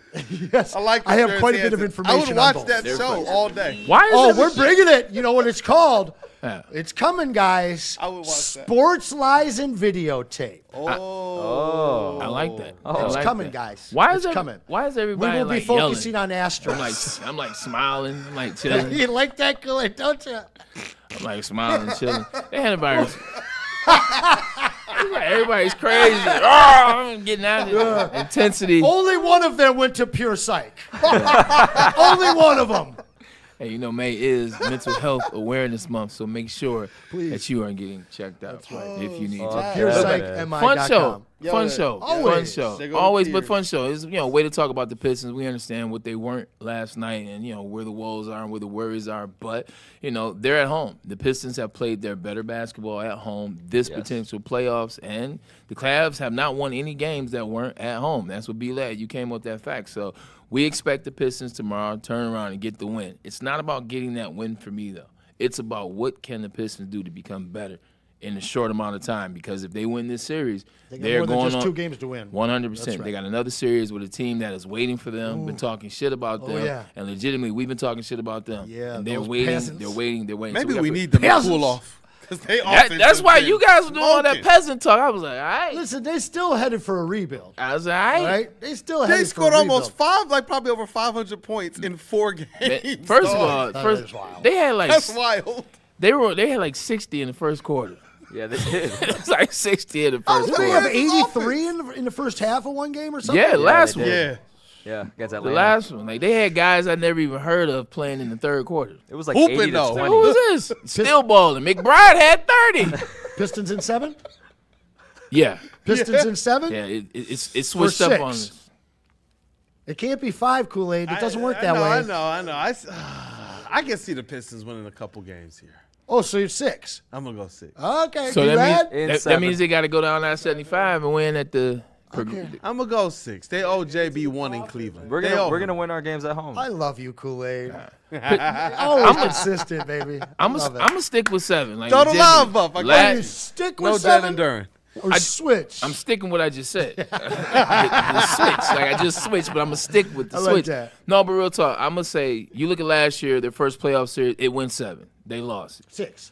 Yes, I have quite a bit of information. I would watch that show all day. Why? We're bringing it. You know what it's called? Yeah. It's coming, guys. I would watch Sports Lies and Videotape. I like that. It's coming, guys. Why is it coming? Why is everybody We will be focusing yelling? on Astros. I'm like smiling. I'm like chilling. You like that, Kool-Aid, don't you? I'm like smiling, chilling. They had a virus. Everybody's crazy. I'm getting out of here. Intensity. Only one of them went to Pure Psych. Only one of them. Hey, May is Mental Health Awareness Month, so make sure that you are getting checked out if you need to. PurePsychMI.com. Fun show. Fun show. Always. Fun They show. go Always, to but tears. fun show. It's, way to talk about the Pistons. We understand what they weren't last night and, where the woes are and where the worries are. But, they're at home. The Pistons have played their better basketball at home this potential playoffs. And the Cavs have not won any games that weren't at home. That's what B-Lad. You came with that fact. So we expect the Pistons tomorrow to turn around and get the win. It's not about getting that win for me, though. It's about what can the Pistons do to become better in a short amount of time, because if they win this series, they're more than going just on 2 games to win. 100%. Right. They got another series with a team that is waiting for them. Been talking shit about them, and legitimately, we've been talking shit about them. Yeah, and they're those waiting. peasants. They're waiting. They're waiting. Maybe So we need them to cool off. That's why you guys were doing all that peasant talk. I was like, all right. Listen, they still headed for a rebuild. I was like, all right. Right? They still They headed scored for a almost rebuild. probably over 500 points in 4 games. First of all, they had like That's wild. They had like 60 in the first quarter. Yeah, they did. It's like 60 in the first Did they quarter. have 83 in the first half of one game or something? Yeah, last one. Yeah. Yeah, against The Atlanta. last one. Like, they had guys I never even heard of playing in the third quarter. It was like Hooping, 80 to though. 20. Who was this? Still balling. McBride had 30. Pistons in 7? Yeah. Pistons in 7? Yeah, it switched up on 6. us. It can't be 5, Kool-Aid. It doesn't work that way. I know. I can see the Pistons winning a couple games here. Oh, so you're 6. I'm going to go 6. Okay, So glad? that means they got to go down I-75 and win at the I'm going to go 6. They owe JB 1 in Cleveland. We're gonna win our games at home. I love you, Kool-Aid. Always consistent, baby. I'm gonna stick with 7. Like, Throw the legitimately. love up. You stick with No 7? Jalen Duren. Or switch? I'm sticking what I just said. the switch. Like, I just switched, but I'm going to stick with the I like switch. that. No, but real talk, I'm going to say, you look at last year, their first playoff series, it went 7. They lost it. 6.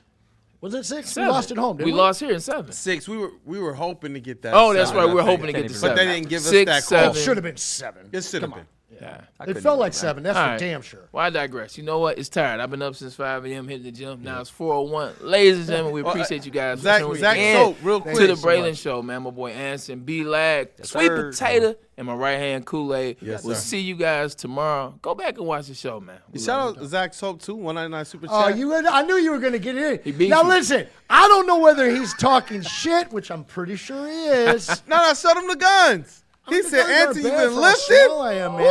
Was it 6? 7. We lost at home, didn't we? We lost here in 7. 6. We were hoping to get that. Oh, that's 7, right. We were I think. hoping to get the But 7. they didn't give us 6, that 7. call. Should have been 7. It should have been. Yeah. It felt like 7. That's All for right. damn sure. Well, I digress. You know what? It's tired. I've been up since 5 a.m. hitting the gym. Now it's 4:01. Ladies and gentlemen, we appreciate you guys for tuning in Soap, real quick. to the Braylon Show, man. My boy Anson, B-Lag, Sweet sir. Potato, and my right-hand Kool-Aid. Yes, We'll sir. see you guys tomorrow. Go back and watch the show, man. We love Shout you. out Zach Soap, too. 199 Super Oh, Chat. I knew you were going to get it He in. beat Now you. listen, I don't know whether he's talking shit, which I'm pretty sure he is. No, showed him the guns. He The said, guns are Anson, you bad been for how lifted? small I am, man.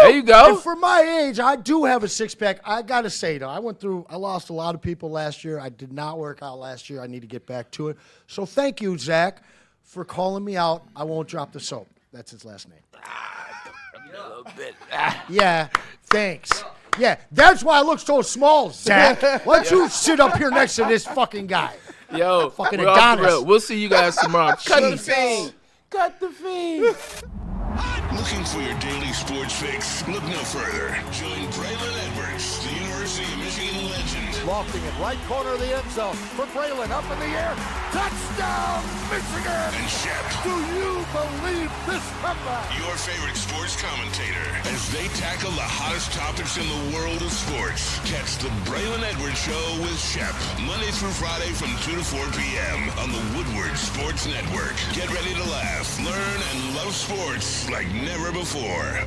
There you go. And for my age, I do have a 6-pack. I got to say, though, I lost a lot of people last year. I did not work out last year. I need to get back to it. So thank you, Zach, for calling me out. I won't drop the soap. That's his last name. A little bit. Yeah, thanks. Yeah, that's why I look so small, Zach. Why don't you sit up here next to this fucking guy? Yo, Fucking we're off the Adonis. rail. We'll see you guys tomorrow. Cut the Jesus. feed. Cut the feed. Looking for your daily sports fix? Look no further. Join Braylon Edwards, the University of Michigan legend. Lofting it right corner of the end zone for Braylon, up in the air. Touchdown, Michigan! And Shep, Do you believe this comeback? your favorite sports commentator, as they tackle the hottest topics in the world of sports. Catch the Braylon Edwards Show with Shep, Monday through Friday from 2 to 4 p.m. on the Woodward Sports Network. Get ready to laugh, learn, and love sports like never before.